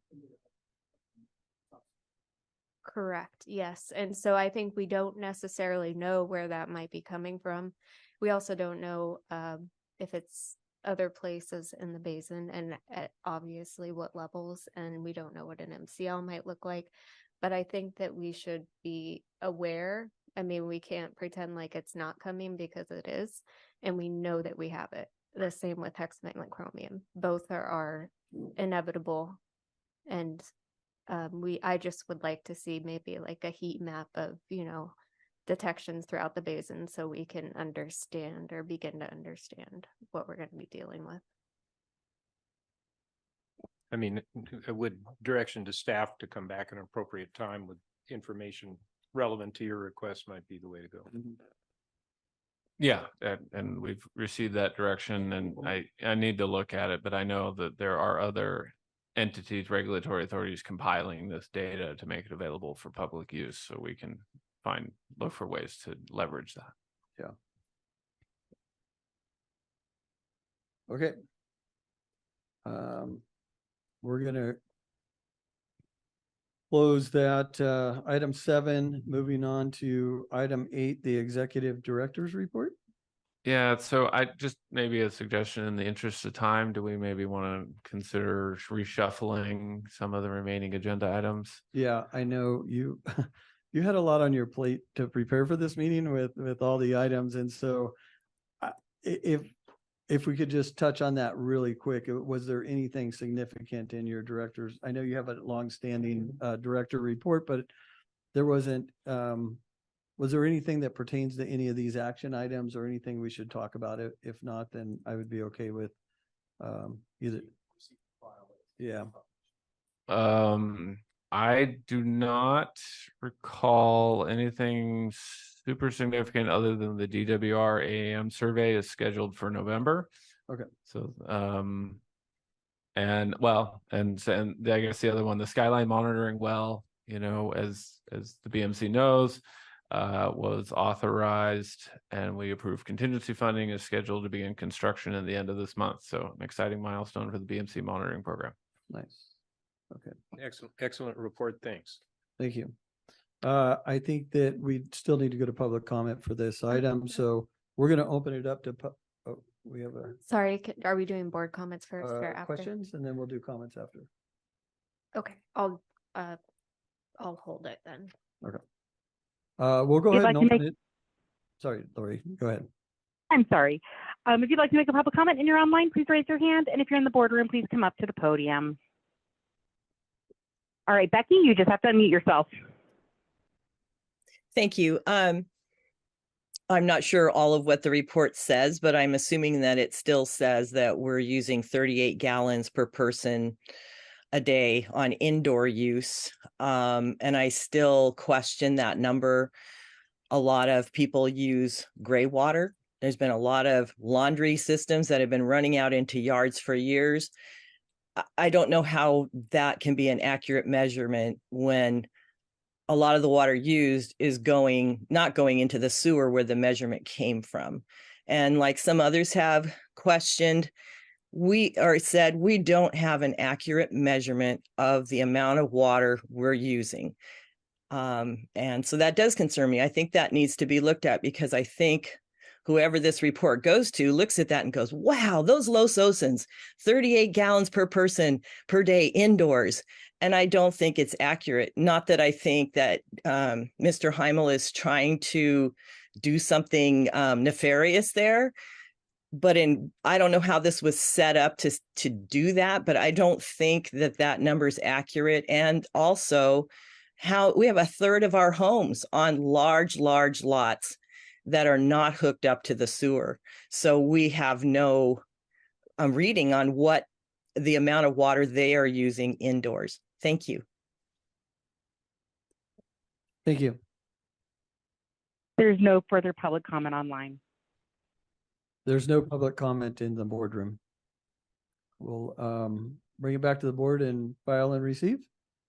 Correct. Yes. And so I think we don't necessarily know where that might be coming from. We also don't know if it's other places in the basin and at obviously what levels, and we don't know what an MCL might look like. But I think that we should be aware. I mean, we can't pretend like it's not coming because it is, and we know that we have it. The same with hexavalent chromium. Both are inevitable, and I just would like to see maybe like a heat map of, detections throughout the basin so we can understand or begin to understand what we're going to be dealing with. I mean, it would direction to staff to come back at an appropriate time with information relevant to your request might be the way to go. Yeah, and we've received that direction, and I need to look at it, but I know that there are other entities, regulatory authorities compiling this data to make it available for public use, so we can look for ways to leverage that. Yeah. Okay. We're gonna close that item 7, moving on to item 8, the executive director's report. Yeah, so I just maybe a suggestion in the interest of time, do we maybe want to consider reshuffling some of the remaining agenda items? Yeah, I know you you had a lot on your plate to prepare for this meeting with all the items. And so if we could just touch on that really quick, was there anything significant in your director's? I know you have a longstanding director report, but there wasn't, was there anything that pertains to any of these action items or anything we should talk about? If not, then I would be okay with either. Yeah. I do not recall anything super significant other than the DWR AAM survey is scheduled for November. Okay. So, and well, and I guess the other one, the skyline monitoring well, as the BMC knows, was authorized, and we approved contingency funding, is scheduled to begin construction at the end of this month. So an exciting milestone for the BMC monitoring program. Nice. Okay. Excellent report. Thanks. Thank you. I think that we still need to go to public comment for this item. So we're going to open it up to, we have Sorry, are we doing board comments first or after? questions, and then we'll do comments after. Okay, I'll hold it then. Okay. We'll go If ahead I and can open make- it. Sorry, Lori, go ahead. I'm sorry. If you'd like to make a public comment and you're online, please raise your hand. And if you're in the boardroom, please come up to the podium. All right, Becky, you just have to unmute yourself. Thank you. I'm not sure all of what the report says, but I'm assuming that it still says that we're using 38 gallons per person a day on indoor use. And I still question that number. A lot of people use gray water. There's been a lot of laundry systems that have been running out into yards for years. I don't know how that can be an accurate measurement when a lot of the water used is not going into the sewer where the measurement came from. And like some others have questioned, we don't have an accurate measurement of the amount of water we're using. And so that does concern me. I think that needs to be looked at, because I think whoever this report goes to looks at that and goes, wow, those Los Osans, 38 gallons per person per day indoors. And I don't think it's accurate. Not that I think that Mr. Heimel is trying to do something nefarious there, but I don't know how this was set up to do that, but I don't think that number is accurate. And also how we have a third of our homes on large lots that are not hooked up to the sewer. So we have no reading on what the amount of water they are using indoors. Thank you. Thank you. There's no further public comment online. There's no public comment in the boardroom. We'll bring it back to the board and file and receive.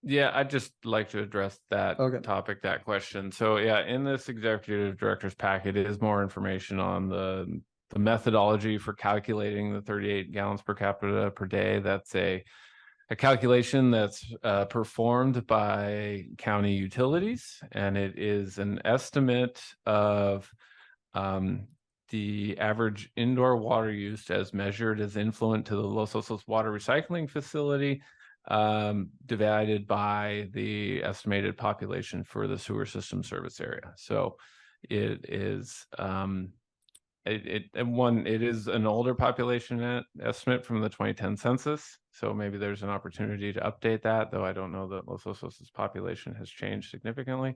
Yeah, I'd just like to address that topic, that question. So yeah, in this executive director's packet is more information on the methodology for calculating the 38 gallons per capita per day. That's a calculation that's performed by county utilities, and it is an estimate of the average indoor water use as measured as influent to the Los Osos water recycling facility, divided by the estimated population for the sewer system service area. So it is it is an older population estimate from the 2010 census. So maybe there's an opportunity to update that, though I don't know that Los Osos' population has changed significantly.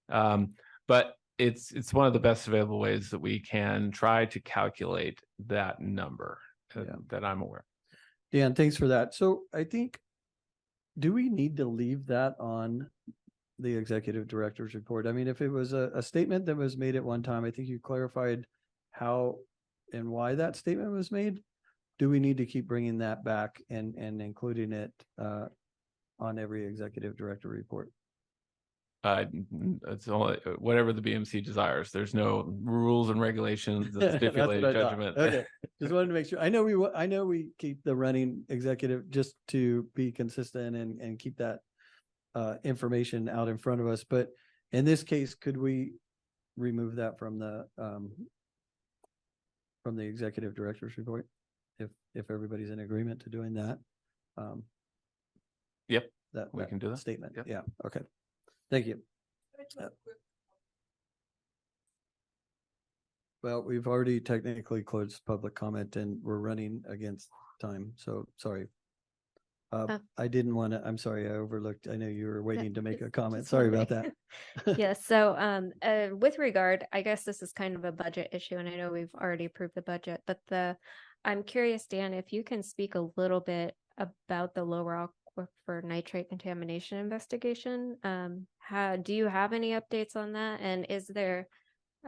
But it's one of the best available ways that we can try to calculate that number that I'm aware. Dan, thanks for that. So I think, do we need to leave that on the executive director's report? I mean, if it was a statement that was made at one time, I think you clarified how and why that statement was made. Do we need to keep bringing that back and including it on every executive director report? It's only whatever the BMC desires. There's no rules and regulations that stipulate judgment. Okay, just wanted to make sure. I know we keep the running executive just to be consistent and keep that information out in front of us. But in this case, could we remove that from the executive director's report if everybody's in agreement to doing that? Yep, that we can do that statement. Yep. Yeah. Okay. Thank you. Well, we've already technically closed public comment and we're running against time. So sorry. I didn't want to, I'm sorry, I overlooked. I know you were waiting to make a comment. Sorry about that. Yes. So with regard, I guess this is kind of a budget issue, and I know we've already approved the budget, but I'm curious, Dan, if you can speak a little bit about the lower aquifer nitrate contamination investigation. Do you have any updates on that? And is there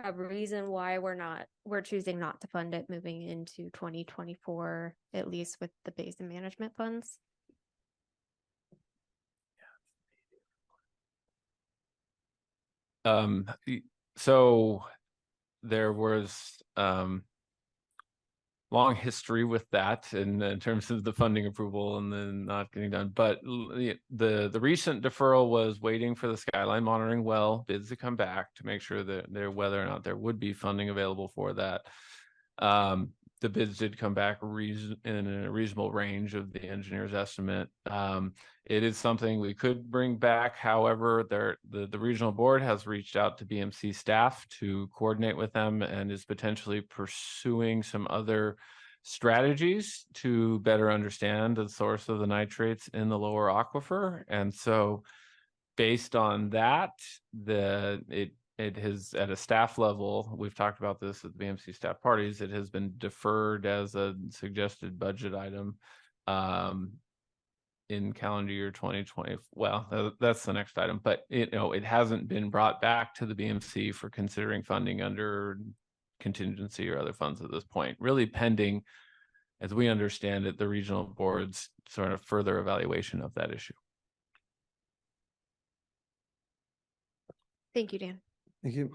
a reason why we're choosing not to fund it moving into 2024, at least with the basin management funds? So there was long history with that in terms of the funding approval and then not getting done. But the recent deferral was waiting for the skyline monitoring well bids to come back to make sure that whether or not there would be funding available for that. The bids did come back in a reasonable range of the engineer's estimate. It is something we could bring back. However, the regional board has reached out to BMC staff to coordinate with them and is potentially pursuing some other strategies to better understand the source of the nitrates in the lower aquifer. And so based on that, it has, at a staff level, we've talked about this at the BMC staff parties, it has been deferred as a suggested budget item in calendar year 2020. Well, that's the next item, but it hasn't been brought back to the BMC for considering funding under contingency or other funds at this point, really pending, as we understand it, the regional board's sort of further evaluation of that issue. Thank you, Dan. Thank you.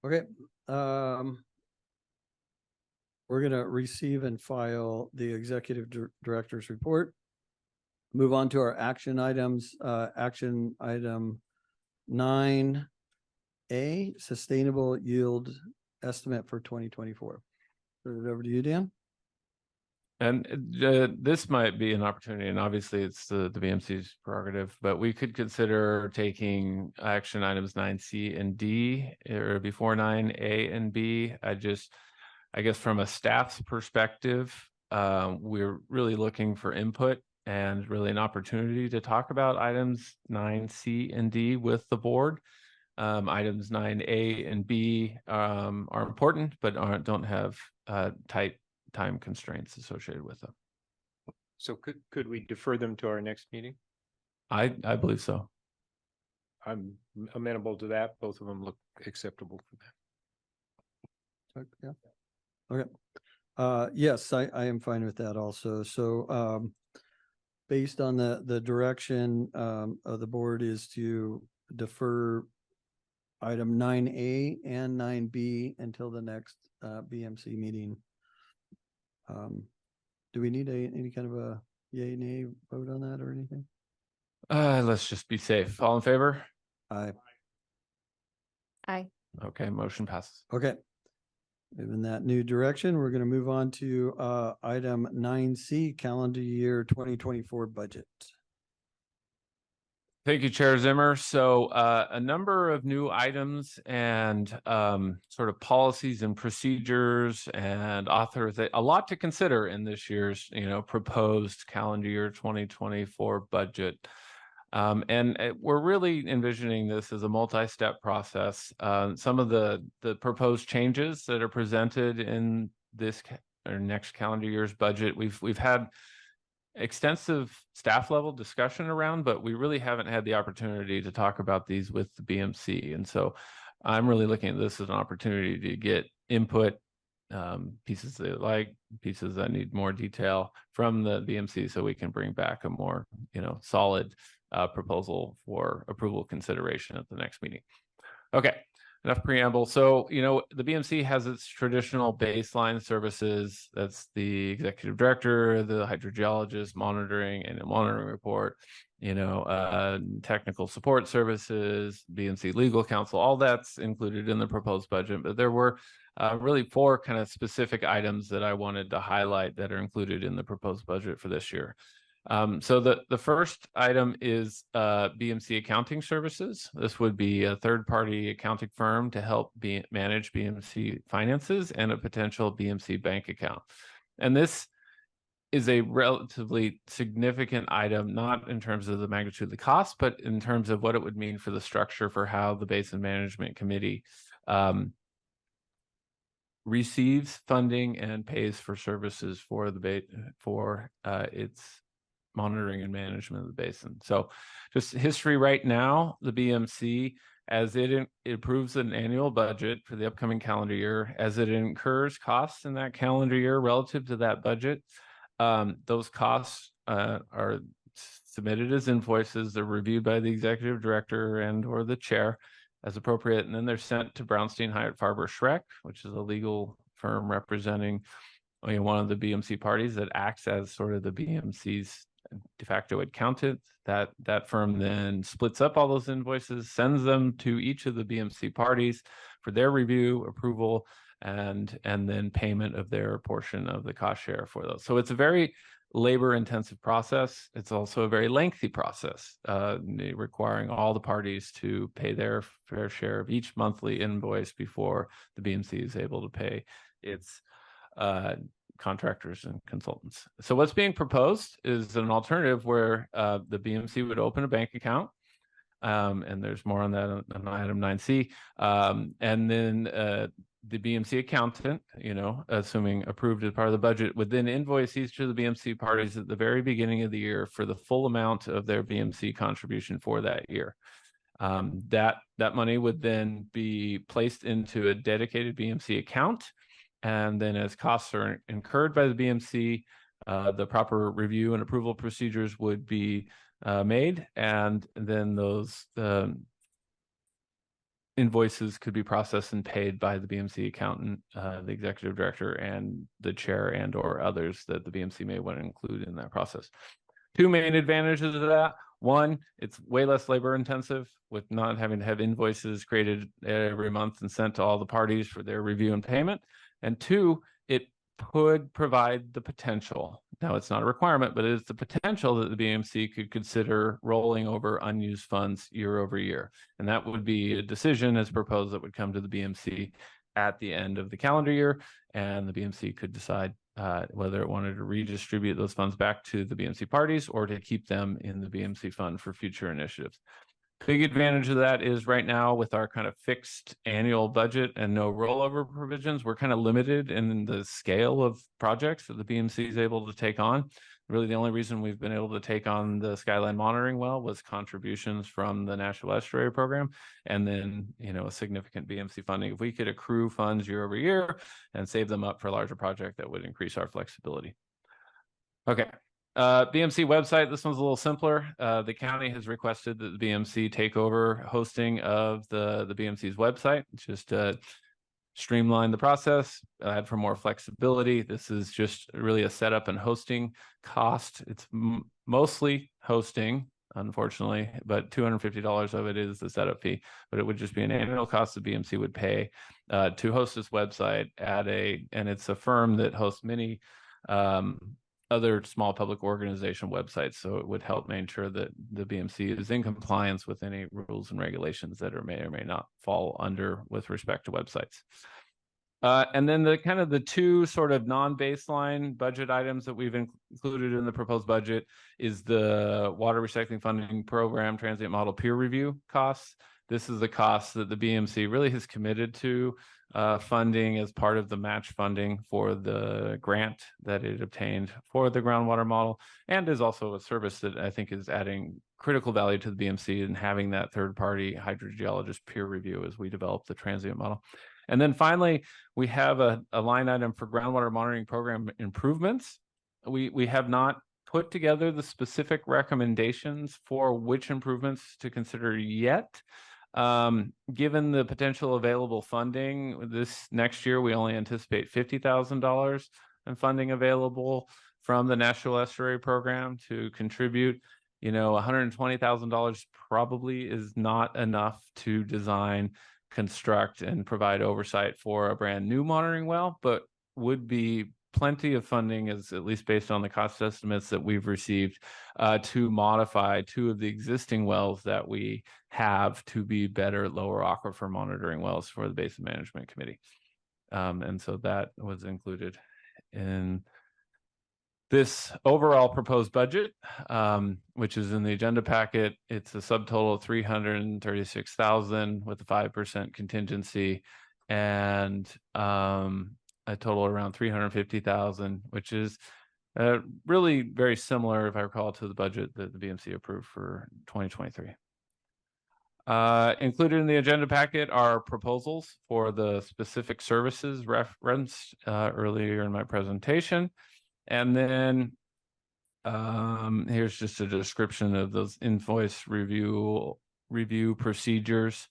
Okay. We're going to receive and file the executive director's report. Move on to our action items. Action item 9A, sustainable yield estimate for 2024. Turn it over to you, Dan. And this might be an opportunity, and obviously it's the BMC's prerogative, but we could consider taking action items 9C and D or before 9A and B. I guess from a staff's perspective, we're really looking for input and really an opportunity to talk about items 9C and D with the board. Items 9A and B are important, but don't have tight time constraints associated with them. So could we defer them to our next meeting? I believe so. I'm amenable to that. Both of them look acceptable for that. Yeah. Okay. Yes, I am fine with that also. So based on the direction of the board is to defer item 9A and 9B until the next BMC meeting. Do we need any kind of a yay, nay vote on that or anything? Let's just be safe. All in favor? Aye. Aye. Okay, motion passes. Okay. In that new direction, we're going to move on to item 9C, calendar year 2024 budget. Thank you, Chair Zimmer. So a number of new items and sort of policies and procedures and authorization, a lot to consider in this year's, proposed calendar year 2024 budget. And we're really envisioning this as a multi-step process. Some of the proposed changes that are presented in this or next calendar year's budget, we've had extensive staff level discussion around, but we really haven't had the opportunity to talk about these with the BMC. And so I'm really looking at this as an opportunity to get input, pieces they like, pieces that need more detail from the BMC so we can bring back a more, solid proposal for approval consideration at the next meeting. Okay. Enough preamble. So, the BMC has its traditional baseline services. That's the executive director, the hydrogeologist, monitoring and a monitoring report, technical support services, BMC legal counsel, all that's included in the proposed budget. But there were really 4 kind of specific items that I wanted to highlight that are included in the proposed budget for this year. So the first item is BMC accounting services. This would be a third-party accounting firm to help manage BMC finances and a potential BMC bank account. And this is a relatively significant item, not in terms of the magnitude of the cost, but in terms of what it would mean for the structure for how the Basin Management Committee receives funding and pays for services for its monitoring and management of the basin. So just history right now, the BMC, as it approves an annual budget for the upcoming calendar year, as it incurs costs in that calendar year relative to that budget, those costs are submitted as invoices. They're reviewed by the executive director and or the chair as appropriate, and then they're sent to Brownstein Hyatt Farber Schreck, which is a legal firm representing one of the BMC parties that acts as sort of the BMC's de facto accountant. That firm then splits up all those invoices, sends them to each of the BMC parties for their review, approval, and then payment of their portion of the cost share for those. So it's a very labor intensive process. It's also a very lengthy process, requiring all the parties to pay their fair share of each monthly invoice before the BMC is able to pay its contractors and consultants. So what's being proposed is an alternative where the BMC would open a bank account, and there's more on that on item 9C, and then the BMC accountant, assuming approved as part of the budget, would then invoice each of the BMC parties at the very beginning of the year for the full amount of their BMC contribution for that year. That money would then be placed into a dedicated BMC account, and then as costs are incurred by the BMC, the proper review and approval procedures would be made, and then those invoices could be processed and paid by the BMC accountant, the executive director, and the chair and or others that the BMC may want to include in that process. Two main advantages of that. One, it's way less labor intensive with not having to have invoices created every month and sent to all the parties for their review and payment. And two, it could provide the potential. Now, it's not a requirement, but it is the potential that the BMC could consider rolling over unused funds year over year. And that would be a decision as proposed that would come to the BMC at the end of the calendar year. And the BMC could decide whether it wanted to redistribute those funds back to the BMC parties or to keep them in the BMC fund for future initiatives. Big advantage of that is right now with our kind of fixed annual budget and no rollover provisions, we're kind of limited in the scale of projects that the BMC is able to take on. Really, the only reason we've been able to take on the Skyline monitoring well was contributions from the National Estuary Program, and then, a significant BMC funding. If we could accrue funds year over year and save them up for a larger project, that would increase our flexibility. Okay. BMC website, this one's a little simpler. The county has requested that the BMC take over hosting of the BMC's website, just streamline the process, add for more flexibility. This is just really a setup and hosting cost. It's mostly hosting, unfortunately, but $250 of it is the setup fee, but it would just be an annual cost the BMC would pay to host this website and it's a firm that hosts many other small public organization websites. So it would help make sure that the BMC is in compliance with any rules and regulations that may or may not fall under with respect to websites. And then the two sort of non-baseline budget items that we've included in the proposed budget is the water recycling funding program transient model peer review costs. This is the cost that the BMC really has committed to funding as part of the match funding for the grant that it obtained for the groundwater model, and is also a service that I think is adding critical value to the BMC and having that third-party hydrogeologist peer review as we develop the transient model. And then finally, we have a line item for groundwater monitoring program improvements. We have not put together the specific recommendations for which improvements to consider yet. Given the potential available funding, this next year, we only anticipate $50,000 in funding available from the National Estuary Program to contribute. $120,000 probably is not enough to design, construct, and provide oversight for a brand new monitoring well, but would be plenty of funding, as at least based on the cost estimates that we've received, to modify two of the existing wells that we have to be better lower aquifer monitoring wells for the Basin Management Committee. And so that was included in this overall proposed budget, which is in the agenda packet. It's a subtotal of $336,000 with a 5% contingency, and a total around $350,000, which is Really very similar, if I recall, to the budget that the BMC approved for 2023. Included in the agenda packet are proposals for the specific services referenced earlier in my presentation. And then here's just a description of those invoice review procedures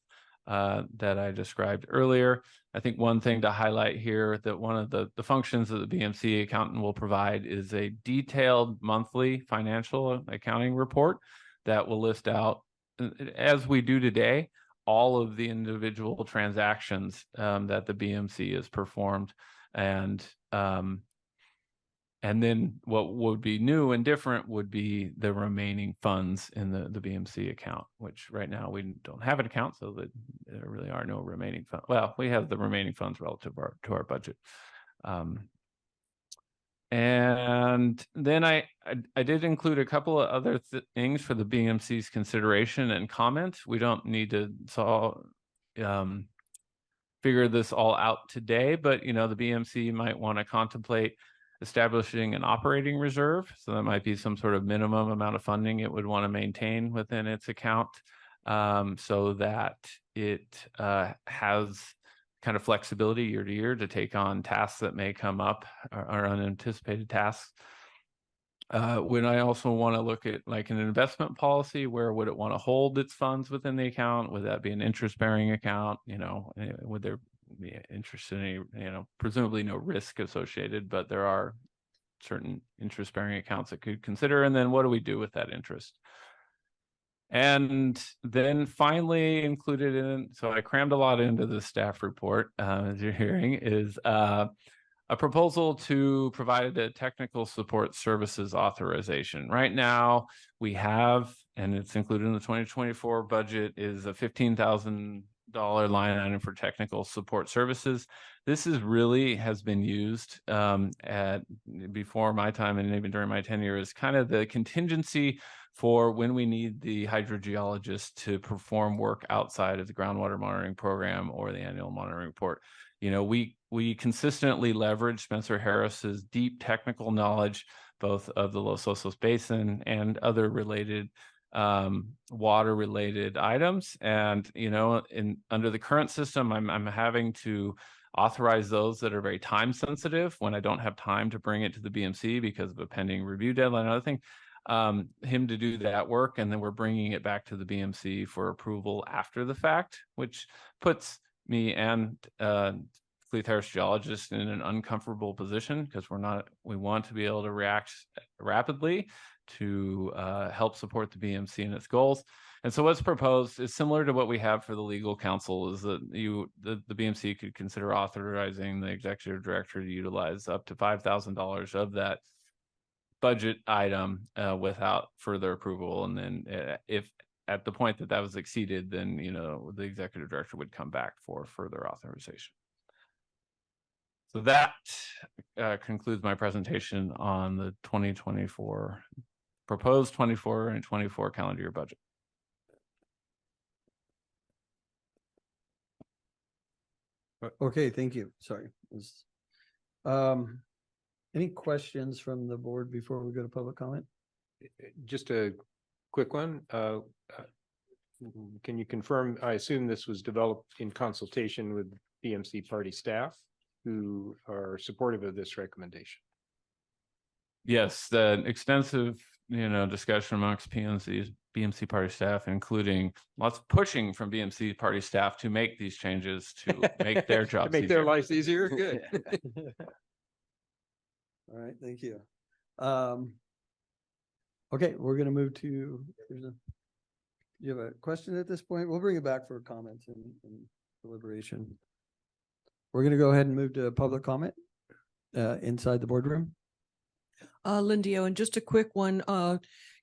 that I described earlier. I think one thing to highlight here, that one of the functions that the BMC accountant will provide is a detailed monthly financial accounting report that will list out, as we do today, all of the individual transactions that the BMC has performed. And then what would be new and different would be the remaining funds in the BMC account, which right now we don't have an account, so that there really are no remaining funds. Well, we have the remaining funds relative to our budget. And then I did include a couple of other things for the BMC's consideration and comment. We don't need to figure this all out today, but the BMC might want to contemplate establishing an operating reserve. So that might be some sort of minimum amount of funding it would want to maintain within its account, so that it has kind of flexibility year to year to take on tasks that may come up, or unanticipated tasks. When I also want to look at like an investment policy, where would it want to hold its funds within the account? Would that be an interest-bearing account? Would there be interest in any, presumably no risk associated, but there are certain interest-bearing accounts that could consider. And then what do we do with that interest? And then finally included in, so I crammed a lot into the staff report, as you're hearing, is a proposal to provide a technical support services authorization. Right now we have, and it's included in the 2024 budget, is a $15,000 line item for technical support services. This has been used before my time, and even during my tenure, as kind of the contingency for when we need the hydrogeologist to perform work outside of the groundwater monitoring program or the annual monitoring report. We consistently leverage Spencer Harris's deep technical knowledge, both of the Los Osos Basin and other related water related items. And under the current system, I'm having to authorize those that are very time sensitive when I don't have time to bring it to the BMC because of a pending review deadline. Another thing, him to do that work, and then we're bringing it back to the BMC for approval after the fact, which puts me and Cleve Harris geologist in an uncomfortable position, because we want to be able to react rapidly to help support the BMC and its goals. And so what's proposed is similar to what we have for the legal counsel, is that the BMC could consider authorizing the executive director to utilize up to $5,000 of that budget item without further approval. And then if at the point that was exceeded, then the executive director would come back for further authorization. So that concludes my presentation on the 2024 proposed 24 and 24 calendar year budget. Okay, thank you. Sorry. Any questions from the board before we go to public comment? Just a quick one. Can you confirm, I assume this was developed in consultation with BMC party staff who are supportive of this recommendation? Yes, the extensive, discussion amongst BMC party staff, including lots of pushing from BMC party staff to make these changes to make their jobs to make easier. their lives easier. Good. All right, thank you. Okay, we're going to move to. You have a question at this point? We'll bring it back for comments and deliberation. We're going to go ahead and move to public comment inside the boardroom. Lindy, and just a quick one.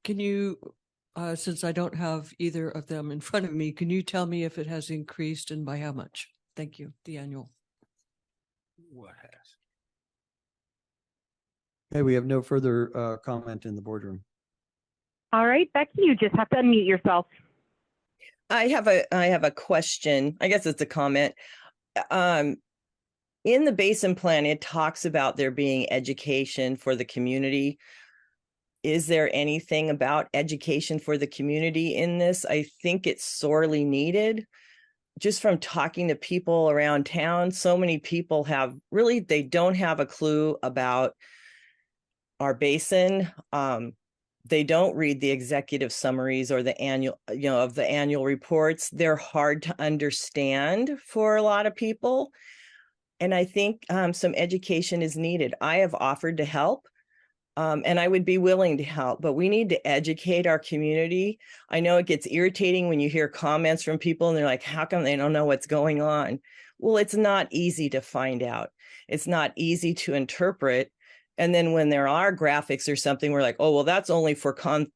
Can you, since I don't have either of them in front of me, can you tell me if it has increased and by how much? Thank you. The annual. What has? Okay, we have no further comment in the boardroom. All right, Becky, you just have to unmute yourself. I have a question. I guess it's a comment. in the basin plan, it talks about there being education for the community. Is there anything about education for the community in this? I think it's sorely needed. Just from talking to people around town, so many people they don't have a clue about our basin. They don't read the executive summaries or the annual reports. They're hard to understand for a lot of people. And I think some education is needed. I have offered to help. And I would be willing to help, but we need to educate our community. I know it gets irritating when you hear comments from people and they're like, how come they don't know what's going on? Well, it's not easy to find out. It's not easy to interpret. And then when there are graphics or something, we're like, oh, well, that's only for to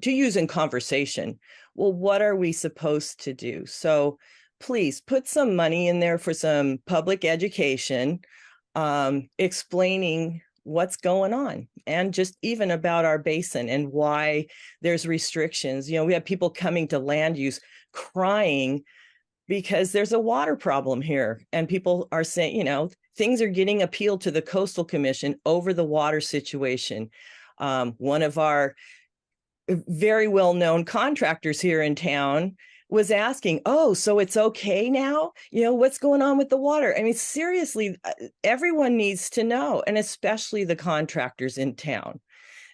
use in conversation. Well, what are we supposed to do? So please put some money in there for some public education, explaining what's going on, and just even about our basin and why there's restrictions. We have people coming to land use crying because there's a water problem here, and people are saying, things are getting appealed to the Coastal Commission over the water situation. One of our very well-known contractors here in town was asking, oh, so it's okay now? What's going on with the water? I mean, seriously, everyone needs to know, and especially the contractors in town.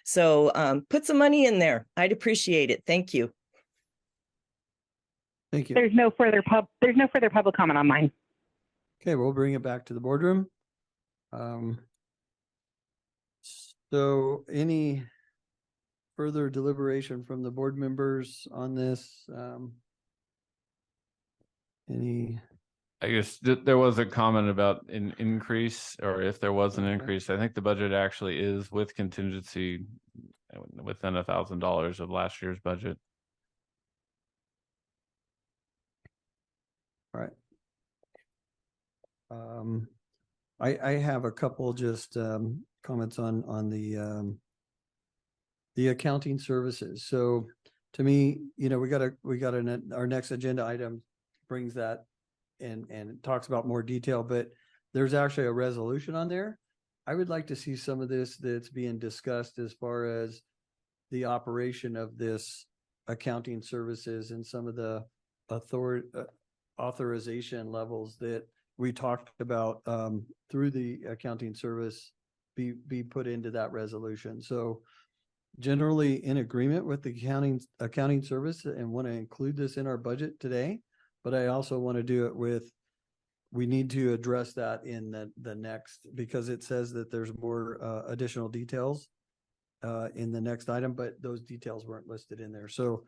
So put some money in there. I'd appreciate it. Thank you. Thank you. There's no further public comment on mine. Okay, we'll bring it back to the boardroom. So any further deliberation from the board members on this? I guess there was a comment about an increase, or if there was an increase. I think the budget actually is with contingency within $1,000 of last year's budget. All right. I have a couple just comments on the accounting services. So to me, our next agenda item brings that and talks about more detail, but there's actually a resolution on there. I would like to see some of this that's being discussed as far as the operation of this accounting services and some of the authorization levels that we talked about through the accounting service be put into that resolution. So generally in agreement with the accounting service and want to include this in our budget today, but I also want to do it we need to address that in the next, because it says that there's more additional details in the next item, but those details weren't listed in there. So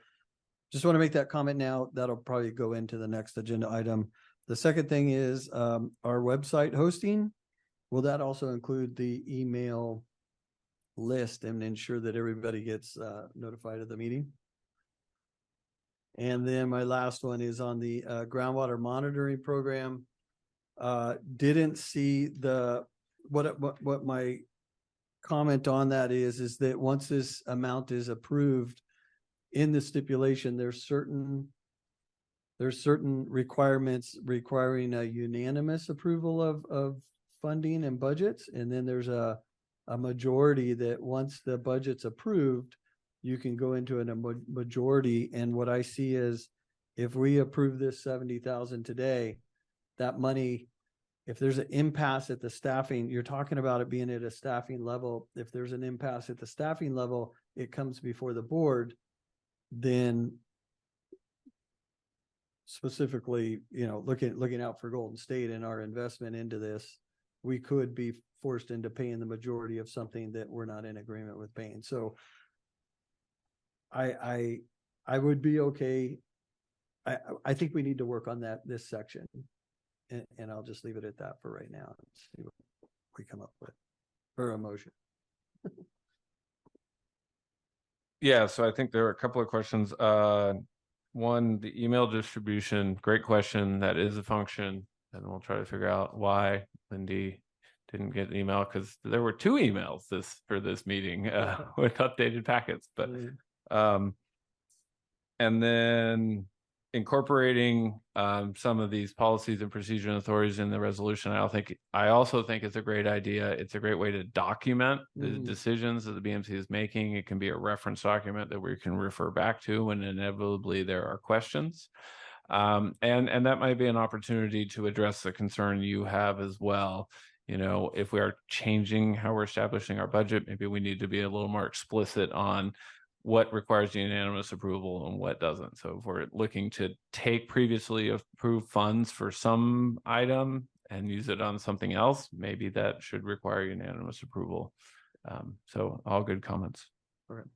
just want to make that comment now. That'll probably go into the next agenda item. The second thing is our website hosting. Will that also include the email list and ensure that everybody gets notified of the meeting? And then my last one is on the groundwater monitoring program. Didn't see what my comment on that is that once this amount is approved in the stipulation, there's certain requirements requiring a unanimous approval of funding and budgets. And then there's a majority that once the budget's approved, you can go into a majority. And what I see is if we approve this 70,000 today, that money, if there's an impasse at the staffing, you're talking about it being at a staffing level. If there's an impasse at the staffing level, it comes before the board, then specifically, looking out for Golden State and our investment into this, we could be forced into paying the majority of something that we're not in agreement with paying. So I would be okay. I think we need to work on this section, and I'll just leave it at that for right now and see what we come up with for a motion. Yeah, so I think there are a couple of questions. One, the email distribution, great question. That is a function, and we'll try to figure out why Lindy didn't get an email, because there were 2 emails for this meeting with updated packets. But and then incorporating some of these policies and procedure and authorities in the resolution, I also think it's a great idea. It's a great way to document the decisions that the BMC is making. It can be a reference document that we can refer back to when inevitably there are questions. And that might be an opportunity to address the concern you have as well. You know, if we are changing how we're establishing our budget, maybe we need to be a little more explicit on what requires unanimous approval and what doesn't. So if we're looking to take previously approved funds for some item and use it on something else, maybe that should require unanimous approval. So all good comments. All right.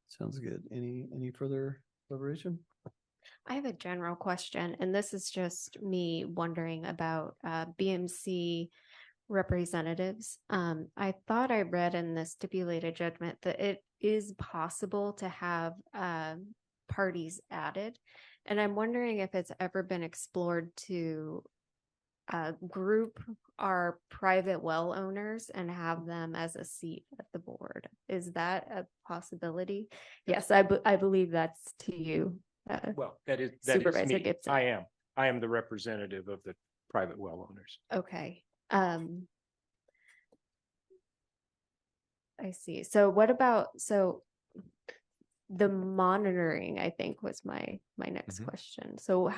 Sounds good. Any further deliberation? I have a general question, and this is just me wondering about BMC representatives. I thought I read in the stipulated judgment that it is possible to have parties added, and I'm wondering if it's ever been explored to group our private well owners and have them as a seat at the board. Is that a possibility? Yes, I believe that's to you. Well, that is Supervisor me. Gibson. I am the representative of the private well owners. Okay. I see. So what about, the monitoring, I think, was my next question. So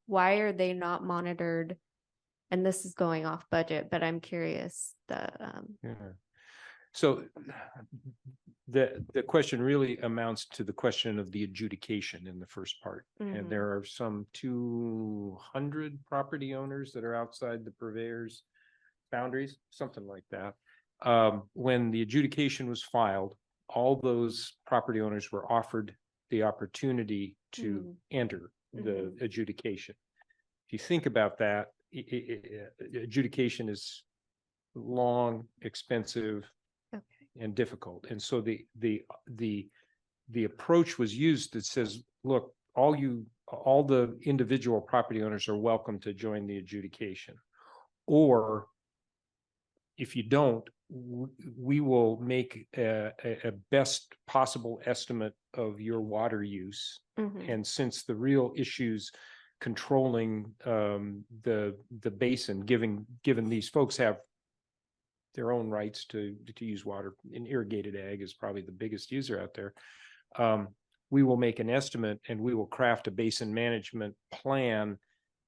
why are they not monitored? And this is going off budget, but I'm curious So the question really amounts to the question of the adjudication in the first part. And there are some 200 property owners that are outside the purveyor's boundaries, something like that. When the adjudication was filed, all those property owners were offered the opportunity to enter the adjudication. If you think about that, adjudication is long, expensive, and difficult. And so the approach was used that says, look, all the individual property owners are welcome to join the adjudication. Or if you don't, we will make a best possible estimate of your water use. And since the real issues controlling the basin, given these folks have their own rights to use water, and irrigated ag is probably the biggest user out there, we will make an estimate and we will craft a basin management plan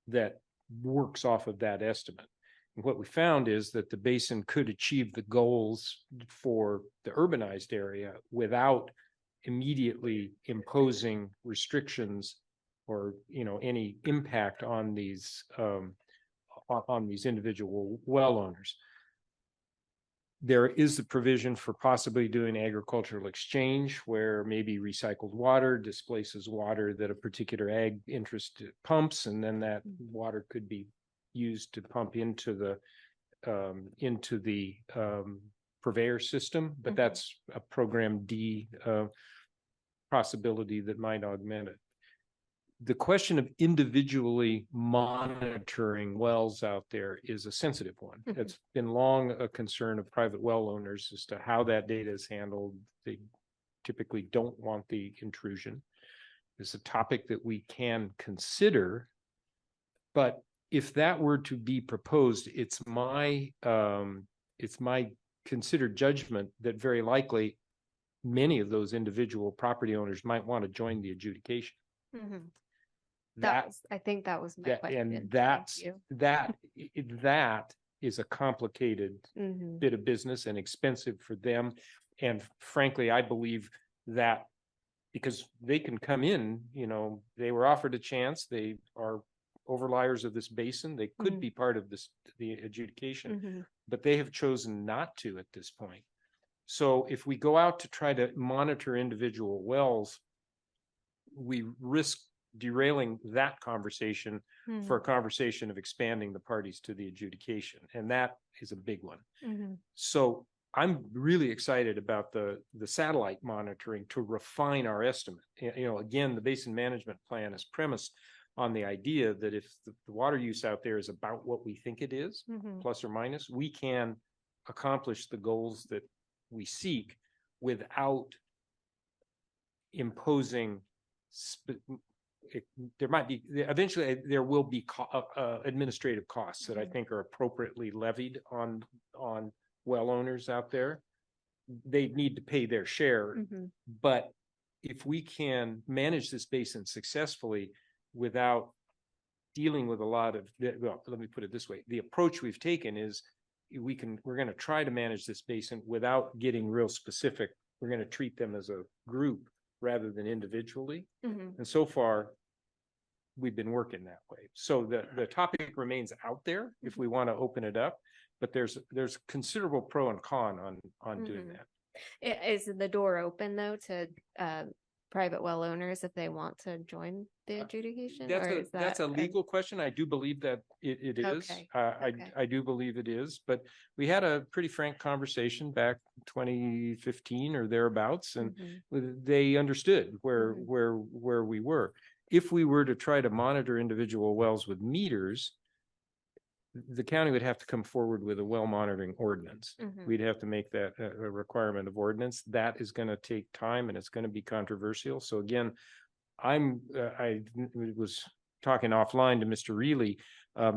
that works off of that estimate. And what we found is that the basin could achieve the goals for the urbanized area without immediately imposing restrictions or any impact on these individual well owners. There is the provision for possibly doing agricultural exchange where maybe recycled water displaces water that a particular ag interest pumps, and then that water could be used to pump into the purveyor system. But that's a Program D possibility that might augment it. The question of individually monitoring wells out there is a sensitive one. It's been long a concern of private well owners as to how that data is handled. They typically don't want the intrusion. It's a topic that we can consider, but if that were to be proposed, it's my considered judgment that very likely many of those individual property owners might want to join the adjudication. I think that was my question. And that is a complicated bit of business and expensive for them. And frankly, I believe that because they can come in, they were offered a chance, they are overliers of this basin, they could be part of the adjudication, but they have chosen not to at this point. So if we go out to try to monitor individual wells, we risk derailing that conversation for a conversation of expanding the parties to the adjudication. And that is a big one. So I'm really excited about the satellite monitoring to refine our estimate. Again, the basin management plan is premised on the idea that if the water use out there is about what we think it is, plus or minus, we can accomplish the goals that we seek without imposing there might be, eventually there will be administrative costs that I think are appropriately levied on well owners out there. They need to pay their share, but if we can manage this basin successfully without dealing with a lot of, well, let me put it this way. The approach we've taken is we're going to try to manage this basin without getting real specific. We're going to treat them as a group rather than individually. And so far, we've been working that way. So the topic remains out there if we want to open it up, but there's considerable pro and con on doing that. Is the door open though to private well owners if they want to join the adjudication? That's a legal question. I do believe that it is. Okay. I do believe it is, but we had a pretty frank conversation back 2015 or thereabouts, and they understood where we were. If we were to try to monitor individual wells with meters, the county would have to come forward with a well monitoring ordinance. We'd have to make that a requirement of ordinance. That is going to take time and it's going to be controversial. So again, I was talking offline to Mr. Reilly.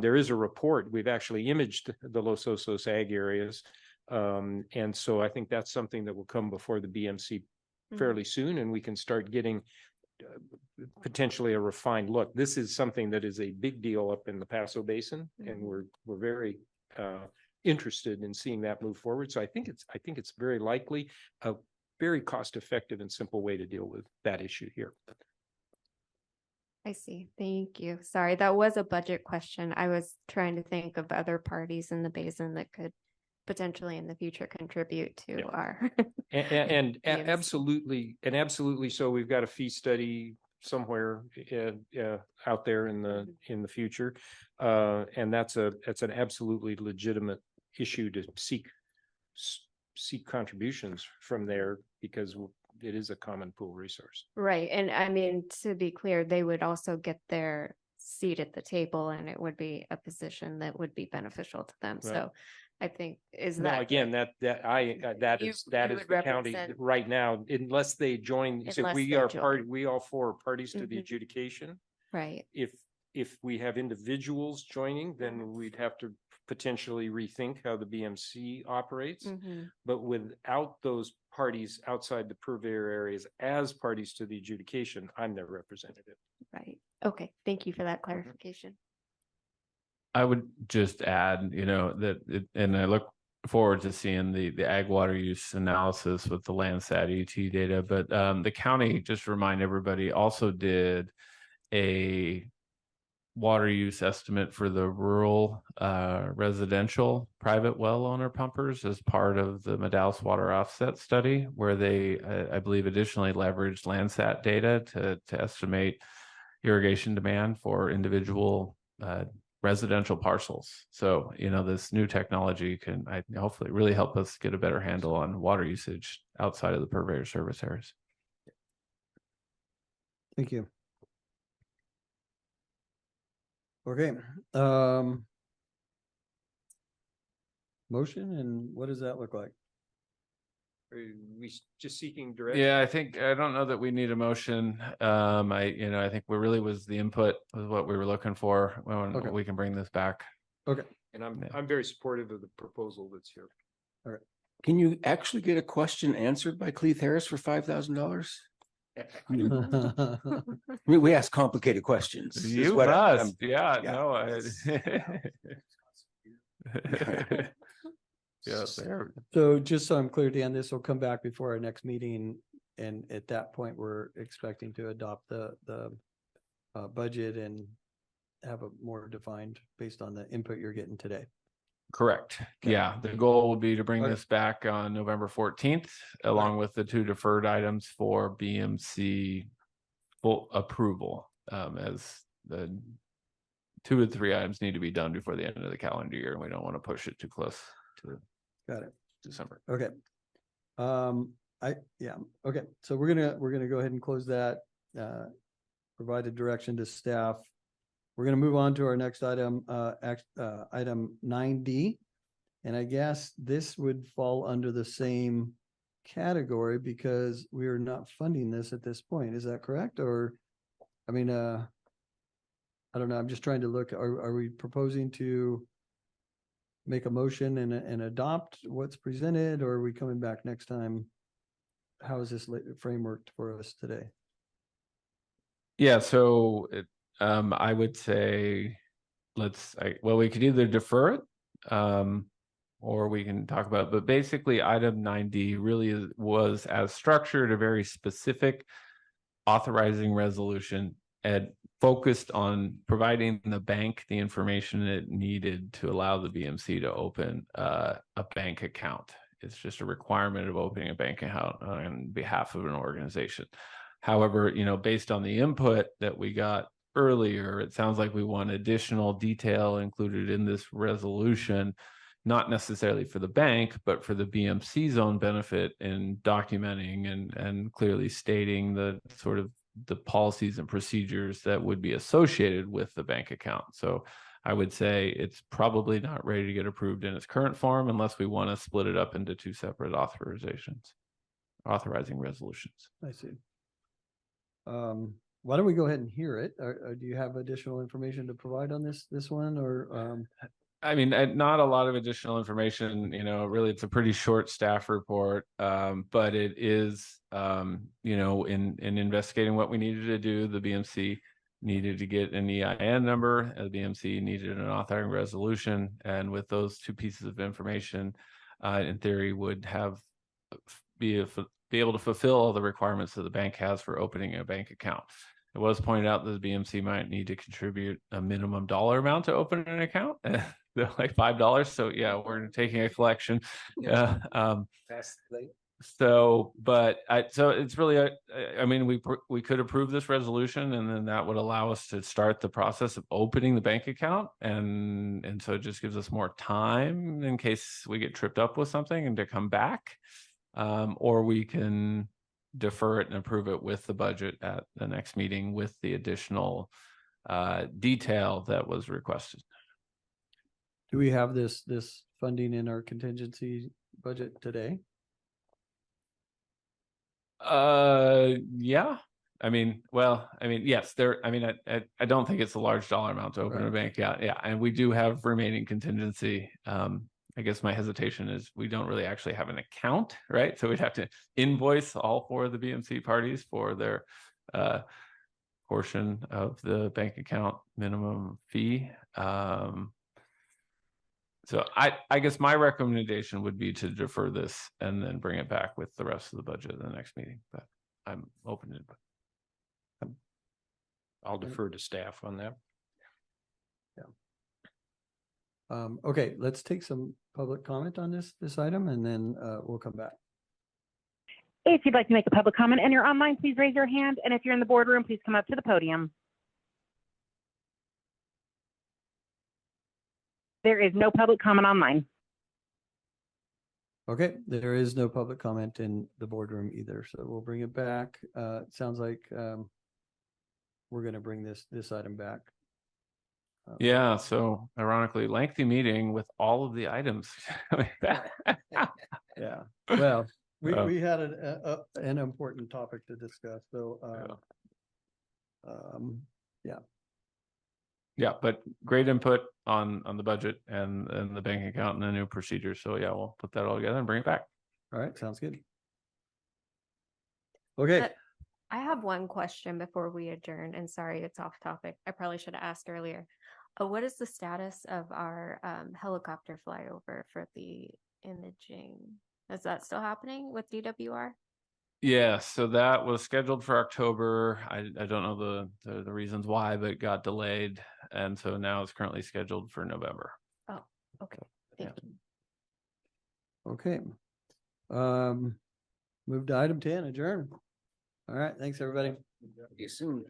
There is a report. We've actually imaged the Los Osos ag areas. And so I think that's something that will come before the BMC fairly soon, and we can start getting potentially a refined look. This is something that is a big deal up in the Paso Basin, and we're very interested in seeing that move forward. So I think it's very likely a very cost-effective and simple way to deal with that issue here. I see. Thank you. Sorry, that was a budget question. I was trying to think of other parties in the basin that could potentially in the future contribute to our and absolutely so. We've got a fee study somewhere out there in the future, and that's an absolutely legitimate issue to seek contributions from there, because it is a common pool resource. Right. And I mean, to be clear, they would also get their seat at the table, and it would be a position that would be beneficial to them. Right. So I think that again, that is the county right now, unless they join. So we all four are parties to the adjudication. Right. If we have individuals joining, then we'd have to potentially rethink how the BMC operates. But without those parties outside the purveyor areas as parties to the adjudication, I'm their representative. Right. Okay. Thank you for that clarification. I would just add, and I look forward to seeing the ag water use analysis with the Landsat ET data, but the county, just to remind everybody, also did a water use estimate for the rural residential private well owner pumpers as part of the Medallice water offset study, where they, I believe, additionally leveraged Landsat data to estimate irrigation demand for individual residential parcels. So, this new technology can hopefully really help us get a better handle on water usage outside of the purveyor service areas. Thank you. Okay. Motion, and what does that look like? Are we just seeking direction? Yeah, I don't know that we need a motion. I think we really was the input was what we were looking for. When we can bring this back. Okay. And I'm very supportive of the proposal that's here. All right. Can you actually get a question answered by Cleve Harris for $5,000? We ask complicated questions. You must. Yeah. No. Yes. So just so I'm clear, Dan, this will come back before our next meeting, and at that point, we're expecting to adopt the budget and have a more defined based on the input you're getting today. Correct. Okay. Yeah, the goal will be to bring this back on November 14th, along with the two deferred items for BMC full approval, as the 2 of 3 items need to be done before the end of the calendar year, and we don't want to push it too close to Got it. December. Okay. Okay. So we're gonna go ahead and close that. Provide a direction to staff. We're gonna move on to our next item, item 9D, and I guess this would fall under the same category because we are not funding this at this point. Is that correct? Or I mean, I don't know. I'm just trying to look, are we proposing to make a motion and adopt what's presented, or are we coming back next time? How is this framework for us today? Yeah, so I would say well, we could either defer it, or we can talk about it. But basically, item 9D really was as structured, a very specific authorizing resolution and focused on providing the bank the information it needed to allow the BMC to open a bank account. It's just a requirement of opening a bank account on behalf of an organization. However, based on the input that we got earlier, it sounds like we want additional detail included in this resolution, not necessarily for the bank, but for the BMC's own benefit in documenting and clearly stating the sort of the policies and procedures that would be associated with the bank account. So I would say it's probably not ready to get approved in its current form unless we want to split it up into two separate authorizing resolutions. I see. Why don't we go ahead and hear it? Do you have additional information to provide on this one, or? I mean, not a lot of additional information, really it's a pretty short staff report, but it is, in investigating what we needed to do, the BMC needed to get an EIN number, the BMC needed an authorizing resolution, and with those two pieces of information, in theory, would be able to fulfill all the requirements that the bank has for opening a bank account. It was pointed out that the BMC might need to contribute a minimum dollar amount to open an account, like $5. So yeah, we're taking a collection. So it's really, I mean, we could approve this resolution, and then that would allow us to start the process of opening the bank account, and so it just gives us more time in case we get tripped up with something and to come back, or we can defer it and approve it with the budget at the next meeting with the additional detail that was requested. Do we have this funding in our contingency budget today? Yeah. Yes, I don't think it's a large dollar amount to open a bank. Yeah. And we do have remaining contingency. I guess my hesitation is we don't really actually have an account, right? So we'd have to invoice all four of the BMC parties for their portion of the bank account minimum fee. So I guess my recommendation would be to defer this and then bring it back with the rest of the budget at the next meeting, but I'm open to it. I'll defer to staff on that. Yeah. Okay, let's take some public comment on this item, and then we'll come back. If you'd like to make a public comment and you're online, please raise your hand. And if you're in the boardroom, please come up to the podium. There is no public comment online. Okay, there is no public comment in the boardroom either, so we'll bring it back. It sounds like we're going to bring this item back. Yeah, so ironically, lengthy meeting with all of the items. Yeah, well, we had an important topic to discuss, so yeah. Yeah, but great input on the budget and the bank account and the new procedure. So yeah, we'll put that all together and bring it back. All right, sounds good. Okay. I have one question before we adjourn, and sorry, it's off topic. I probably should have asked earlier. What is the status of our helicopter flyover for the imaging? Is that still happening with DWR? Yeah, so that was scheduled for October. I don't know the reasons why, but it got delayed, and so now it's currently scheduled for November. Oh, okay. Thank you. Okay. Move to item 10, adjourn. All right, thanks everybody. See you soon.